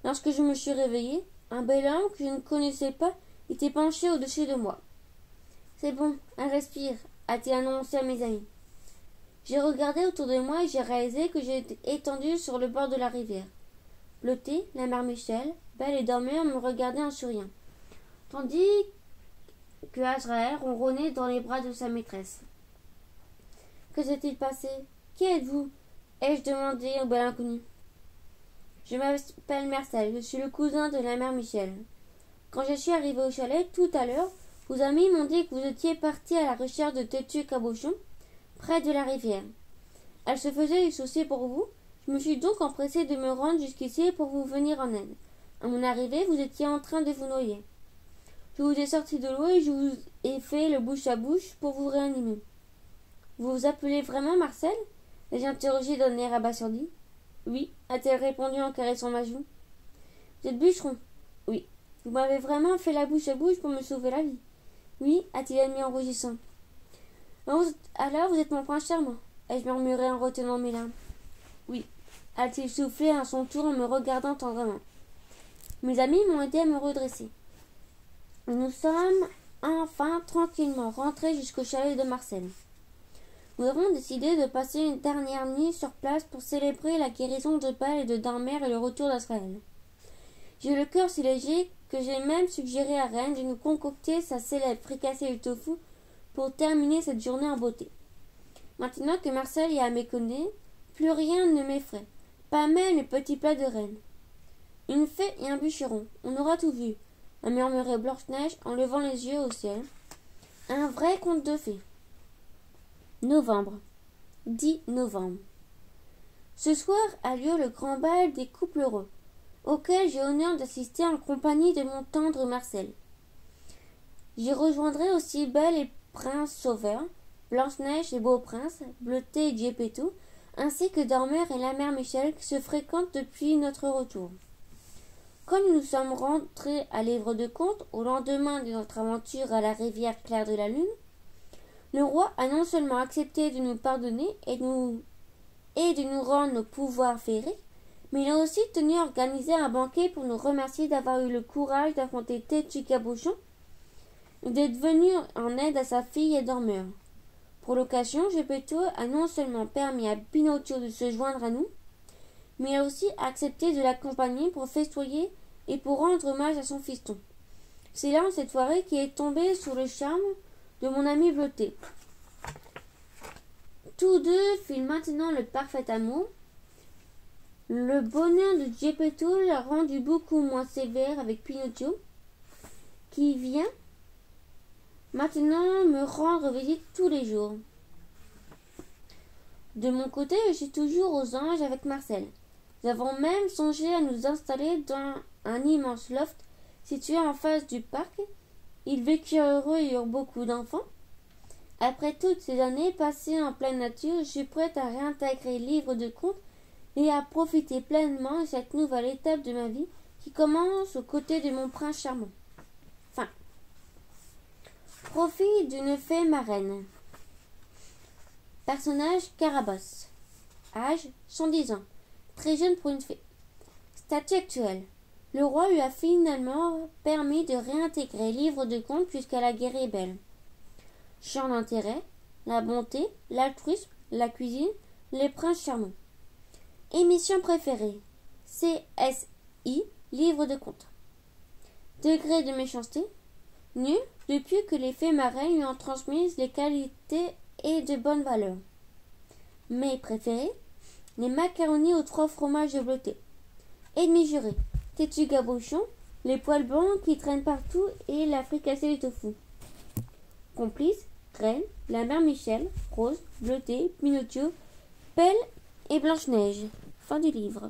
Lorsque je me suis réveillée, un bel homme que je ne connaissais pas était penché au-dessus de moi. C'est bon, elle respire, a-t-il annoncé à mes amis. J'ai regardé autour de moi et j'ai réalisé que j'étais étendue sur le bord de la rivière. Bleuté, la mère Michel, Belle et Dormeur me regardaient en souriant, tandis que Azraël ronronnait dans les bras de sa maîtresse. Que s'est-il passé? Qui êtes-vous? Ai-je demandé au bel inconnu. Je m'appelle Marcel, je suis le cousin de la mère Michel. Quand je suis arrivé au chalet tout à l'heure, vos amis m'ont dit que vous étiez parti à la recherche de Têtu Cabochon, près de la rivière. Elle se faisait du souci pour vous. Je me suis donc empressé de me rendre jusqu'ici pour vous venir en aide. À mon arrivée, vous étiez en train de vous noyer. Je vous ai sorti de l'eau et je vous ai fait le bouche à bouche pour vous réanimer. Vous vous appelez vraiment Marcel? Ai-je interrogé d'un air abasourdi. Oui, a-t-elle répondu en caressant ma joue. Vous êtes bûcheron? Oui. Vous m'avez vraiment fait la bouche à bouche pour me sauver la vie. Oui, a-t-il admis en rougissant. Alors vous êtes mon prince charmant, ai-je murmuré en retenant mes larmes. Oui, a-t-il soufflé à son tour en me regardant tendrement. Mes amis m'ont aidé à me redresser. Nous sommes enfin tranquillement rentrés jusqu'au chalet de Marcel. Nous avons décidé de passer une dernière nuit sur place pour célébrer la guérison de Belle et de Dormeur et le retour d'Azraël. J'ai le cœur si léger que j'ai même suggéré à Reine de nous concocter sa célèbre fricassée de tofu pour terminer cette journée en beauté. Maintenant que Marcel y a méconnu, plus rien ne m'effraie, pas même les petits plats de Reine. Une fée et un bûcheron, on aura tout vu, a murmuré Blanche-Neige en levant les yeux au ciel. Un vrai conte de fées. Novembre. 10 novembre. Ce soir a lieu le grand bal des couples heureux, auquel j'ai l'honneur d'assister en compagnie de mon tendre Marcel. J'y rejoindrai aussi Belle et Prince Sauveur, Blanche-Neige et Beau Prince, Bleuté et Geppetto, ainsi que Dormeur et la mère Michel qui se fréquentent depuis notre retour. Comme nous sommes rentrés à Livre de Contes au lendemain de notre aventure à la rivière claire de la Lune, le roi a non seulement accepté de nous pardonner et de nous rendre nos pouvoirs féeriques, mais il a aussi tenu à organiser un banquet pour nous remercier d'avoir eu le courage d'affronter Têtu Cabochon et d'être venu en aide à sa fille et Dormeur. Pour l'occasion, Geppetto a non seulement permis à Pinocchio de se joindre à nous, mais a aussi accepté de l'accompagner pour festoyer et pour rendre hommage à son fiston. C'est là, cette soirée, qui est tombée sous le charme de mon ami Bleuté. Tous deux filent maintenant le parfait amour. Le bonheur de Geppetto l'a rendu beaucoup moins sévère avec Pinocchio, qui vient maintenant me rendre visite tous les jours. De mon côté, je suis toujours aux anges avec Marcel. Nous avons même songé à nous installer dans un immense loft situé en face du parc. Ils vécurent heureux et eurent beaucoup d'enfants. Après toutes ces années passées en pleine nature, je suis prête à réintégrer Livre de Contes et à profiter pleinement de cette nouvelle étape de ma vie qui commence aux côtés de mon prince charmant. Fin. Profit d'une fée marraine. Personnage Carabosse. Âge 110 ans. Très jeune pour une fée. Statut actuel. Le roi lui a finalement permis de réintégrer Livre de Contes puisqu'elle a guéri Belle. champ d'intérêt, la bonté, l'altruisme, la cuisine, les princes charmants. Émission préférée, CSI, livre de contes. Degré de méchanceté, nul depuis que les fées marraines lui ont transmis les qualités et de bonnes valeurs. Mes préférés, les macaronis aux 3 fromages bleutés. Ennemi juré, têtu gabochon, les poils blancs qui traînent partout et la fricassée du tofu. Complice, Reine, la mère Michel, Rose, Bleuté, Pinocchio, Pelle et Blanche-Neige. Fin du livre.